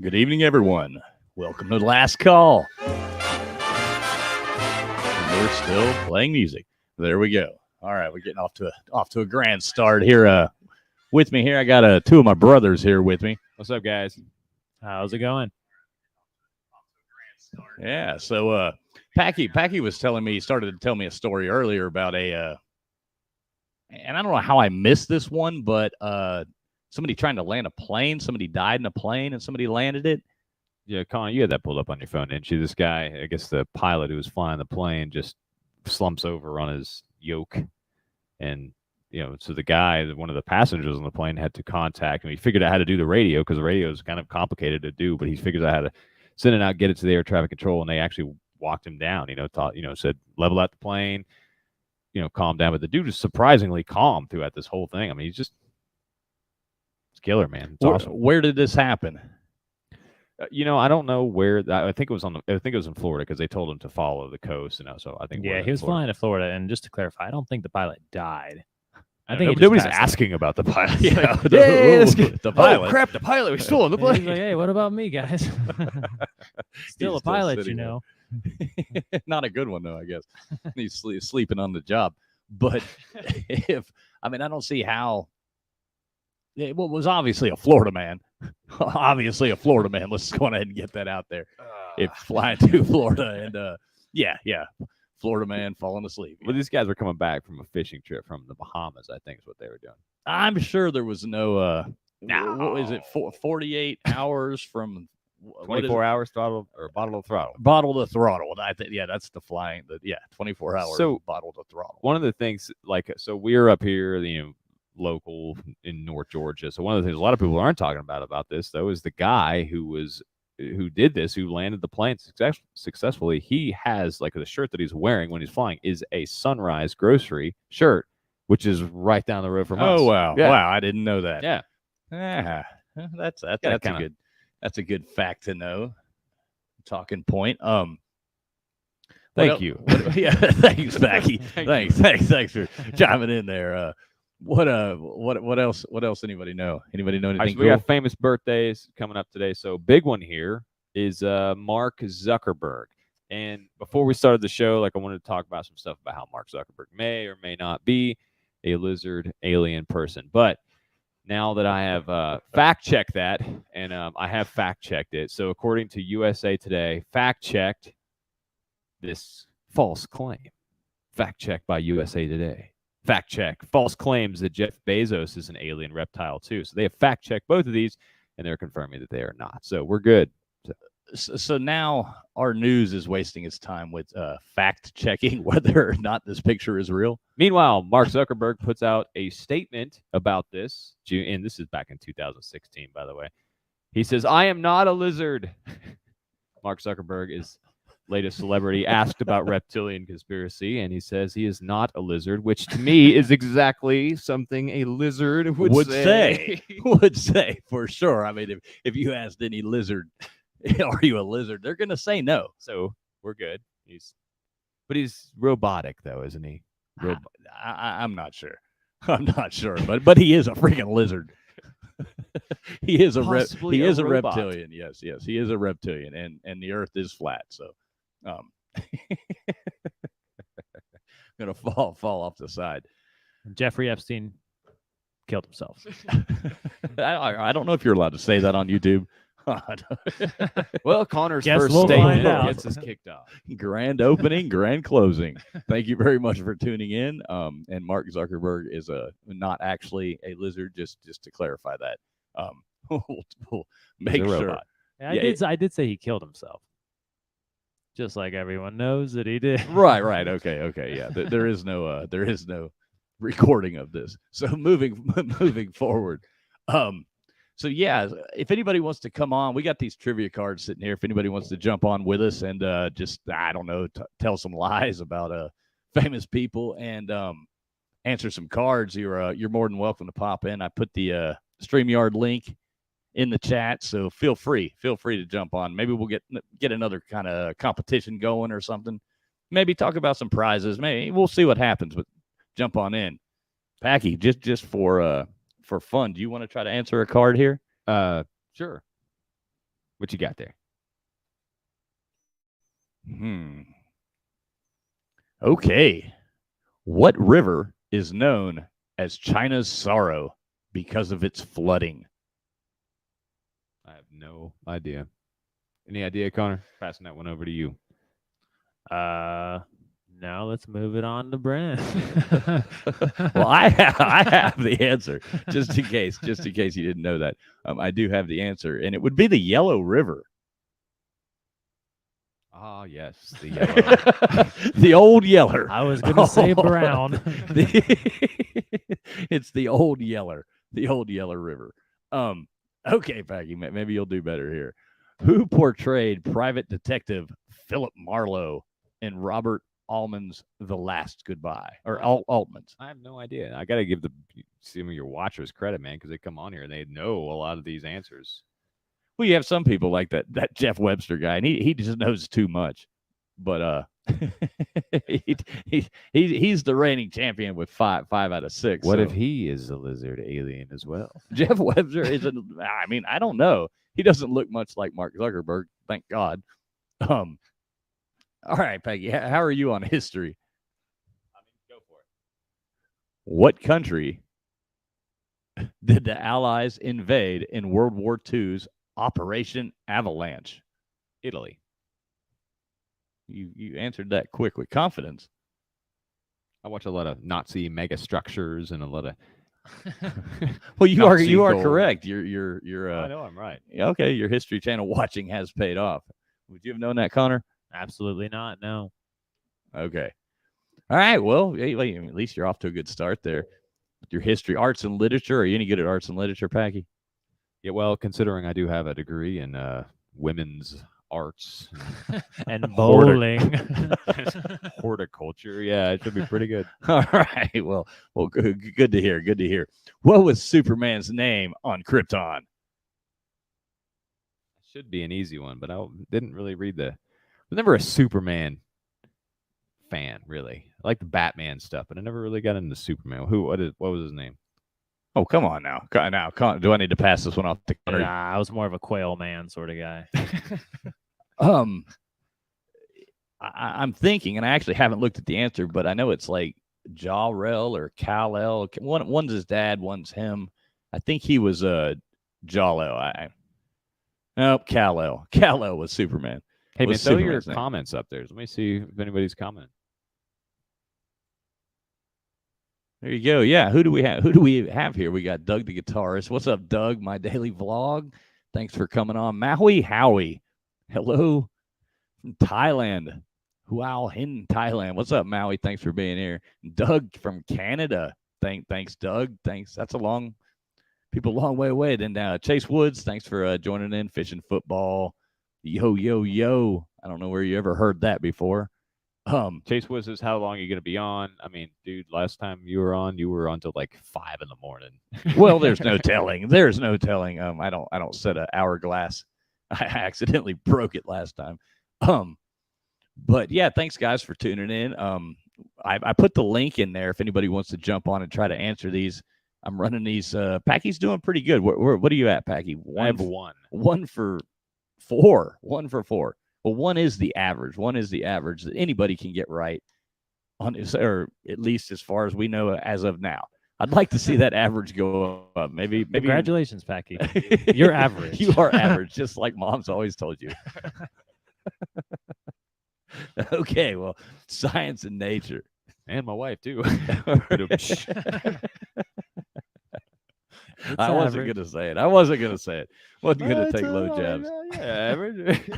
Good evening, everyone. Welcome to the last call. We're still playing music. There we go. All right, we're getting off to a grand start here. With me here, I got two of my brothers here with me. What's up, guys? How's it going? Yeah. So, Packy was telling me, he started to tell me a story earlier about and I don't know how I missed this one, but somebody trying to land a plane. Somebody died in a plane, and somebody landed it. Yeah, Colin, you had that pulled up on your phone, didn't you? This guy, I guess the pilot who was flying the plane, just slumps over on his yoke. And, so the guy, one of the passengers on the plane, had to contact him. He figured out how to do the radio, because the radio is kind of complicated to do, but he figures out how to send it out, get it to the air traffic control, and they actually walked him down, said, level out the plane, calm down. But the dude was surprisingly calm throughout this whole thing. I mean, it's killer, man. It's awesome. Where did this happen? I don't know where. I think it was in Florida, because they told him to follow the coast. So I think he was flying to Florida. And just to clarify, I don't think the pilot died. I think nobody's asking about the pilot. The pilot. Oh crap! The pilot was still on the plane. He's like, hey, what about me, guys? Still a pilot, Not a good one though, I guess. He's sleeping on the job. But I don't see how. It was obviously a Florida man. Let's go ahead and get that out there. If flying to Florida and Florida man falling asleep. Well, these guys were coming back from a fishing trip from the Bahamas, I think is what they were doing. I'm sure there was no. What is it? 48 hours from 24 hours throttle or bottle of throttle. Bottle to throttle. I think that's the flying. 24 hours. So bottle to throttle. One of the things, we're up here, local in North Georgia. So one of the things a lot of people aren't talking about this though is the guy who did this, who landed the plane successfully. He has the shirt that he's wearing when he's flying is a Sunrise Grocery shirt, which is right down the road from us. Oh wow, yeah. Wow! I didn't know that. Yeah, that's a good fact to know. Talking point. Thank you. Thanks, Becky. Thanks for chiming in there. What else? What else? Anybody know? Anybody know anything? We got famous birthdays coming up today. So big one here is Mark Zuckerberg. And before we started the show, I wanted to talk about some stuff about how Mark Zuckerberg may or may not be a lizard alien person. But now that I have fact checked that, and I have fact checked it. So according to USA Today, fact checked this false claim. Fact checked by USA Today. Fact check. False claims that Jeff Bezos is an alien reptile too. So they have fact checked both of these, and they're confirming that they are not. So we're good. So now our news is wasting its time with fact checking whether or not this picture is real. Meanwhile, Mark Zuckerberg puts out a statement about this, and this is back in 2016, by the way. He says, "I am not a lizard." Mark Zuckerberg is latest celebrity asked about reptilian conspiracy, and he says he is not a lizard, which to me is exactly something a lizard would say. Would say for sure. If you asked any lizard, are you a lizard? They're gonna say no. So we're good. He's robotic though, isn't he? I'm not sure. But he is a freaking lizard. He is a reptilian. Yes, he is a reptilian, and the Earth is flat. So, gonna fall off the side. Jeffrey Epstein killed himself. I don't know if you're allowed to say that on YouTube. Well, Connor's Guess first we'll find statement out. gets us kicked off. Grand opening, grand closing. Thank you very much for tuning in. And Mark Zuckerberg is not actually a lizard, just to clarify that. We'll make a sure. robot. I did say he killed himself. Just like everyone knows that he did. Right. Okay. Yeah. There is no recording of this. So moving forward. So yeah, if anybody wants to come on, we got these trivia cards sitting here. If anybody wants to jump on with us and just I don't know, tell some lies about famous people and answer some cards, you're more than welcome to pop in. I put the StreamYard link in the chat, so feel free to jump on. Maybe we'll get another kind of competition going or something. Maybe talk about some prizes. Maybe we'll see what happens. But jump on in, Packy. Just for fun, do you want to try to answer a card here? Sure. What you got there? Okay. What river is known as China's sorrow because of its flooding? I have no idea. Any idea, Connor? Passing that one over to you. Now let's move it on to Brent. Well, I have the answer, just in case you didn't know that. I do have the answer, and it would be the Yellow River. Ah, yes, the yellow. The old Yeller. I was gonna say brown. It's the old Yeller River. Okay, Packy, maybe you'll do better here. Who portrayed Private Detective Philip Marlowe in Robert Altman's The Last Goodbye, or Altman's? I have no idea. I got to give some of your watchers credit, man, because they come on here and they know a lot of these answers. Well, you have some people like that Jeff Webster guy, and he just knows too much. But he's the reigning champion with five out of 6. What if he is a lizard alien as well? Jeff Webster isn't? I mean, I don't know. He doesn't look much like Mark Zuckerberg, thank God. All right, Peggy, how are you on history? Go for it. What country did the Allies invade in World War II's Operation Avalanche? Italy. You answered that quick with confidence. I watch a lot of Nazi mega structures and a lot of. Well, you Nazi are gold. correct. You're I know I'm right. okay. Your History Channel watching has paid off. Would you have known that, Connor? Absolutely not. No. Okay. All right. Well, at least you're off to a good start there. With your history, arts and literature. Are you any good at arts and literature, Packy? Yeah, well, considering I do have a degree in women's arts And bowling. horticulture, yeah, it should be pretty good. All right. Well, good to hear. Good to hear. What was Superman's name on Krypton? Should be an easy one, but I didn't really read I was never a Superman fan, really. I like the Batman stuff, but I never really got into Superman. What was his name? Oh, come on now. Do I need to pass this one off to Connor? Nah, I was more of a quail man sort of guy. I'm thinking, and I actually haven't looked at the answer, but I know it's like Jal-El or Kal-El. One's his dad, one's him. I think he was Jal-El. Nope, Kal-El. Kal-El was Superman. Hey, man, Was throw your Superman's name. comments up there. Let me see if anybody's commenting. There you go. Yeah, who do we have here? We got Doug the guitarist. What's up, Doug? My daily vlog. Thanks for coming on. Maui Howie. Hello from Thailand. Huao Hin, Thailand. What's up, Maui? Thanks for being here. Doug from Canada. Thanks, Doug. Thanks. That's a long way away. Then Chase Woods, thanks for joining in. Fishing football. Yo. I don't know where you ever heard that before. Chase Woods is how long are you going to be on? I mean, dude, last time you were on till like 5 a.m. Well, there's no telling. There's no telling. I don't set an hourglass. I accidentally broke it last time. But yeah, thanks guys for tuning in. I put the link in there if anybody wants to jump on and try to answer these. I'm running these. Packy's doing pretty good. What are you at, Packy? I have 1. 1 for 4. 1 for 4. Well, 1 is the average. 1 is the average that anybody can get right. on his, or at least as far as we know as of now. I'd like to see that average go up. Maybe. Congratulations, Packy. You're average. You are average, just like Mom's always told you. Okay, well, science and nature. And my wife, too. I wasn't gonna say it. Wasn't gonna take low jabs. Yeah, average.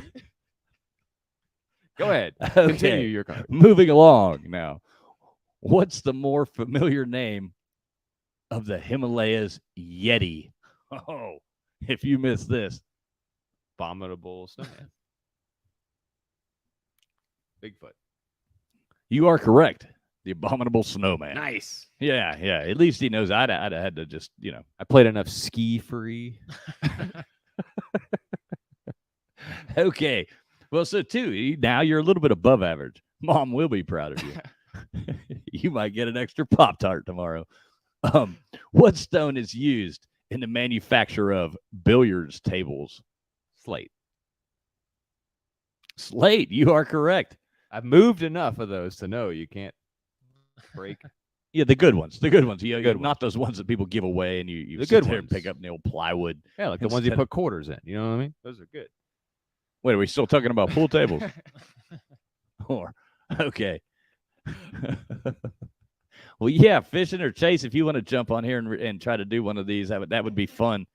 Go ahead. Okay. Continue your card. Moving along now. What's the more familiar name of the Himalayas Yeti? Oh, if you missed this. Abominable snowman. Bigfoot. You are correct. The abominable snowman. Nice. Yeah. At least he knows. I'd have had to just, I played enough ski free. Okay. Well, so too, now you're a little bit above average. Mom will be proud of you. You might get an extra Pop-Tart tomorrow. What stone is used in the manufacture of billiards tables? Slate. Slate. You are correct. I've moved enough of those to know you can't break. Yeah, the good ones. Good Not ones. those ones that people give away and you The sit good there and ones. pick up the old plywood. Yeah, like the ones you Instead put quarters in. You know what I mean? Those are good. Wait, are we still talking about pool tables? Or okay. Well, yeah, fishing or chase. If you want to jump on here and try to do one of these, that would be fun.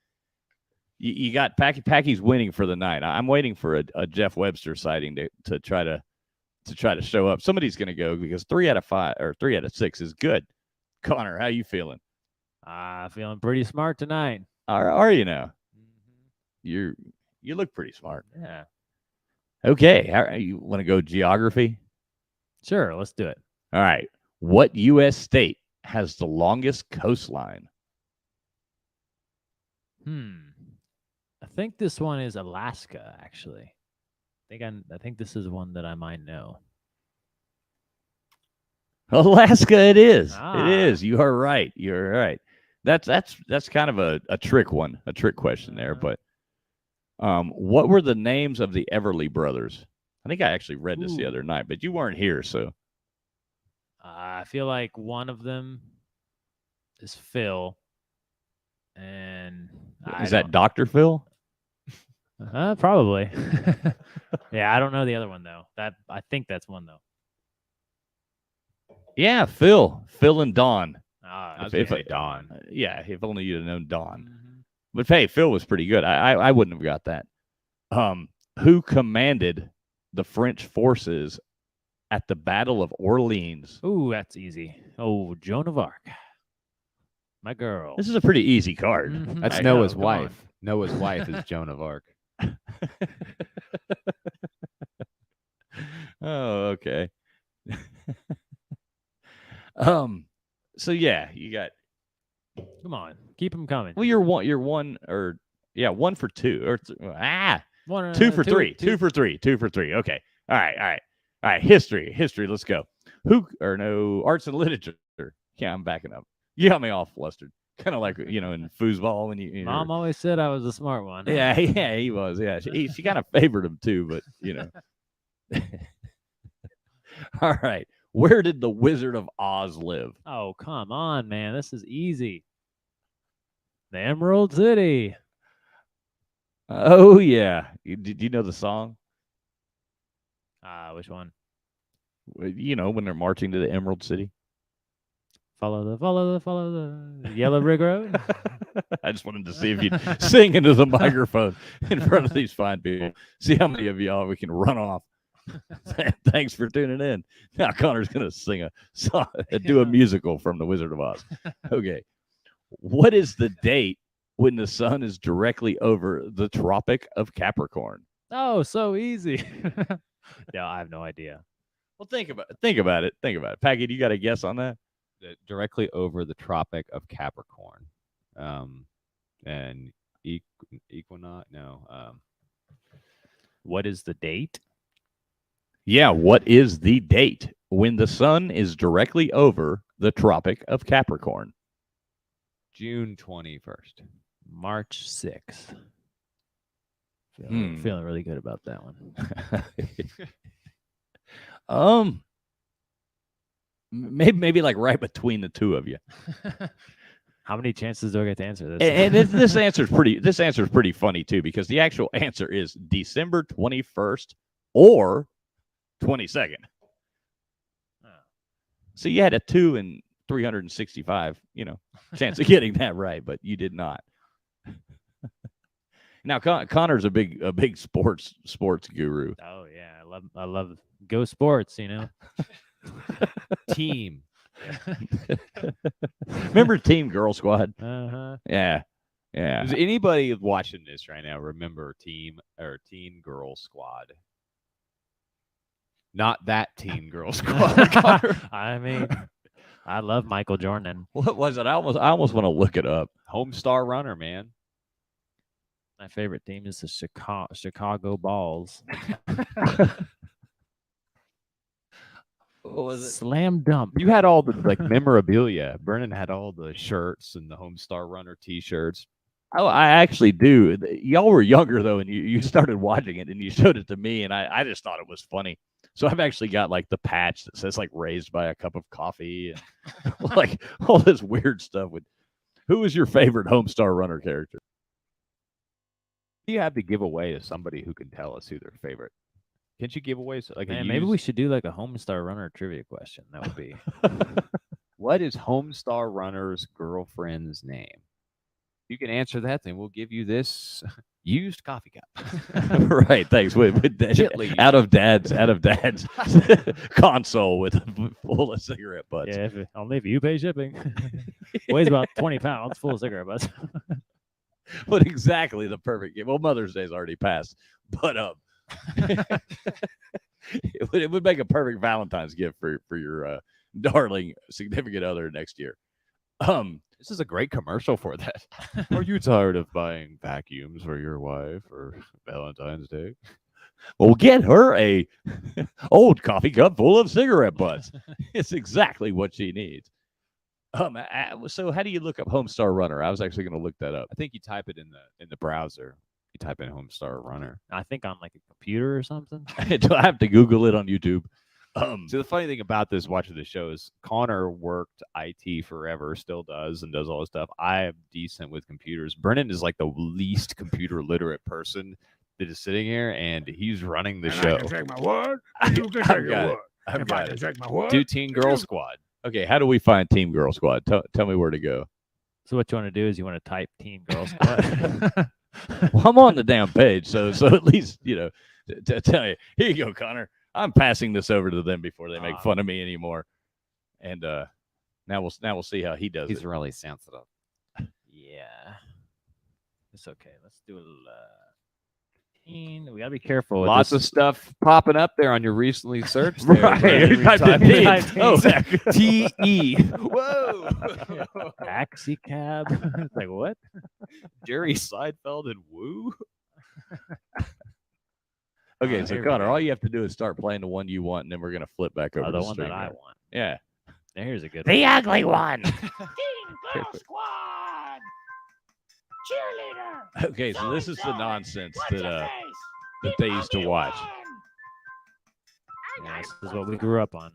You got Packy's winning for the night. I'm waiting for a Jeff Webster sighting to try to show up. Somebody's going to go because 3 out of 5 or 3 out of 6 is good. Connor, how you feeling? Feeling pretty smart tonight. Are you now? You look pretty smart. Yeah. Okay, you want to go geography? Sure, let's do it. All right. What U.S. state has the longest coastline? I think this one is Alaska, actually. I think this is one that I might know. Alaska, it is. Ah. It is. You are right. You're right. That's kind of a trick question there. But what were the names of the Everly brothers? I think I actually read this the other night, but you weren't here, so. I feel like one of them is Phil, and Is that Dr. Phil? Probably. Yeah, I don't know the other one though. I think that's one though. Yeah, Phil and Don. I was gonna say Don. Yeah, if only you'd have known Don. Mm-hmm. But hey, Phil was pretty good. I wouldn't have got that. Who commanded the French forces at the Battle of Orleans? Ooh, that's easy. Oh, Joan of Arc. My girl. This is a pretty easy card. Mhm. That's I Noah's know, come on. wife. Noah's wife is Joan of Arc. Oh, okay. So yeah, you got. Come on, keep them coming. Well, you're one or 1 for 2 or 2 for 3. 2 for 3. 2 for 3. Okay. All right. History. Let's go. Arts and literature. Yeah, I'm backing up. You got me all flustered. Kind of like in foosball when you. Mom always said I was a smart one. Yeah, he was. Yeah, she kind of favored him too, but All right. Where did the Wizard of Oz live? Oh, come on, man. This is easy. The Emerald City. Oh yeah. Did you know the song? Which one? When they're marching to the Emerald City. Follow the yellow brick road. I just wanted to see if you'd sing into the microphone in front of these fine people. See how many of y'all we can run off. Thanks for tuning in. Now Connor's gonna sing a song, do a musical from the Wizard of Oz. Okay. What is the date when the sun is directly over the Tropic of Capricorn? Oh, so easy. Yeah, I have no idea. Well, think about it. Paggy, you got a guess on that? Directly over the Tropic of Capricorn. And Equinox. No. What is the date? Yeah, what is the date when the sun is directly over the Tropic of Capricorn? June 21st. March 6th. Feeling really good about that one. Maybe like right between the two of you. How many chances do I get to answer this? And this answer's pretty funny too, because the actual answer is December 21st or 22nd. Oh. So you had a 2 in 365, chance of getting that right, but you did not. Now Connor's a big sports guru. Oh yeah, I love go sports. Team. Remember Team Girl Squad? Uh-huh. Yeah. Does anybody watching this right now remember Teen Girl Squad? Not that Teen Girl Squad. Connor. I mean, I love Michael Jordan. What was it? I almost want to look it up. Homestar Runner, man. My favorite team is the Chicago Balls. What was it? Slam dunk. You had all the memorabilia. Brennan had all the shirts and the Homestar Runner T-shirts. Oh, I actually do. Y'all were younger though, and you started watching it, and you showed it to me, and I just thought it was funny. So I've actually got like the patch that says like raised by a cup of coffee, and like all this weird stuff. Who is your favorite Homestar Runner character? You have to give away to somebody who can tell us who their favorite. Can't you give away Man, maybe we should do like a Homestar Runner trivia question. That would be. What is Homestar Runner's girlfriend's name? You can answer that, then we'll give you this used coffee cup. Right, thanks. Out of dad's console full of cigarette butts. Yeah, only if you pay shipping. Weighs about 20 pounds, full of cigarette butts. But exactly the perfect gift. Well, Mother's Day's already passed, but it would make a perfect Valentine's gift for your darling significant other next year. This is a great commercial for that. Are you tired of buying vacuums for your wife for Valentine's Day? Well, get her a old coffee cup full of cigarette butts. It's exactly what she needs. So how do you look up Homestar Runner? I was actually going to look that up. I think you type it in the browser. You type in Homestar Runner. I think on like a computer or something. Do I have to Google it on YouTube? So the funny thing about this watching the show is Connor worked IT forever, still does, and does all this stuff. I am decent with computers. Brennan is like the least computer literate person that is sitting here, and he's running the show. I can take my what? You can take your what? If I can take my what? Do Teen Girl Squad. Okay, how do we find Team Girl Squad? Tell me where to go. So what you want to do is you want to type Team Girl Squad. Well, I'm on the damn page, so at least to tell you. Here you go, Connor. I'm passing this over to them before they make fun of me anymore. And now we'll see how he does. He's really sensitive. Yeah, it's okay. Let's do a little. We gotta be careful. With Lots this. of stuff popping up there on your recently searched. There, Right. You typed it in. Oh, T-E. Whoa. Taxi cab. It's like what? Jerry Seinfeld and Woo. Okay, so here we Connor, go. all you have to do is start playing the one you want, and then we're gonna flip back over Oh, to the one that stream I here. want. Yeah. Now, here's a good. The ugly one. Team Girl Squad! Cheerleader! Okay, so this is the So-and-so. nonsense What's that your face? that The they used to ugly watch. one. Yeah, this is what we grew up on.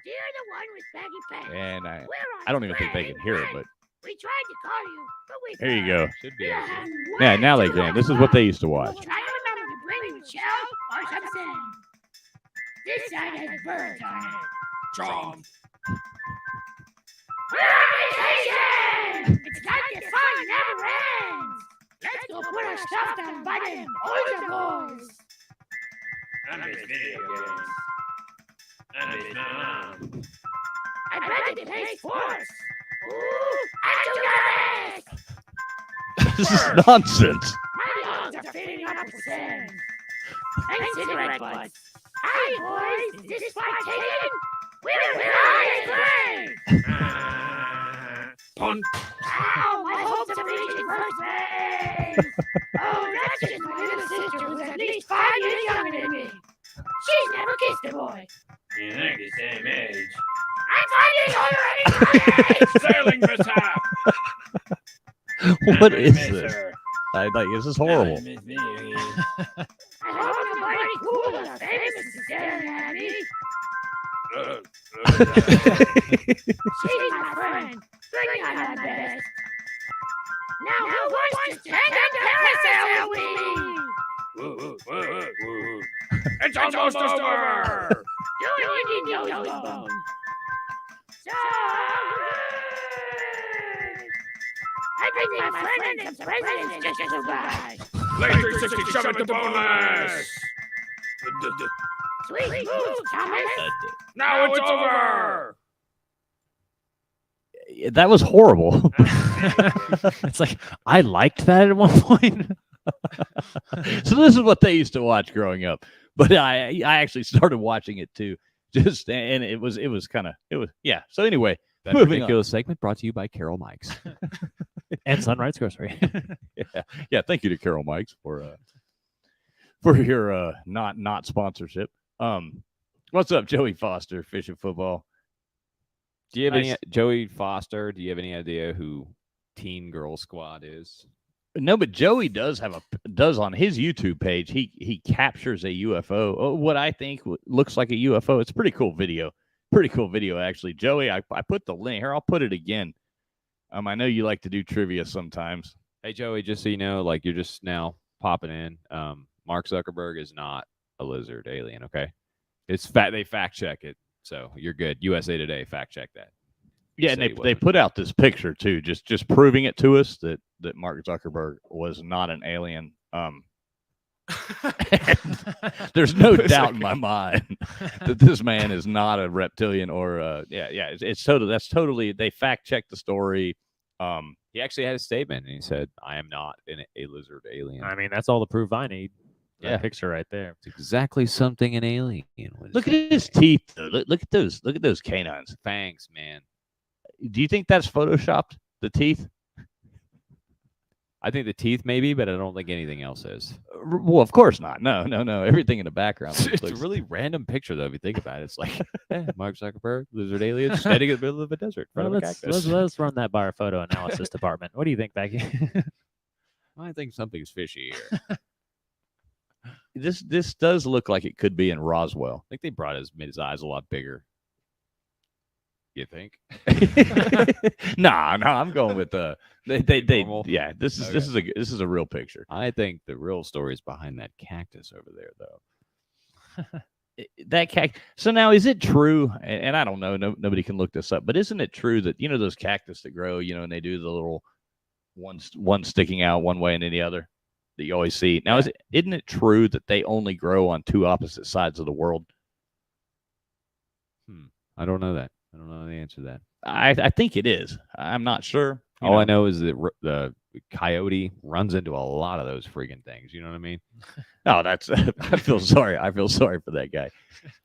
You're the one with baggy pants. And We're on I don't even think they spring can hear it, break. but We tried to call you, but we there you go. Should be. Yeah, Yeah, now they can. This is what they used to watch. Try to remember to bring the shell or some sand. This side has birds on it. Chomp. Organization! It's like the fun never ends. Let's go put our stuff down by them older boys. I miss video games. I miss my mom. I'm ready to play sports. Ooh, I'm too nervous. This is nonsense. My lungs are filling up with sand. And cigarette butts. Hi, boys. Is this fight taken? We're on Punt. Ow, my hopes of reaching first base. Oh, that's just my little sister who's at least 5 years younger than me. She's never kissed a boy. You think the same age. I'm finding already. Sailing mishap. What I is miss this? her. This is horrible. I miss video games. I hope nobody cool or famous is staring at me. She's my friend. Bring on her best. Now who wants to stand up carousel with me? It's almost over. Do it when you know those bones. So good. I think my friend and some presidents just flew by. Late 367 at the boneless. Sweet move, Thomas. Now it's over. That was horrible. It's like I liked that at one point. So this is what they used to watch growing up. But I actually started watching it too. And it was yeah. So anyway, That moving ridiculous segment brought to you by Carol Mikes. And Sunrise Grocery. yeah. Thank you to Carol Mikes for your not sponsorship. What's up, Joey Foster, Fishing Football? Do you have Nice. any Joey Foster? Do you have any idea who Teen Girl Squad is? No, but Joey does on his YouTube page. He captures a UFO. What I think looks like a UFO. It's a pretty cool video. Actually. Joey, I put the link here. I'll put it again. I know you like to do trivia sometimes. Hey Joey, just so you know, like you're just now popping in. Mark Zuckerberg is not a lizard alien. Okay, it's they fact check it, so you're good. USA Today fact check that. Yeah, Say and he they wasn't. put out this picture too, just proving it to us that Mark Zuckerberg was not an alien. There's no doubt in my mind that this man is not a reptilian or it's totally they fact checked the story. He actually had a statement, and he said, "I am not a lizard alien." I mean, that's all the proof I need. That Yeah. picture right there. It's exactly something an alien would Look at say. his teeth, though. Look at those canines. Fangs, man. Do you think that's photoshopped? The teeth? I think the teeth maybe, but I don't think anything else is. Well, of course not. No. Everything in the background. It's a looks- really random picture, though. If you think about it, it's like Mark Zuckerberg, lizard alien, standing in the middle of a desert, in front Well, of a cactus. let's run that by our photo analysis department. What do you think, Becky? I think something's fishy here. I This does look like it could be in Roswell. think they made his eyes a lot bigger. You think? No, I'm going with they Normal? yeah. This is a real picture. I think the real story is behind that cactus over there, though. That cactus. So now, is it true? And I don't know. Nobody can look this up. But isn't it true that those cactus that grow, and they do the little one sticking out one way and then the other that you always see? Now, isn't it true that they only grow on two opposite sides of the world? I don't know that. I don't know the answer to that. I think it is. I'm not sure. All I know is that the coyote runs into a lot of those freaking things. You know what I mean? Oh, that's. I feel sorry. I feel sorry for that guy.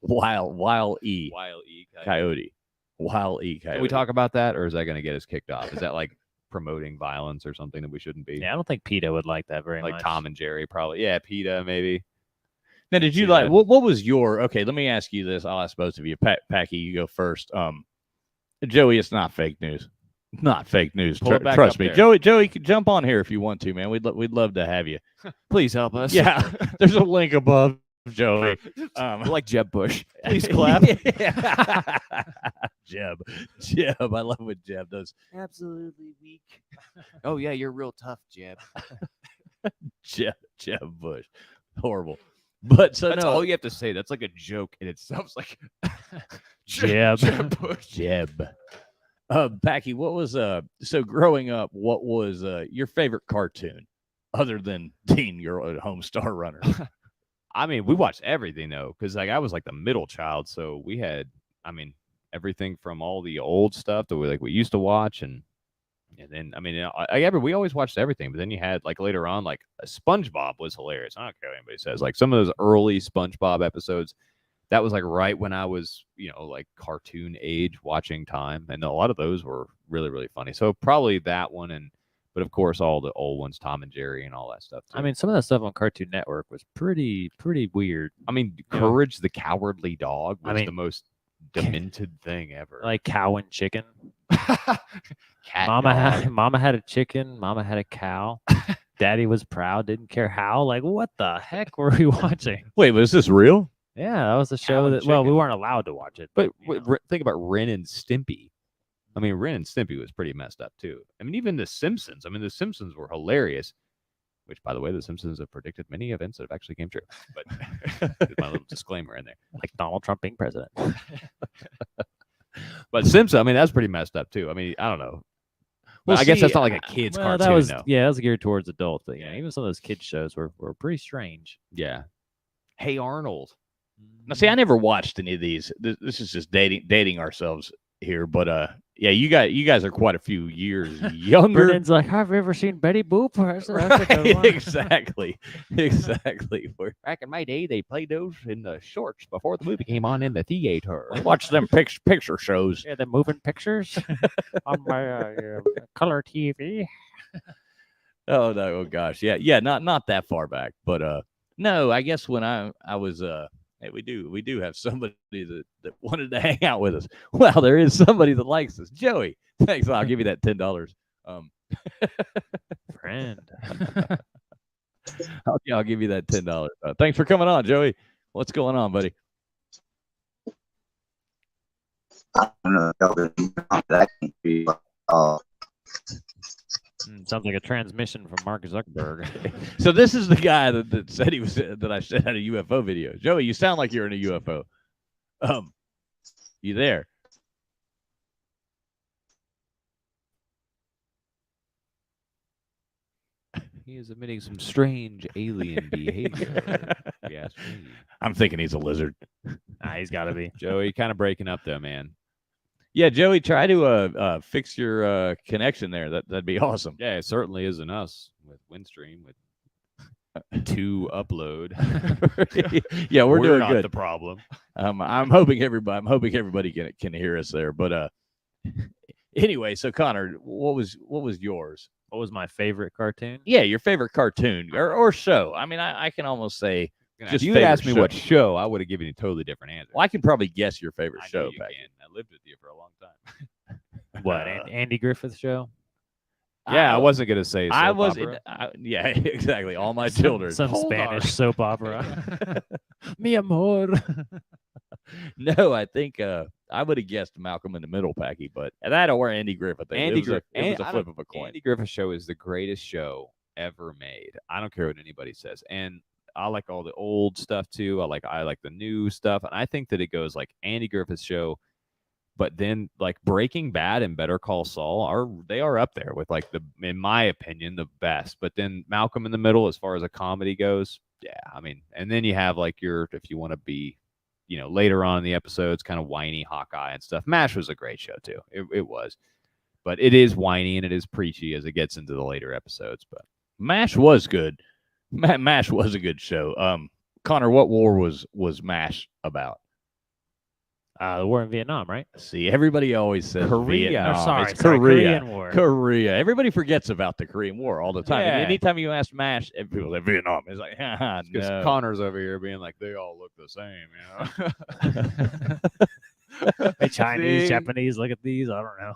Wild E Wild E coyote. Wild E coyote. Can we talk about that, or is that going to get us kicked off? Is that like promoting violence or something that we shouldn't be? Yeah, I don't think PETA would like that very Like much. Tom and Jerry, probably. Yeah, PETA, maybe. Now, did you See like that. what was your? Okay, let me ask you this. I'll ask both of you. Packy, you go first. Joey, it's not fake news. Not fake news. Pull it back Trust up me, there. Joey, jump on here if you want to, man. We'd love to have you. Please help us. Yeah, there's a link above, Joey. Like Jeb Bush. Please clap. Jeb, I love what Jeb does. Absolutely weak. Oh yeah, you're real tough, Jeb. Jeb Bush, horrible. But so That's no, all you have to say. That's like a joke in itself. It's like Jeb. Jeb Bush. Jeb. Packy, what was so growing up, what was your favorite cartoon other than Teen Girl at Homestar Runner? I mean, we watched everything though, because like I was like the middle child, so we had, I mean, everything from all the old stuff that we used to watch, and then I mean, we always watched everything, but then you had like later on, like SpongeBob was hilarious. I don't care what anybody says. Like some of those early SpongeBob episodes, that was like right when I was, like cartoon age watching time, and a lot of those were really, really funny. So probably that one, but of course all the old ones, Tom and Jerry and all that stuff. I too. mean, some of that stuff on Cartoon Network was pretty weird. I mean, Yeah. Courage the Cowardly Dog was I mean, the most demented thing ever. Like cow and chicken. Cat Mama dog. had a chicken. Mama had a cow. Daddy was proud. Didn't care how. Like, what the heck were we watching? Wait, was this real? Yeah, that was a show Cow and that. Well, we chicken. weren't allowed to watch it, But you know. think about Ren and Stimpy. I mean, Ren and Stimpy was pretty messed up too. I mean, even The Simpsons. I mean, The Simpsons were hilarious. Which, by the way, The Simpsons have predicted many events that have actually came true. But there's my little disclaimer in there. Like Donald Trump being president. But Simpsons, I mean, that's pretty messed up too. I mean, I don't know. Well, Well, I guess see, that's not like a kid's Well, cartoon, that was though. yeah, that was geared towards adults, but Yeah. even some of those kids shows were pretty strange. Yeah. Hey Arnold. Now, see, I never watched any of these. This is just dating ourselves here, but yeah, you guys are quite a few years younger. Brennan's like, have you ever seen Betty Boop? That's a good Right, one. exactly. Where Back in my day, they played those in the shorts before the movie came on in the theater. we watch them picture shows. Yeah, the moving pictures on my color TV. Oh no, oh gosh, yeah, not that far back, but no, I guess when I was hey, we do have somebody that wanted to hang out with us. Well, there is somebody that likes us. Joey, thanks. I'll give you that $10. Friend. I'll give you that $10. Thanks for coming on, Joey. What's going on, buddy? I don't know. That can be. Sounds like a transmission from Mark Zuckerberg. So this is the guy that said he was that I said had a UFO video. Joey, you sound like you're in a UFO. You there? He is emitting some strange alien behavior. if you ask me. I'm thinking he's a lizard. He's got to be. Joey, kind of breaking up though, man. Yeah, Joey, try to fix your connection there. That'd be awesome. Yeah, it certainly isn't us with Windstream with 2 upload. Yeah, we're doing not good. the problem. I'm hoping everybody can hear us there. But anyway, so Connor, what was yours? What was my favorite cartoon? Yeah, your favorite cartoon or show. I mean, I can almost say If just you had favorite asked me show. what show, I would have given you a totally different answer. Well, I can probably guess your favorite I know show. you Pat. can. I lived with you for a long time. What? Andy Griffith show? Yeah, I wasn't gonna say. I soap was. opera. Yeah, exactly. All my children. Some Hold Spanish on. soap opera. Mi amor. No, I think I would have guessed Malcolm in the Middle, Packy, but that or Andy Griffith. Andy It was Griffith. a flip of a coin. Andy Griffith Show is the greatest show ever made. I don't care what anybody says, and I like all the old stuff too. I like the new stuff, and I think that it goes like Andy Griffith Show, but then like Breaking Bad and Better Call Saul are up there with like in my opinion the best. But then Malcolm in the Middle, as far as a comedy goes, yeah, I mean, and then you have like if you want to be, later on in the episodes, kind of whiny Hawkeye and stuff. MASH was a great show too. It was, but it is whiny and it is preachy as it gets into the later episodes. But MASH was good. MASH was a good show. Connor, what war was MASH about? The war in Vietnam, right? See, everybody always says Korea. Vietnam. Oh, sorry, It's sorry, Korea. Korean War. Korea. Everybody forgets about the Korean War all the time. Yeah. Anytime you ask MASH, people say Vietnam. It's like, because no. Connor's over here being like, they all look the same, Hey, Chinese, See? Japanese, look at these. I don't know.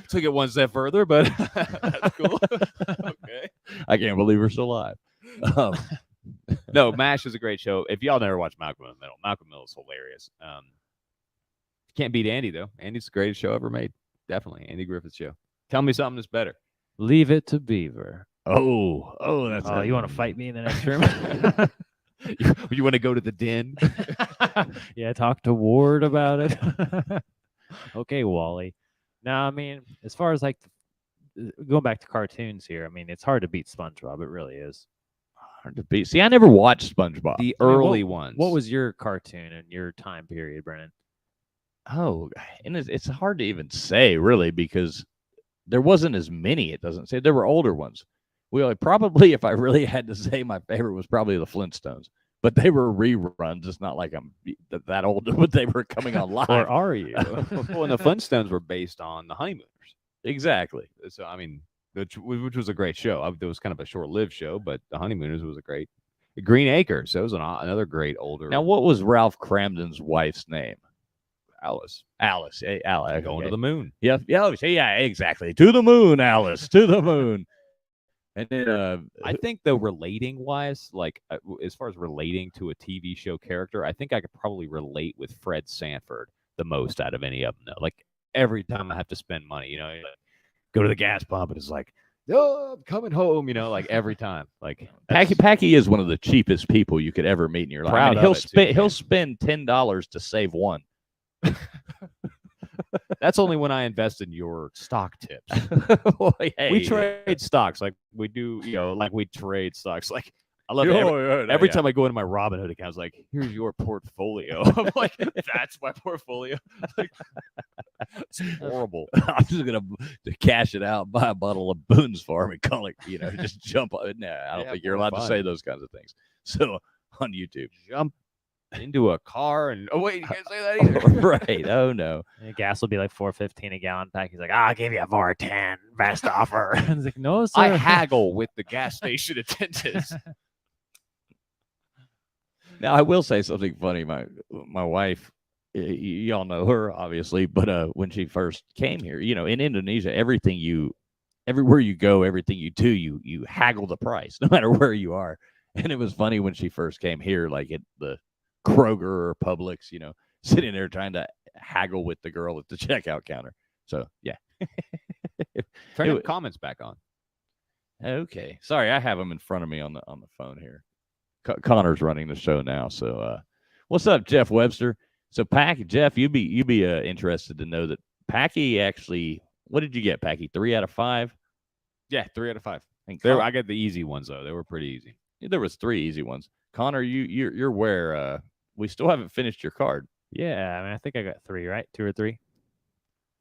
took it one step further, but that's cool. Okay. I can't believe we're still alive. No, MASH is a great show. If y'all never watched Malcolm in the Middle, Malcolm in the Middle is hilarious. Can't beat Andy though. Andy's the greatest show ever made. Definitely Andy Griffith's show. Tell me something that's better. Leave it to Beaver. That's Oh, you want to fight me in the next room? You want to go to the den? Yeah, talk to Ward about it. Okay, Wally. Now, I mean, as far as like going back to cartoons here, I mean, it's hard to beat SpongeBob. It really is. hard to beat. See, I never watched SpongeBob. The I mean, early what- ones. What was your cartoon in your time period, Brennan? And it's hard to even say really because there wasn't as many. It doesn't say there were older ones. Probably, if I really had to say, my favorite was probably the Flintstones. But they were reruns. It's not like I'm that old, but they were coming on live. Or are you? Well, and the Flintstones were based on the Honeymooners. Exactly. So I mean, which was a great show. It was kind of a short-lived show, but the Honeymooners was a great. Green Acres. That was another great older. Now, what was Ralph Cramden's wife's name? Alice Alice. Hey, Alice. going to the moon. Yeah, exactly. To the moon, Alice. To the moon. And then I think though, relating wise, like as far as relating to a TV show character, I think I could probably relate with Fred Sanford the most out of any of them. Though. Like every time I have to spend money, you know, like, go to the gas pump and it's like, oh, I'm coming home, you know, like every time. Like Packy is one of the cheapest people you could ever meet in your life. I mean, he'll spend $10 to save one. That's only when I invest in your stock tips. Well, hey, we trade stocks like we do, you know, like we trade stocks. Like I love it. Every time I go into my Robinhood account, it's like, here's your portfolio. I'm like, that's my portfolio. Like, it's horrible. I'm just gonna cash it out, buy a bottle of Boone's Farm, and call it, you know, just jump on it. Nah, I don't think you're allowed to say those kinds of things. So on YouTube, jump into a car and wait, you can't say that either. Right? Oh no, and gas will be like $4.15 a gallon. Packy's like, I'll give you a $4.10 best offer. And it's like, no, sir. I haggle with the gas station attendants. Now I will say something funny. My wife, y'all know her obviously, but when she first came here, you know, in Indonesia, everywhere you go, everything you do, you haggle the price no matter where you are. And it was funny when she first came here, like at the Kroger or Publix, you know, sitting there trying to haggle with the girl at the checkout counter. So yeah. Turn your comments back on. Okay, sorry, I have them in front of me on the phone here. Connor's running the show now. So what's up, Jeff Webster? So Jeff, you'd be interested to know that Packy actually, what did you get, Packy? 3 out of 5? Yeah, 3 out of 5. And I got the easy ones though. They were pretty easy. There was 3 easy ones. Connor, you're where we still haven't finished your card. Yeah, I mean, I think I got 3, right? 2 or 3.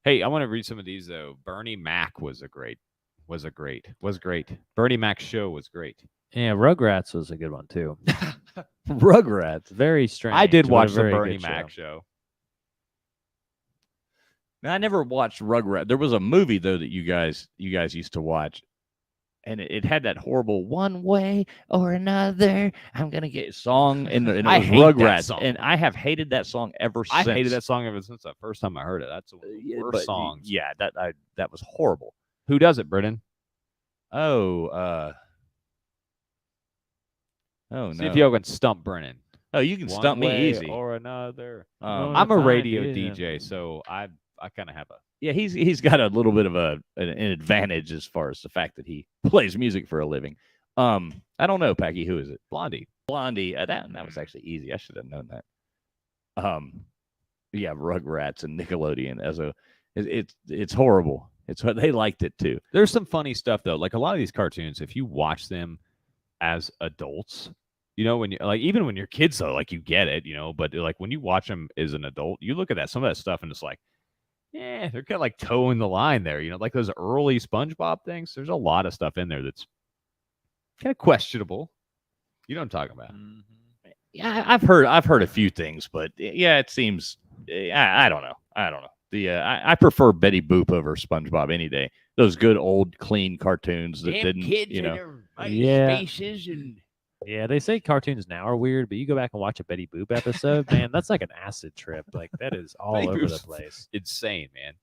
Hey, I want to read some of these though. Bernie Mac was great. Bernie Mac's show was great. Yeah, Rugrats was a good one too. Rugrats, very strange. I did watch the very Bernie good Mac show. Now, I never watched Rugrats. There was a movie though that you guys used to watch, and it had that horrible "one way or another, I'm gonna get" song, and it I was hate that Rugrats, song. and I have hated that song ever since. I hated that song ever since the first time I heard it. That's one of the worst songs. Yeah, that was horrible. Who does it, Brennan? Oh, no. See if y'all can stump Brennan. Oh, you can One stump me way easy. or another. No, I'm a fine, radio yeah. DJ, so I kind of have a. Yeah, he's got a little bit of an advantage as far as the fact that he plays music for a living. I don't know, Packy. Who is it? Blondie. That was actually easy. I should have known that. Yeah, Rugrats and Nickelodeon it's horrible. It's what they liked it too. There's some funny stuff though. Like a lot of these cartoons, if you watch them as adults, you know, when you like even when you're kids though, like you get it, you know, but like when you watch them as an adult, you look at some of that stuff and it's like, yeah, they're kind of like towing the line there, you know, like those early SpongeBob things. There's a lot of stuff in there that's kind of questionable. You know what I'm talking about? Mm-hmm. Yeah, I've heard a few things, but yeah, it seems I don't know. I prefer Betty Boop over SpongeBob any day. Those good old clean cartoons that didn't, you know. Spaces and yeah, they say cartoons now are weird, but you go back and watch a Betty Boop episode, man, that's like an acid trip. Like that is all Betty over Boop's the place. Insane, man.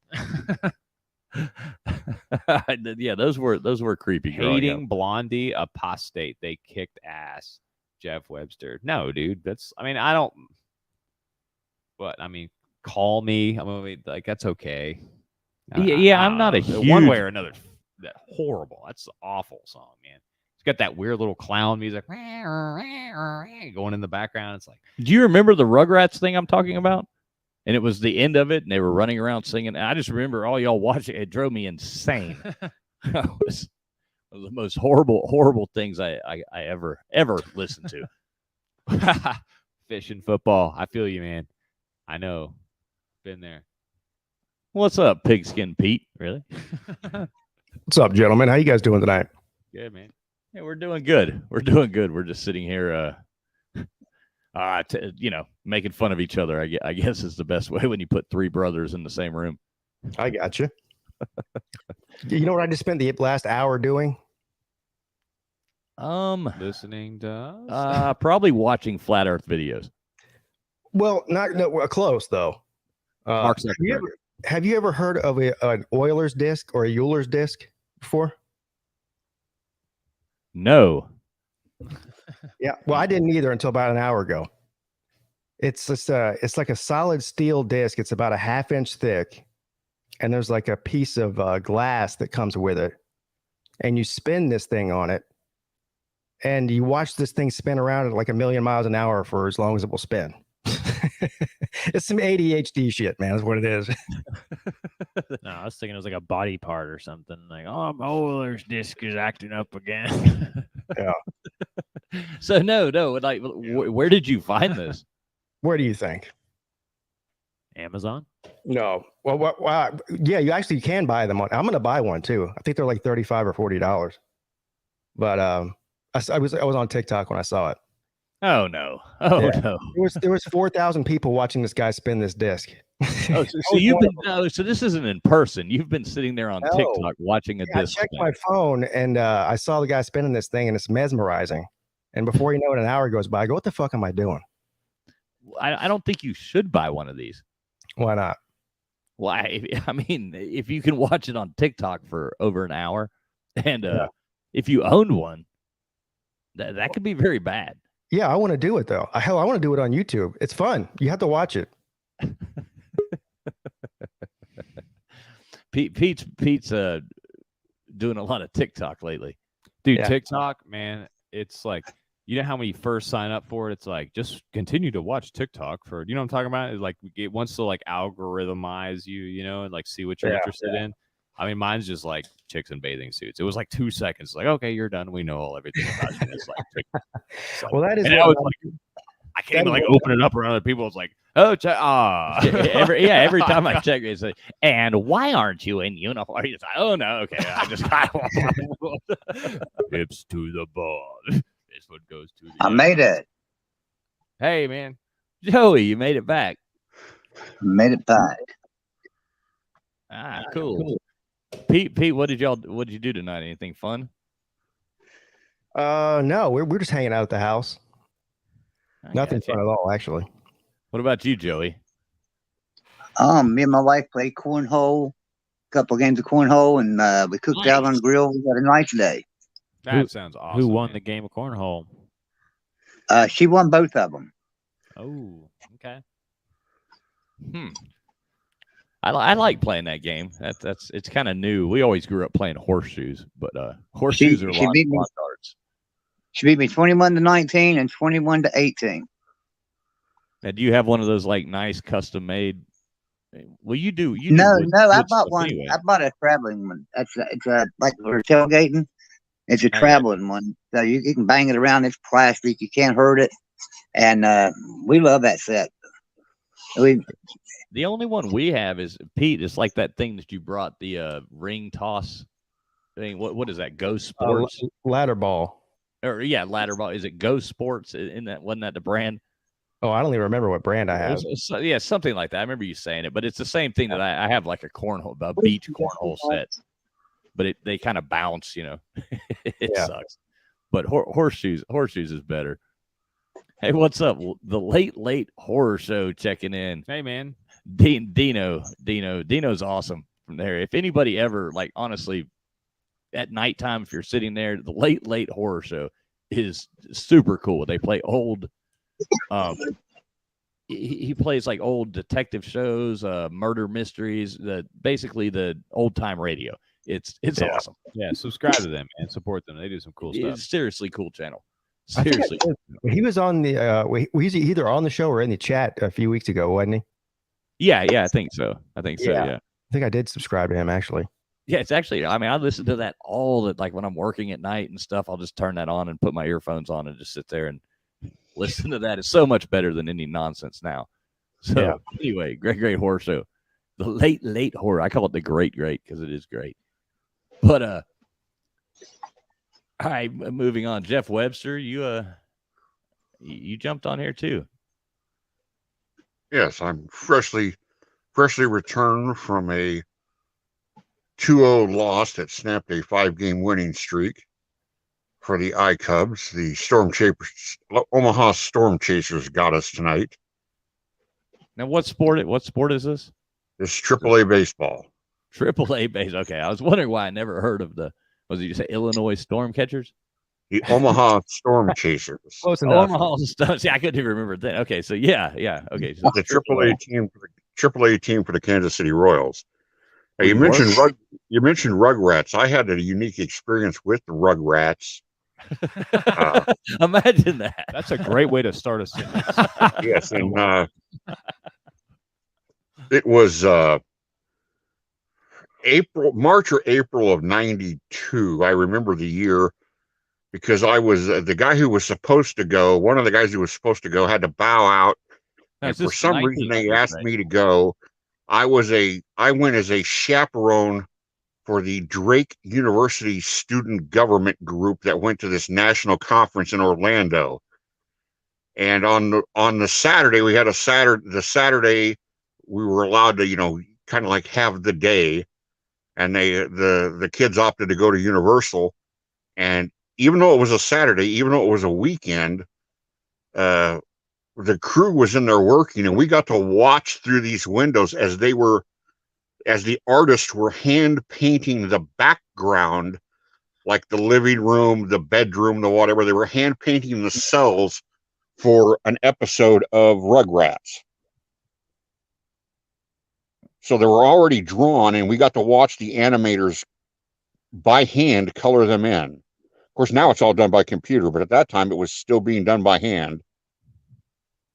Yeah, those were creepy. Hating Blondie, apostate. They kicked ass. Jeff Webster. No, dude. Call me. Like that's okay. Yeah, I'm not a huge... one way or another. That horrible. That's an awful song, man. It's got that weird little clown music going in the background. It's like, do you remember the Rugrats thing I'm talking about? And it was the end of it, and they were running around singing. I just remember all y'all watching. It drove me insane. It was the most horrible things I ever listened to. Fishing football. I feel you, man. I know. Been there. What's up, Pigskin Pete? Really? What's up, gentlemen? How you guys doing tonight? Good, man. Yeah, we're doing good. We're just sitting here, making fun of each other. I guess is the best way when you put 3 brothers in the same room. I got you. You know what I just spent the last hour doing? Listening to us? Probably watching flat Earth videos. Well, close though. Mark Have you ever heard of an Euler's disc or a Euler's disc before? No. Yeah. Well, I didn't either until about an hour ago. It's just it's like a solid steel disc. It's about a 1/2 inch thick, and there's like a piece of glass that comes with it, and you spin this thing on it, and you watch this thing spin around at like 1,000,000 miles an hour for as long as it will spin. It's some ADHD shit, man. Is what it is. No, I was thinking it was like a body part or something. Like, oh, my Oiler's disc is acting up again. So no, like, where did you find this? Where do you think? Amazon? No. Well, yeah, you actually can buy them. I'm going to buy one too. I think they're like $35 or $40. But I was on TikTok when I saw it. Oh no! Oh Yeah. no! There was 4,000 people watching this guy spin this disc. Oh, so you've been so this isn't in person. You've been sitting there on No. TikTok watching a disc. I checked spin. my phone and I saw the guy spinning this thing, and it's mesmerizing. And before you know it, an hour goes by. I go, what the fuck am I doing? I don't think you should buy one of these. Why not? Why? I mean, if you can watch it on TikTok for over an hour, and if you owned one, that could be very bad. Yeah, I want to do it though. Hell, I want to do it on YouTube. It's fun. You have to watch it. Pete's doing a lot of TikTok lately. Dude, Yeah. TikTok, man, it's like, you know how when you first sign up for it, it's like, just continue to watch TikTok for, you know what I'm talking about? It's like, it wants to like algorithmize you, you know, and like see what you're interested in. I mean, mine's just like chicks in bathing suits. It was like 2 seconds. Like, okay, you're done. We know everything about you. It's like, Well, that is. and I was like, I can't even like open it up around other people. It's like, oh, every time I check, it's like, and why aren't you in uniform? It's like, oh no, okay, I just hips to the ball. This one goes to the. I made it. hey, man. Joey, you made it back. Made it back. Ah, cool. Pete, what did you do tonight? Anything fun? No, we're just hanging out at the house. I Nothing gotcha. fun at all, actually. What about you, Joey? Me and my wife played cornhole, a couple games of cornhole, and we cooked out on the grill. We had a nice day. That sounds awesome. Who won man. the game of cornhole? She won both of them. Oh, okay. I like playing that game. It's kind of new. We always grew up playing horseshoes, but horseshoes are a lot of darts. She beat me 21-19 and 21-18. Now, do you have one of those like nice custom made? Well, you do. No, wood I stuff bought one. anyway. I bought a traveling one. It's like for tailgating. It's a traveling one, so you can bang it around. It's plastic. You can't hurt it, and we love that set. The only one we have is Pete. It's like that thing that you brought, the ring toss thing. What is that? Go Sports Ladder ball. or ladder ball. Is it Go Sports? In that wasn't that the brand? Oh, I don't even remember what brand I have. Yeah, something like that. I remember you saying it, but it's the same thing that I have, like a beach cornhole set. But they kind of bounce, you know. It sucks. But horseshoes is better. Hey, what's up? The late horror show checking in. Hey, man. Dino's awesome from there. If anybody ever, like, honestly, at nighttime, if you're sitting there, the late horror show is super cool. They play old. He plays like old detective shows, murder mysteries, basically the old time radio. It's awesome. Yeah, subscribe to them and support them. They do some cool stuff. It's seriously cool channel. I think Seriously. he was on the he's either on the show or in the chat a few weeks ago, wasn't he? Yeah, I think so. Yeah. I think I did subscribe to him actually. Yeah, it's actually, I mean, I listen to that like when I'm working at night and stuff, I'll just turn that on and put my earphones on and just sit there and listen to that. It's so much better than any nonsense now. So anyway, great horror show. The late horror. I call it the great because it is great. But all right, moving on. Jeff Webster, you jumped on here too. Yes, I'm freshly returned from a 2-0 loss that snapped a 5-game winning streak for the iCubs. The Omaha Storm Chasers got us tonight. Now, what sport is this? It's AAA baseball. AAA base. Okay, I was wondering why I never heard of was it you say Illinois Storm Catchers? The Omaha Storm Chasers. Close enough. Omaha Stones. Yeah, I couldn't even remember that. Okay, so yeah. Okay, so The AAA team for the Kansas City Royals. Now, Were you you mentioned worse? you mentioned Rugrats. I had a unique experience with the Rugrats. Imagine that. That's a great way to start a sentence. Yes, and it was March or April of '92. I remember the year because I was the guy who was supposed to go. One of the guys who was supposed to go had to bow out, Now, and is for this some reason they 1900s, asked right? me to go. I went as a chaperone for the Drake University student government group that went to this national conference in Orlando. And on the Saturday, we had the Saturday we were allowed to, kind of like have the day, and the kids opted to go to Universal. And even though it was a Saturday, even though it was a weekend, the crew was in there working, and we got to watch through these windows as the artists were hand painting the background, like the living room, the bedroom, the whatever. They were hand painting the cells for an episode of Rugrats. So they were already drawn, and we got to watch the animators by hand color them in. Of course, now it's all done by computer, but at that time it was still being done by hand.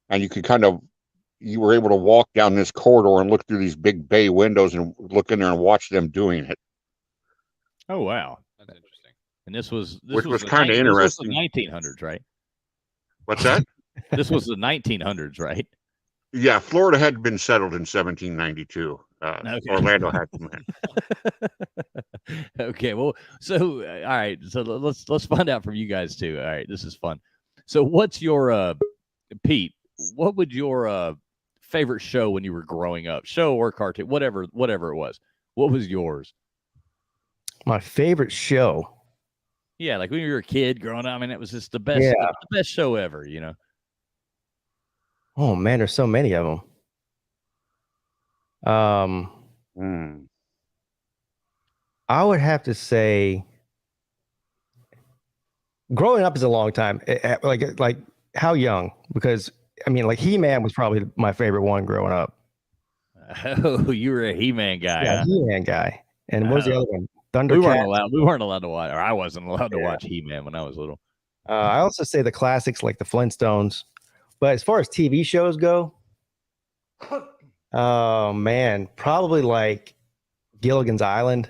And you were able to walk down this corridor and look through these big bay windows and look in there and watch them doing it. Oh wow, That's interesting. and this was Which was the kinda this was the interesting. 1900s, right? What's that? This was the 1900s, right? Yeah, Florida had been settled in 1792. Okay. Orlando had come in. Okay, well, so all right, so let's find out from you guys too. All right, this is fun. So, what's your Pete? What would your favorite show when you were growing up? Show or cartoon, whatever it was. What was yours? My favorite show. Yeah, like when you were a kid growing up. I mean, it was just the best, Yeah. the best show ever. Oh man, there's so many of them. I would have to say, growing up is a long time. Like how young? Because I mean, like He-Man was probably my favorite one growing up. Oh, you were a He-Man guy. Yeah, Huh? He-Man guy. And what was the other one? We Thundercat. weren't allowed to watch, or I wasn't allowed to Yeah. watch He-Man when I was little. I also say the classics like the Flintstones. But as far as TV shows go, oh man, probably like Gilligan's Island.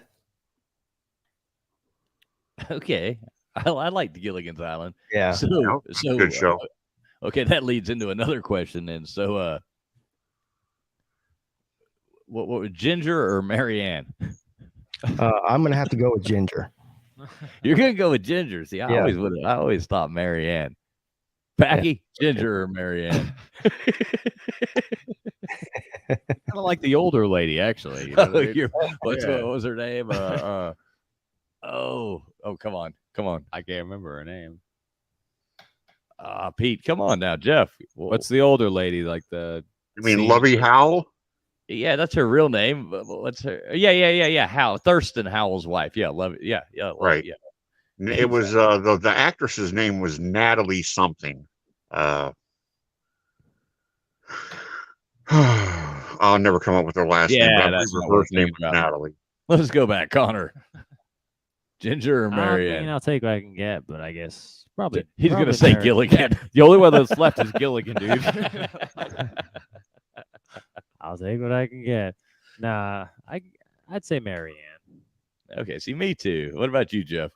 Okay, I like the Gilligan's Island. Yeah. So, Good show. Okay, that leads into another question then. So, what was Ginger or Marianne? I'm gonna have to go with Ginger. You're gonna go with Ginger. See, Yeah. I always thought Marianne. Packy, Ginger or Marianne? Kind of like the older lady, actually. What was her name? Oh, come on. I can't remember her name. Pete, come on now, Jeff. What's the older lady? Like the You mean Lovey Howell? Yeah, that's her real name. But what's her? Yeah. Howell, Thurston Howell's wife. Yeah, love it. Yeah, Right. Yeah. It was the actress's name was Natalie something. I'll never come up with her last name. Yeah, But I that's believe not her what first name I'm was thinking about. Natalie. Let's go back, Connor. Ginger or I mean, Marianne? I'll take what I can get, but I guess probably He's gonna probably say Marianne. Gilligan. the only one that's left is Gilligan, dude. I'll take what I can get. Nah, I'd say Marianne. Okay, see, me too. What about you, Jeff?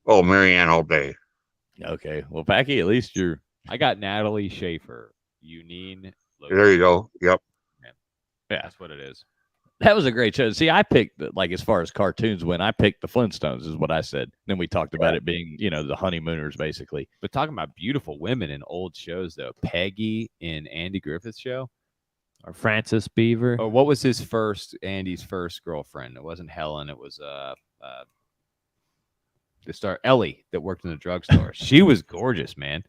Oh, Marianne all day. Okay, well, Packy, at least you're. I got Natalie Schaefer. Union. There you go. Yep. Yeah, That's what it is. that was a great show. See, I picked like as far as cartoons went, I picked the Flintstones, is what I said. Then we talked about it being, the honeymooners, basically. But talking about beautiful women in old shows, though, Peggy in Andy Griffith's show. Or Francis Beaver. Or what was Andy's first girlfriend? It wasn't Helen. It was the star Ellie that worked in the drugstore. She was gorgeous, man.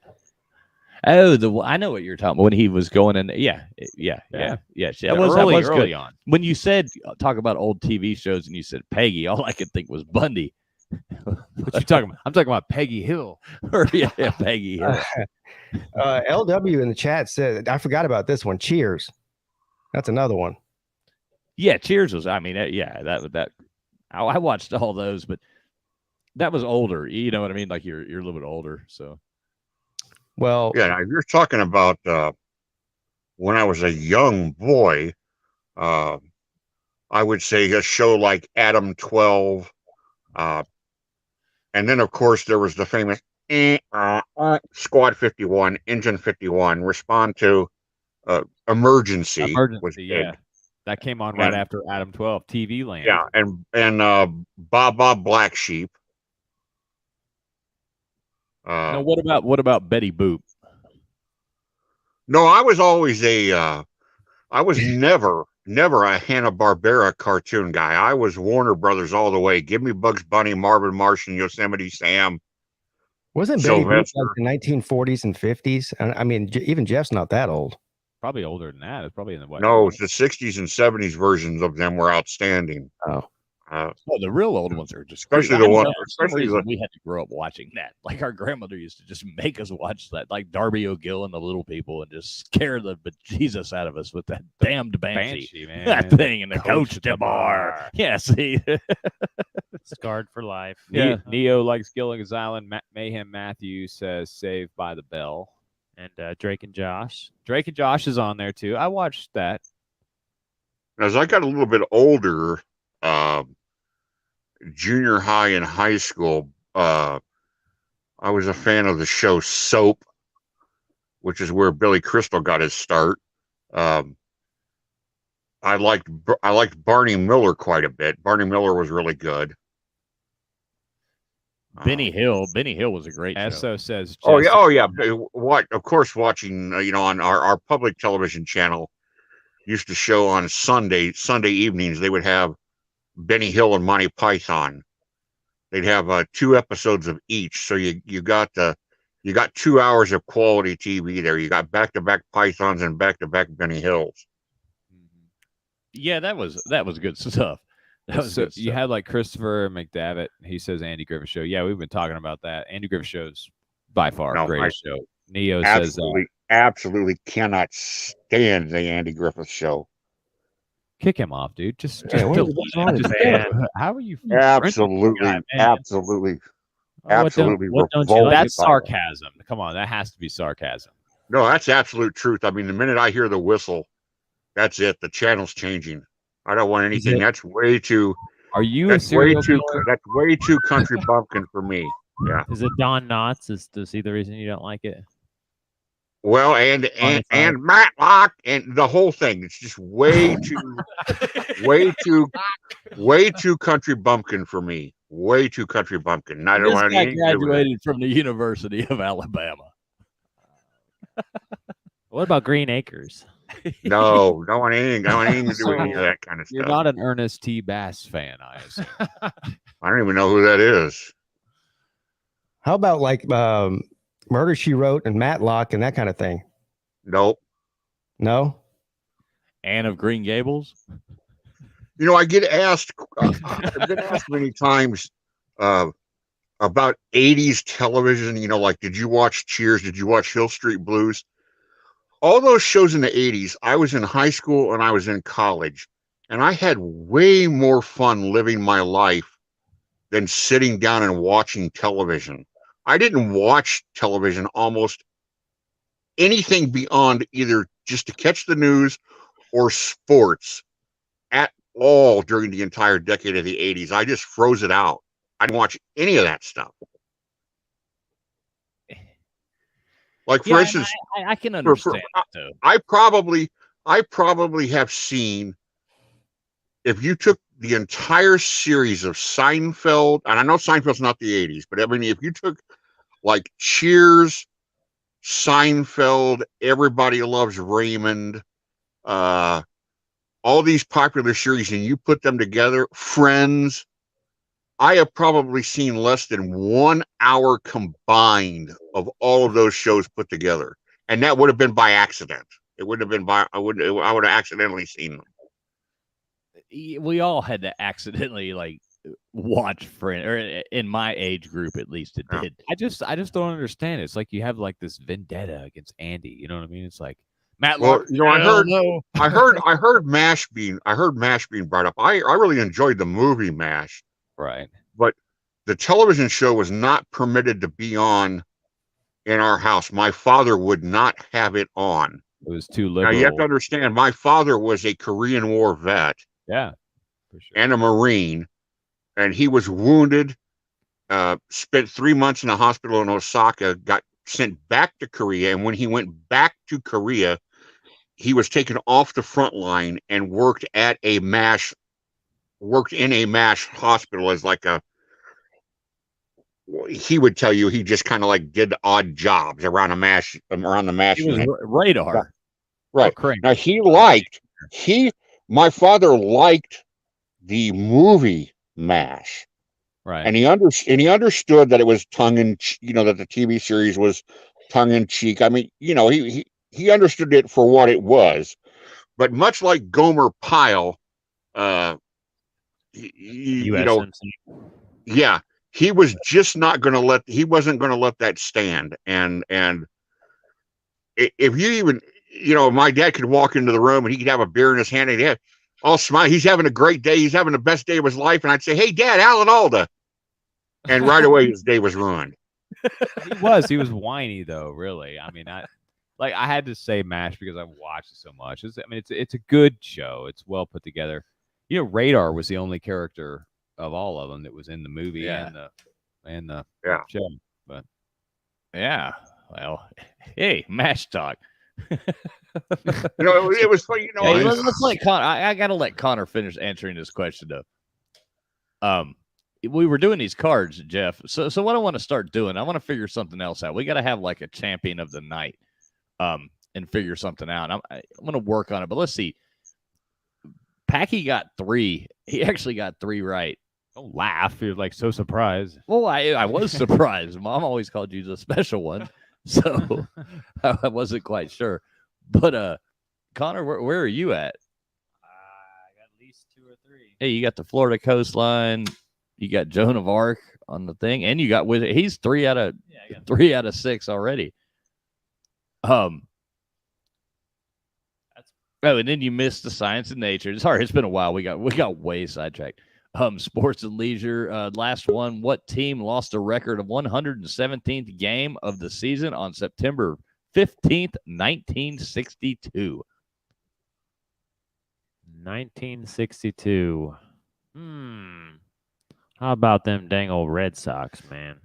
Oh, I know what you're talking about. When he was going in, yeah. Yeah. That Yeah, was early good. on. When you said talk about old TV shows and you said Peggy, all I could think was Bundy. What you talking about? I'm talking about Peggy Hill. Or, yeah, Peggy Hill. LW in the chat said, I forgot about this one. Cheers. That's another one. Yeah, Cheers was. I mean, yeah, that. I watched all those, but that was older. You know what I mean? Like you're a little bit older, so. Well, Yeah, now, if you're talking about when I was a young boy, I would say a show like Adam 12, and then of course there was the famous Squad 51, Engine 51, respond to emergency. Was yeah. big. That came on right after Adam 12, TV Land. Yeah, and Baba Black Sheep. Now, what about Betty Boop? No, I was always I was never a Hanna-Barbera cartoon guy. I was Warner Brothers all the way. Give me Bugs Bunny, Marvin Martian, Yosemite Sam. wasn't Betty Boop like Sylvester. the 1940s and 50s? I mean, even Jeff's not that old. Probably older than that. It's probably in the what? No, the 60s and 70s versions of them were outstanding. Oh. Well, the real old ones are just Especially great. the I don't one- know, for some especially reason, the- we had to grow up watching that. Like our grandmother used to just make us watch that, like Darby O'Gill and the Little People, and just scare the bejesus out of us with that damned banshee. man. That thing and the Coach coach at the de bar. bar. Yeah, see. Scarred for life. Yeah. Neo likes Gilligan's Island. Mayhem Matthews says Saved by the Bell. And Drake and Josh. Drake and Josh is on there too. I watched that. As I got a little bit older, junior high and high school, I was a fan of the show Soap, which is where Billy Crystal got his start. I liked Barney Miller quite a bit. Barney Miller was really good. Benny Hill. Benny Hill was a great show. Esso says Oh Jesse- yeah. What? Of course, watching on our public television channel used to show on Sunday evenings. They would have Benny Hill and Monty Python. They'd have 2 episodes of each, so you got 2 hours of quality TV there. You got back-to-back Pythons and back-to-back Benny Hills. Yeah, that was good stuff. That was So good you stuff. had like Christopher McDavitt. He says Andy Griffith Show. Yeah, we've been talking about that. Andy Griffith Show's by far No, greatest show. Neo says Absolutely cannot stand the Andy Griffith Show. kick him off, dude. Just Yeah, what's wrong with just- that? how are you? Absolutely, God, man. absolutely, What don't- absolutely what don't you revolting. like That's sarcasm. Come on, that has to be sarcasm. No, that's absolute truth. I mean, the minute I hear the whistle, that's it. The channel's changing. I don't want anything. it- That's way too. Are you a That's way serial too. killer? That's way too country bumpkin for me. Yeah. Is it Don Knotts? Is he the reason you don't like it? Well, and Matlock and the whole thing. It's just way too, way too country bumpkin for me. Way too country bumpkin. And I don't This want guy anything to do with it. graduated from the University of Alabama. What about Green Acres? No, don't want anything. Don't want anything to do with any of that kind of You're stuff. not an Ernest T. Bass fan, I assume. I don't even know who that is. How about like Murder, She Wrote and Matlock and that kind of thing? Nope. No? Anne of Green Gables. You know, I get asked. I've been asked many times about 80s television. You know, like, did you watch Cheers? Did you watch Hill Street Blues? All those shows in the 80s, I was in high school and I was in college, and I had way more fun living my life than sitting down and watching television. I didn't watch television almost anything beyond either just to catch the news or sports at all during the entire decade of the 80s. I just froze it out. I didn't watch any of that stuff. Like, for Yeah, and instance, I can understand that, though. I probably have seen, if you took the entire series of Seinfeld, and I know Seinfeld's not the 80s, but I mean, if you took like Cheers, Seinfeld, Everybody Loves Raymond, all these popular series, and you put them together, Friends, I have probably seen less than 1 hour combined of all of those shows put together. And that would have been by accident. It wouldn't have been I would have accidentally seen them. We all had to accidentally like watch friend, or in my age group at least, it Yeah. did. I just don't understand. It's like you have like this vendetta against Andy. You know what I mean? It's like Matt Well, Lark. you know, I Hell heard, no. I heard MASH being brought up. I really enjoyed the movie MASH, Right. but the television show was not permitted to be on in our house. My father would not have it on. It was too Now liberal. you have to understand, my father was a Korean War vet Yeah. For sure. and a Marine, and he was wounded. Spent 3 months in a hospital in Osaka. Got sent back to Korea, and when he went back to Korea, he was taken off the front line and worked in a MASH hospital as like a. He would tell you he just kind of like did odd jobs around the MASH He was radar. Right. Oh, correct. Now my father liked the movie MASH, Right. and he understood that it was tongue in, that the TV series was tongue in cheek. I mean, he understood it for what it was, but much like Gomer Pyle, yeah, he was just not going to he wasn't going to let that stand. And if you even, my dad could walk into the room and he could have a beer in his hand and he'd all smile. He's having a great day. He's having the best day of his life. And I'd say, "Hey, Dad, Alan Alda." And right away, his day was ruined. He was whiny though, really. I mean, I had to say MASH because I've watched it so much. It's a good show. It's well put together. Radar was the only character of all of them that was in the movie and the show. But Yeah. Well, hey, MASH talk. It was funny. Hey, let's let Connor. I got to let Connor finish answering this question though. We were doing these cards, Jeff. So what I want to start doing, I want to figure something else out. We got to have like a champion of the night, and figure something out. I'm going to work on it, but let's see. Packy got 3. He actually got 3 right. don't laugh. You're like so surprised. Well, I was surprised. Mom always called you the special one, so I wasn't quite sure. But Connor, where are you at? I got at least 2 or 3. Hey, you got the Florida coastline. You got Joan of Arc on the thing, and you got with it. He's 3 out of 6 already. Oh, and then you missed the science and nature. Sorry, it's been a while. We got way sidetracked. Sports and leisure. Last one. What team lost a record of 117th game of the season on September 15th, 1962? 1962. How about them dang old Red Sox, man?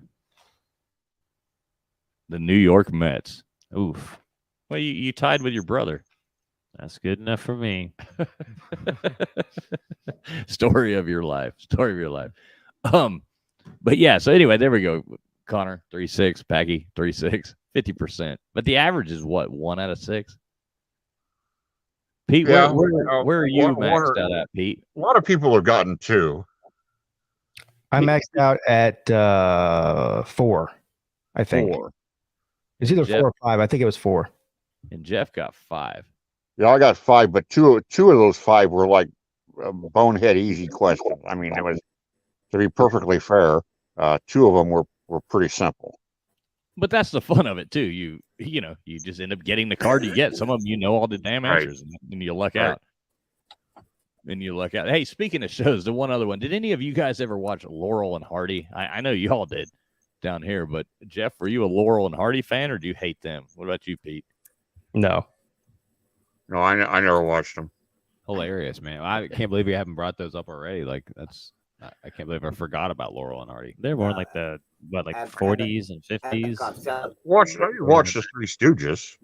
The New York Mets. Oof. Well, you tied with your brother. That's good enough for me. Story of your life. But yeah, so anyway, there we go. Connor, 3-6, Packy, 3-6, 50%. But the average is what, 1 out of 6? Pete, Yeah, where are you maxed out at, Pete? A lot of people have gotten 2. I maxed out at 4, I think. 4. It's either Jeff? 4 or 5. I think it was 4. And Jeff got 5. Yeah, I got 5, but two of those 5 were like bonehead easy questions. I mean, it was, to be perfectly fair, 2 of them were pretty simple. But that's the fun of it too. You just end up getting the card you get. Some of them all the damn Right. answers, and you luck out. And you luck out. Hey, speaking of shows, the one other one. Did any of you guys ever watch Laurel and Hardy? I know you all did down here, but Jeff, were you a Laurel and Hardy fan, or do you hate them? What about you, Pete? No. No, I never watched them. Hilarious, man. I can't believe you haven't brought those up already. Like I can't believe I forgot about Laurel and Hardy. They're more like the 40s and 50s. I watched the Three Stooges.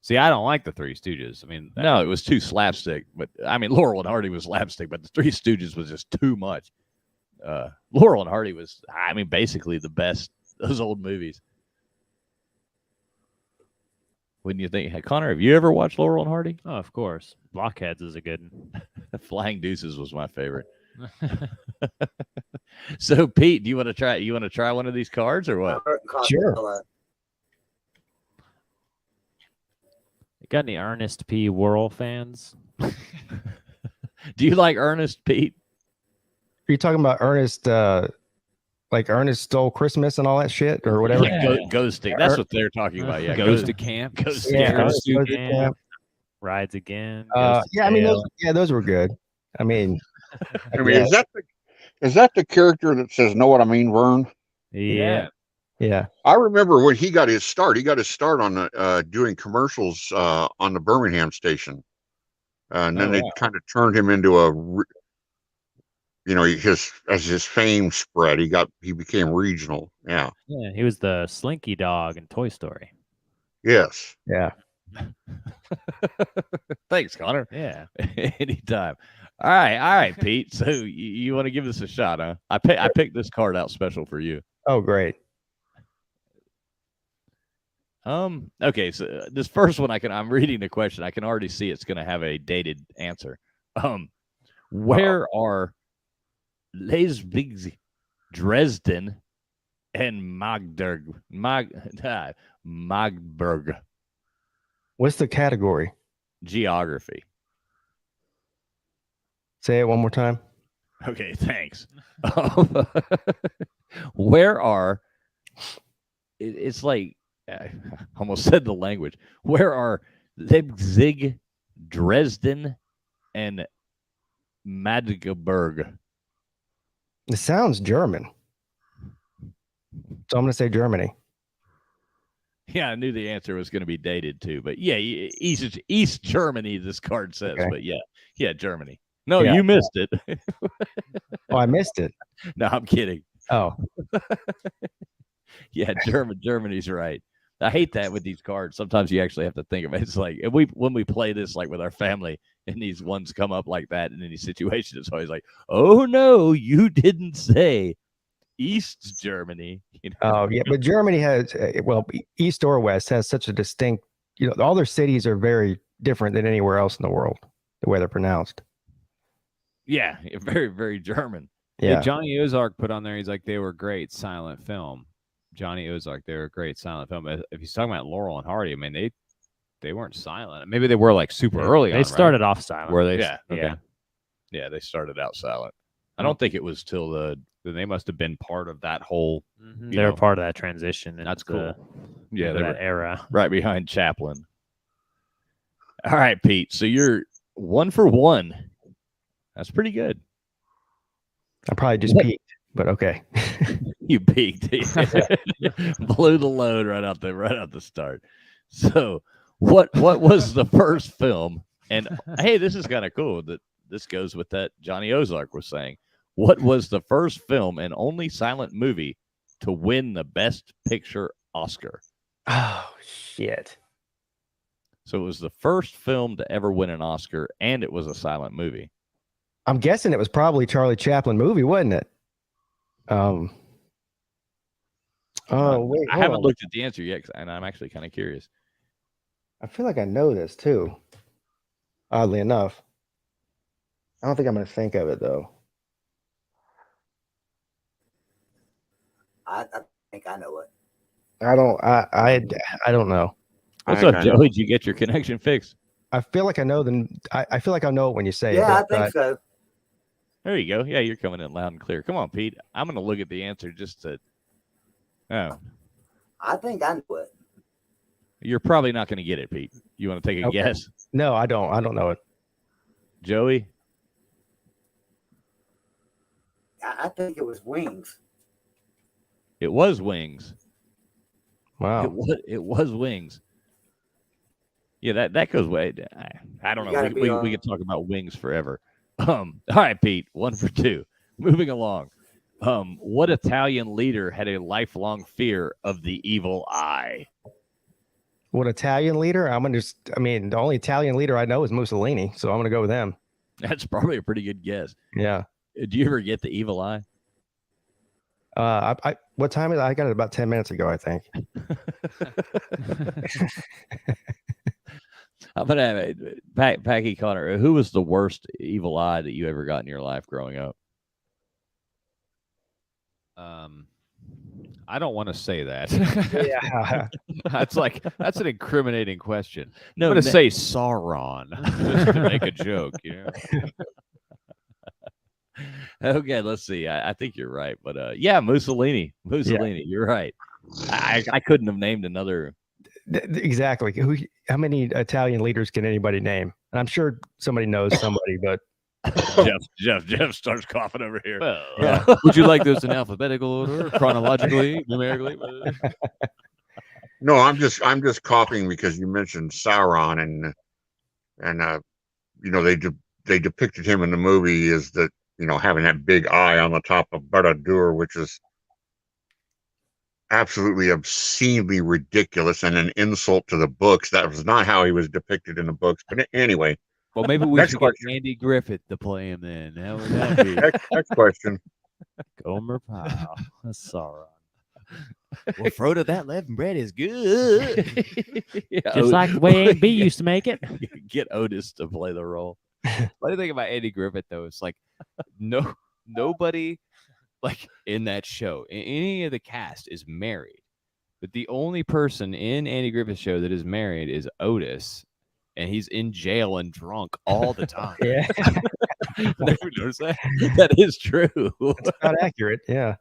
See, I don't like the Three Stooges. I mean, No, it was too slapstick. But I mean, Laurel and Hardy was slapstick, but the Three Stooges was just too much. Laurel and Hardy was, I mean, basically the best those old movies. Wouldn't you think? Hey, Connor, have you ever watched Laurel and Hardy? Oh, of course. Blockheads is a good one. Flying Deuces was my favorite. So, Pete, do you want to try? You want to try one of these cards or what? Sure. Got any Ernest P. Worrell fans? Do you like Ernest, Pete? you talking about Ernest? Like Ernest Stole Christmas and all that shit, or whatever. Yeah, ghosting. That's what they're talking about. Yeah, Goes to camp. Ghost to Yeah, camp. Ernest Goes to Camp, Camp. Rides again. Yeah, I mean, those, those were good. I mean, I mean, is that the character that says "Know what I mean, Vern"? yeah. yeah. I remember when he got his start. He got his start on doing commercials on the Birmingham station, and then they kind of turned him into as his fame spread, he became regional. Yeah. Yeah, he was the Slinky Dog in Toy Story. Yes. Yeah. Thanks, Connor. Yeah. Anytime. All right, Pete. So you want to give this a shot, huh? I picked this card out special for you. Oh, great. Okay, so this first one I'm reading the question. I can already see it's going to have a dated answer. Where are Leipzig, Dresden, and Magdeburg? What's the category? Geography. Say it one more time. Okay, thanks. Where are? It's like I almost said the language. Where are Leipzig, Dresden, and Magdeburg? It sounds German. So I'm going to say Germany. Yeah, I knew the answer was going to be dated too, but yeah, East Germany. This card says, Okay. but yeah, Germany. No, Yeah. you missed it. Oh, I missed it. No, I'm kidding. Oh, Yeah, Germany's right. I hate that with these cards. Sometimes you actually have to think of it. It's like when we play this like with our family, and these ones come up like that in any situation, it's always like, oh no, you didn't say East Germany. You know? oh yeah. But Germany has, East or West has such a distinct, all their cities are very different than anywhere else in the world, the way they're pronounced. Yeah, very, very German. Yeah. Johnny Ozark put on there, he's like, they were great silent film. Johnny Ozark, they were a great silent film. If he's talking about Laurel and Hardy, I mean, they weren't silent. Maybe they were like super early on. They started off silent. Were they? Yeah. Okay. Yeah, they started out silent. I don't think it was till Then they must have been part of that whole. They were part of that transition. That's into cool. Yeah, they that were era. right behind Chaplin. All right, Pete. So you're 1 for 1. That's pretty good. I probably just peaked, but okay. You peaked. Blew the load right out the start. So what was the first film? And hey, this is kind of cool that this goes with that Johnny Ozark was saying. What was the first film and only silent movie to win the Best Picture Oscar? Oh, shit. So it was the first film to ever win an Oscar, and it was a silent movie. I'm guessing it was probably Charlie Chaplin movie, wasn't it? Oh, wait. I haven't looked at the answer yet, and I'm actually kind of curious. I feel like I know this too. Oddly enough. I don't think I'm going to think of it though. I think I know it. I don't know. What's up, Joey? Did you get your connection fixed? I feel like I know I feel like I know it when you say it. Yeah, I but think so. There you go. Yeah, you're coming in loud and clear. Come on, Pete. I'm going to look at the answer just to. Oh, I think I know it. you're probably not going to get it, Pete. You want to take a Okay. guess, No, I don't know it. Joey? I think it was Wings. It was Wings. Wow. It was Wings. Yeah, that goes way. I don't You know. gotta be We could talk about Wings forever. All right, Pete. 1 for 2. Moving along. What Italian leader had a lifelong fear of the evil eye? What Italian leader? The only Italian leader I know is Mussolini, so I'm gonna go with them. That's probably a pretty good guess. Yeah. Do you ever get the evil eye? What time is it? I got it about 10 minutes ago, I think. I'm gonna have Packy Connor. Who was the worst evil eye that you ever got in your life growing up? I don't want to say that. Yeah. that's an incriminating question. No, I'm going to say Sauron just to make a joke. Okay, let's see. I think you're right, but yeah, Mussolini. Mussolini, you're right. I couldn't have named another. Exactly. How many Italian leaders can anybody name? And I'm sure somebody knows somebody, but Jeff starts coughing over here. Well, Yeah. would you like those in alphabetical order, chronologically, numerically? No, I'm just coughing because you mentioned Sauron and you know they depicted him in the movie as that, you know, having that big eye on the top of Barad-dûr, which is absolutely obscenely ridiculous and an insult to the books. That was not how he was depicted in the books. But anyway, Well, maybe we Next should question. get Andy Griffith to play him then. How would that be? next question. Gomer Pyle. Sauron. Well, Frodo, that leaven bread is good. Just like the way A&B used to make it. Get Otis to play the role. Funny thing about Andy Griffith though, it's like nobody like in that show, any of the cast is married, but the only person in Andy Griffith's show that is married is Otis, and he's in jail and drunk all the time. yeah, Never noticed that? That is true. it's not accurate. Yeah.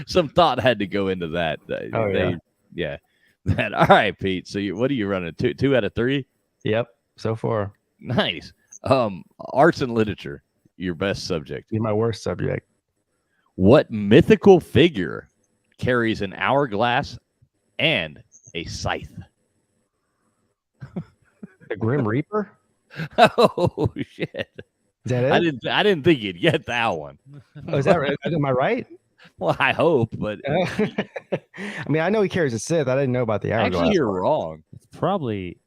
Some thought had to go into that. Oh, yeah. That. All right, Pete. So what are you running? Two out of three? Yep. So far, Nice. Arts and literature, your best subject. you're my worst subject. What mythical figure carries an hourglass and a scythe? The Grim Reaper? Oh shit! Is that it? I didn't think you'd get that one. Oh, is that right? Am I right? Well, I hope, but I mean, I know he carries a Scythe. I didn't know about the hourglass. actually, you're wrong. It's probably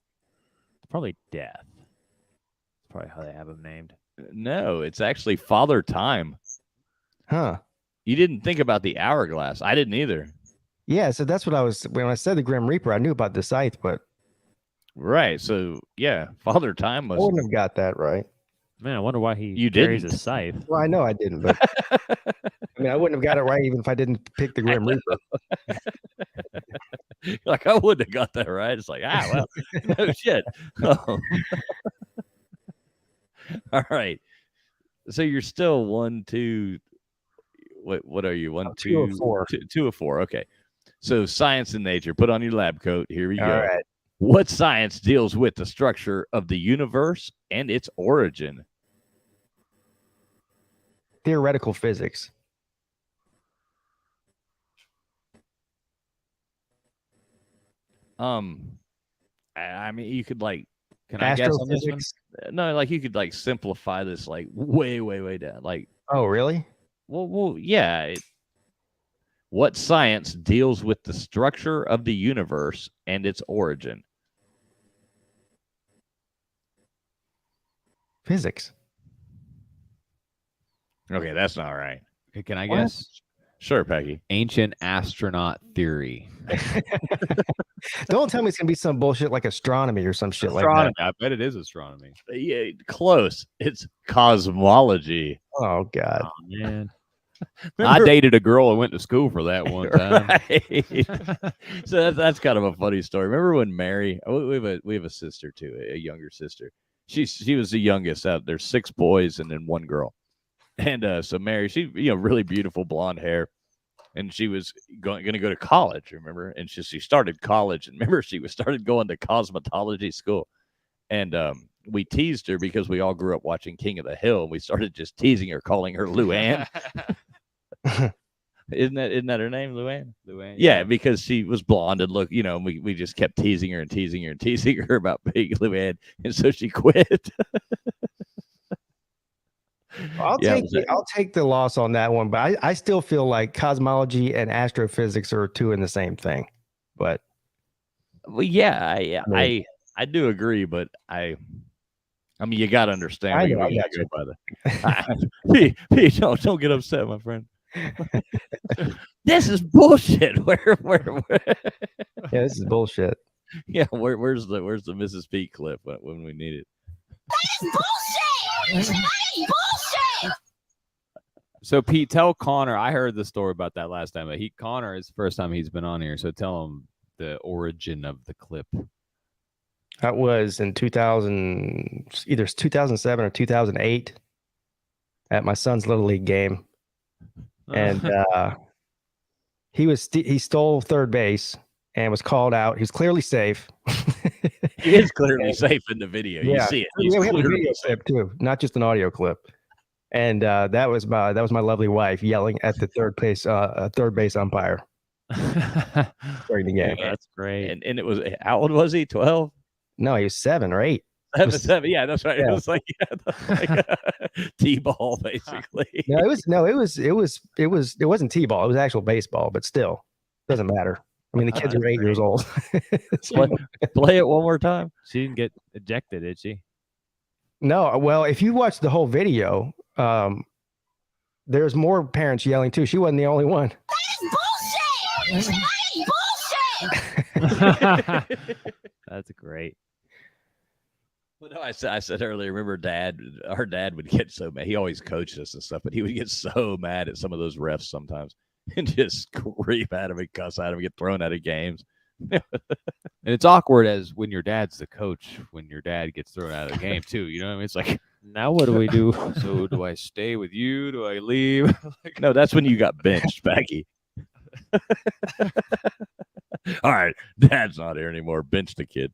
Death. That's probably how they have him named. No, it's actually Father Time. Huh? You didn't think about the hourglass. I didn't either. Yeah. So that's what I was when I said the Grim Reaper. I knew about the Scythe, but Right. So yeah, Father Time I was. wouldn't have got that right. Man, I wonder why he You carries didn't. a scythe. Well, I know I didn't, but I mean, I wouldn't have got it right even if I didn't pick the Grim Reaper. Like I wouldn't have got that right. It's like well, no shit. Oh. All right. So you're still 1, 2. What are you? 1, I'm 2, 2 of 4. 2 of 4. Okay. So science and nature. Put on your lab coat. Here we All go. right. What science deals with the structure of the universe and its origin? Theoretical physics. I mean, you could like, Can I guess on this one? Astrophysics. no, like you could like simplify this like way down. Like, Oh, really? well, yeah. What science deals with the structure of the universe and its origin? Physics. Okay, that's not right. Okay, can I What? guess? Sure, Peggy. Ancient astronaut theory. Don't tell me it's gonna be some bullshit like astronomy or some shit Astronomy. I bet it is astronomy. Yeah, close. It's cosmology. like that. Oh God. Oh, man. I dated a girl and went to school for that one time. Right. So that's kind of a funny story. Remember when Mary? We have a sister too, a younger sister. She was the youngest out. There's 6 boys and then 1 girl. And so Mary, she really beautiful blonde hair, and she was going to go to college. Remember? And she started college, and remember she started going to cosmetology school. And we teased her because we all grew up watching King of the Hill, and we started just teasing her, calling her Luann. Isn't that her name, Luann? Luann, Yeah, because she was blonde and we just kept teasing her and teasing her and teasing her about being Luann, and so she quit. I'll Yeah, take the loss on that one, but I still feel like cosmology and astrophysics are 2 in the same thing. But Well, yeah, I do agree, but I mean, you got to understand. I we know, I gotta got go by the. Pete, don't get upset, my friend. This is bullshit. Where? yeah, this is bullshit. Yeah, where's the Mrs. Pete clip when we need it? So Pete, tell Connor. I heard the story about that last time, but Connor is the first time he's been on here. So tell him the origin of the clip. That was in 2000, either 2007 or 2008, at my son's little league game, and he stole third base and was called out. He was clearly safe. He is clearly safe in the video. You see it. He's we have a clearly video safe. clip too, not just an audio clip. And that was my lovely wife yelling at the third base umpire during the game. That's great. And it was, how old was he? 12? No, he was 7 or 8. Seven. Yeah, that's right. Yeah. It was like, T-ball, basically. No, it wasn't T-ball. It was actual baseball, but still, doesn't matter. I mean, the kids are 8 years old. Play it one more time. She didn't get ejected, did she? No, well, if you watch the whole video, there's more parents yelling too. She wasn't the only one. That is bullshit! That is bullshit! That's great. Well, no, I said earlier, remember our dad would get so mad. He always coached us and stuff, but he would get so mad at some of those refs sometimes and just scream at him and cuss at him, get thrown out of games. And it's awkward as when your dad's the coach, when your dad gets thrown out of the game too. You know what I mean? It's like, Now what do we do? so do I stay with you? Do I leave? No, that's when you got benched, Becky. All right, Dad's not here anymore. Bench the kid.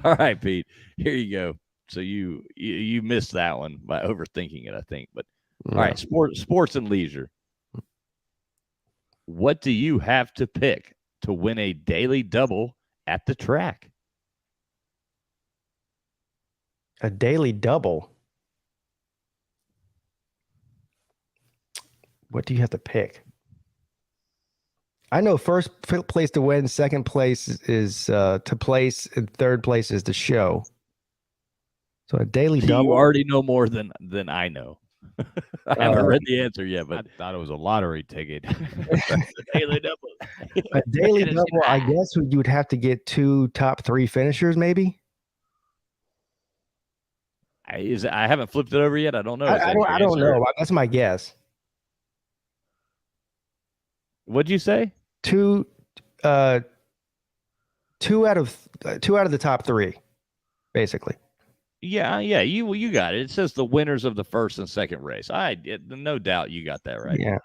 All right, Pete. Here you go. So you missed that one by overthinking it, I think. But all right, sports and leisure. What do you have to pick to win a daily double at the track? A daily double. What do you have to pick? I know first place to win, second place is to place, and third place is to show. So a daily double. You already know more than I know. I haven't read the answer yet, I but thought it was a lottery ticket. daily double. A daily double, I guess you would have to get 2 top 3 finishers, maybe. I haven't flipped it over yet. I don't know. I don't know. That's my guess. What'd you say? 2 out of the top 3, basically. Yeah. You got it. It says the winners of the first and second race. No doubt you got that right. Yeah,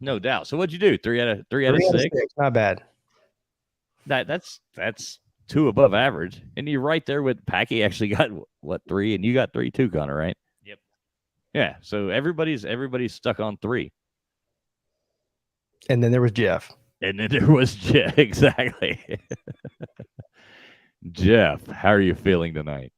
no doubt. So what'd you do? 3 out of 6. Not bad. That's 2 above average, and you're right there with Packy. Actually got what 3, and you got 3 too, Connor. Right? Yep. Yeah. So everybody's stuck on 3. And then there was Jeff. And then there was Jeff. Exactly. Jeff, how are you feeling tonight?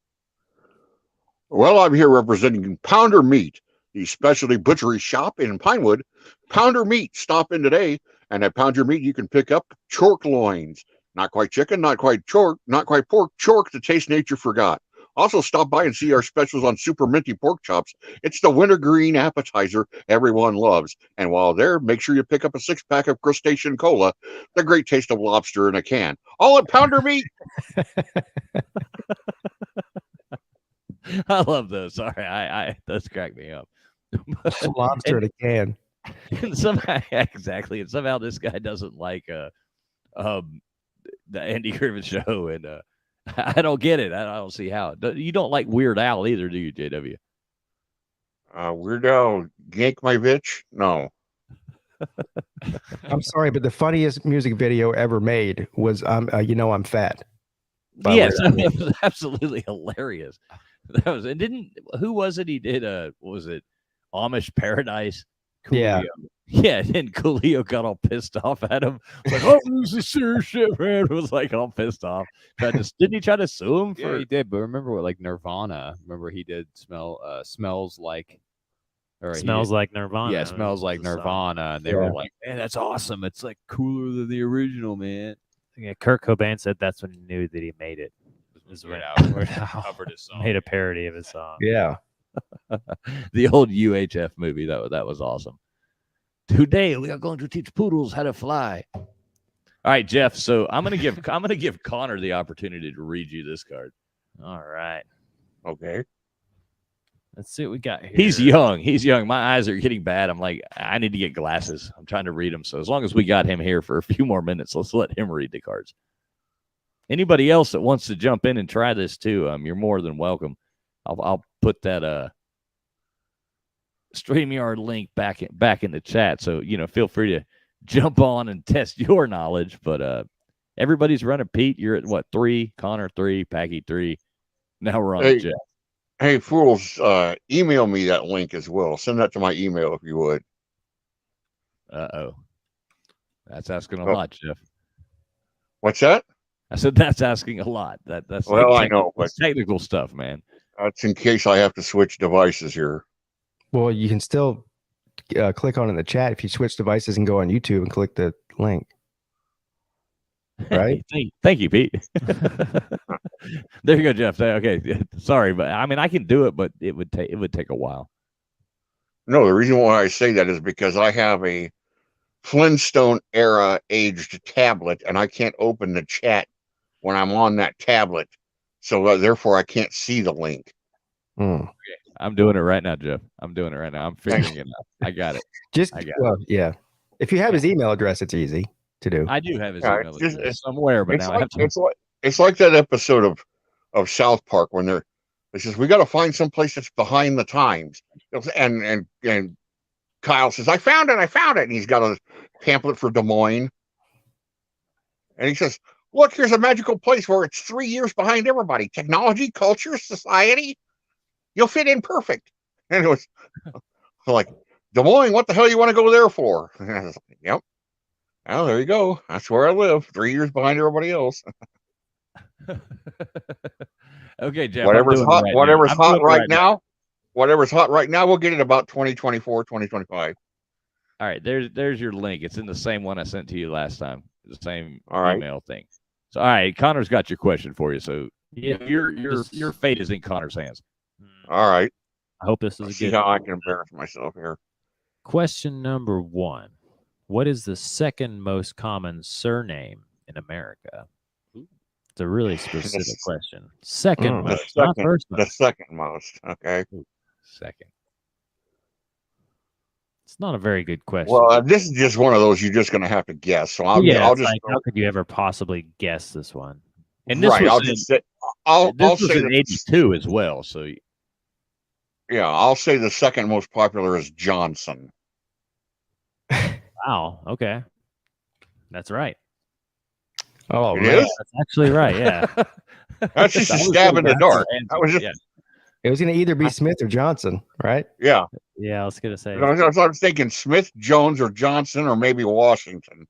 Well, I'm here representing Pounder Meat, the specialty butchery shop in Pinewood. Pounder Meat, stop in today, and at Pounder Meat you can pick up chork loins. Not quite chicken, not quite pork, chork, the taste nature forgot. Also, stop by and see our specials on super minty pork chops. It's the wintergreen appetizer everyone loves. And while there, make sure you pick up a 6-pack of crustacean cola, the great taste of lobster in a can. All at Pounder Meat. I love those. Sorry, I those crack me up. Lobster in a can. And somehow, exactly. And somehow this guy doesn't like the Andy Griffith show, and I don't get it. I don't see how. You don't like Weird Al either, do you, JW? Weird Al yank my bitch? No. I'm sorry, but the funniest music video ever made was I'm fat. Yes, it was absolutely hilarious. That was, and who was it? He did what was it? Amish Paradise. Yeah. Yeah, and Coolio got all pissed off at him. Like, oh, this is serious shit, man. Was like all pissed off. Didn't he try to sue him for? Yeah, he did. But remember what, like Nirvana? Remember he did smells like. Smells like Nirvana. Yeah, smells like Nirvana. And they were like, man, that's awesome. It's like cooler than the original, man. Yeah, Kurt Cobain said that's when he knew that he made it. Weird Al covered his song. Made a parody of his song. Yeah. The old UHF movie. That was awesome. Today we are going to teach poodles how to fly. All right, Jeff. So I'm gonna give Connor the opportunity to read you this card. All right. Okay. Let's see what we got here. He's young. My eyes are getting bad. I'm like, I need to get glasses. I'm trying to read them. So as long as we got him here for a few more minutes, let's let him read the cards. Anybody else that wants to jump in and try this too, you're more than welcome. I'll put that StreamYard link back in the chat. So, feel free to jump on and test your knowledge. But everybody's running. Pete, you're at what, 3? Connor 3, Packy 3. Now we're on to Jeff. Hey, fools, email me that link as well. Send that to my email if you would. Uh-oh. That's asking a lot, Jeff. What's that? I said that's asking a lot. That's Well, like I know, but that's technical stuff, man. that's in case I have to switch devices here. Well, you can still click on it in the chat if you switch devices and go on YouTube and click the link. Right? Thank you, Pete. There you go, Jeff. Okay, sorry, but I mean I can do it, but it would take a while. No, the reason why I say that is because I have a Flintstone era aged tablet and I can't open the chat when I'm on that tablet. So therefore I can't see the link. Mm. I'm doing it right now, Jeff. I'm doing it right now. I'm figuring it out. I got it. Yeah. If you have his email address, it's easy to do. I do have his Yeah, email it's just- address somewhere, but It's now I like, have to. it's like that episode of South Park when it says we got to find some place that's behind the times, and Kyle says I found it, and he's got a pamphlet for Des Moines, and he says, look, here's a magical place where it's 3 years behind everybody: technology, culture, society. You'll fit in perfect. And it was like, Des Moines, what the hell you want to go there for? And I was like, yep. Well, there you go. That's where I live. 3 years behind everybody else. Okay, Jeff. Whatever's hot, whatever's hot right now. now, whatever's hot right now, we'll get it about 2024, 2025. All right, there's your link. It's in the same one I sent to you last time. The same All right. email thing. So, all right, Connor's got your question for you. So, Yeah, your fate is in Connor's hands. All right. I hope this is a Let's see good how I can embarrass myself here. question. Number 1. What is the second most common surname in America? It's a really specific question. Second The most, not second, first the most. second most. Okay. Second. It's not a very good question. Well, this is just one of those you're just going to have to guess. So I'll it's just like, how could you ever possibly guess this one? And this right. was I'll in, just say I'll this was say in that, 82 as well. So, yeah. I'll say the second most popular is Johnson. Wow. Okay. That's right. Oh, It man. is? That's actually right. Yeah. That's just a That was stab so in the bad. dark. And- That was just, yeah. It was going to either be Smith or Johnson, right? yeah. Yeah. I was going to say. I was thinking Smith, Jones, or Johnson, or maybe Washington.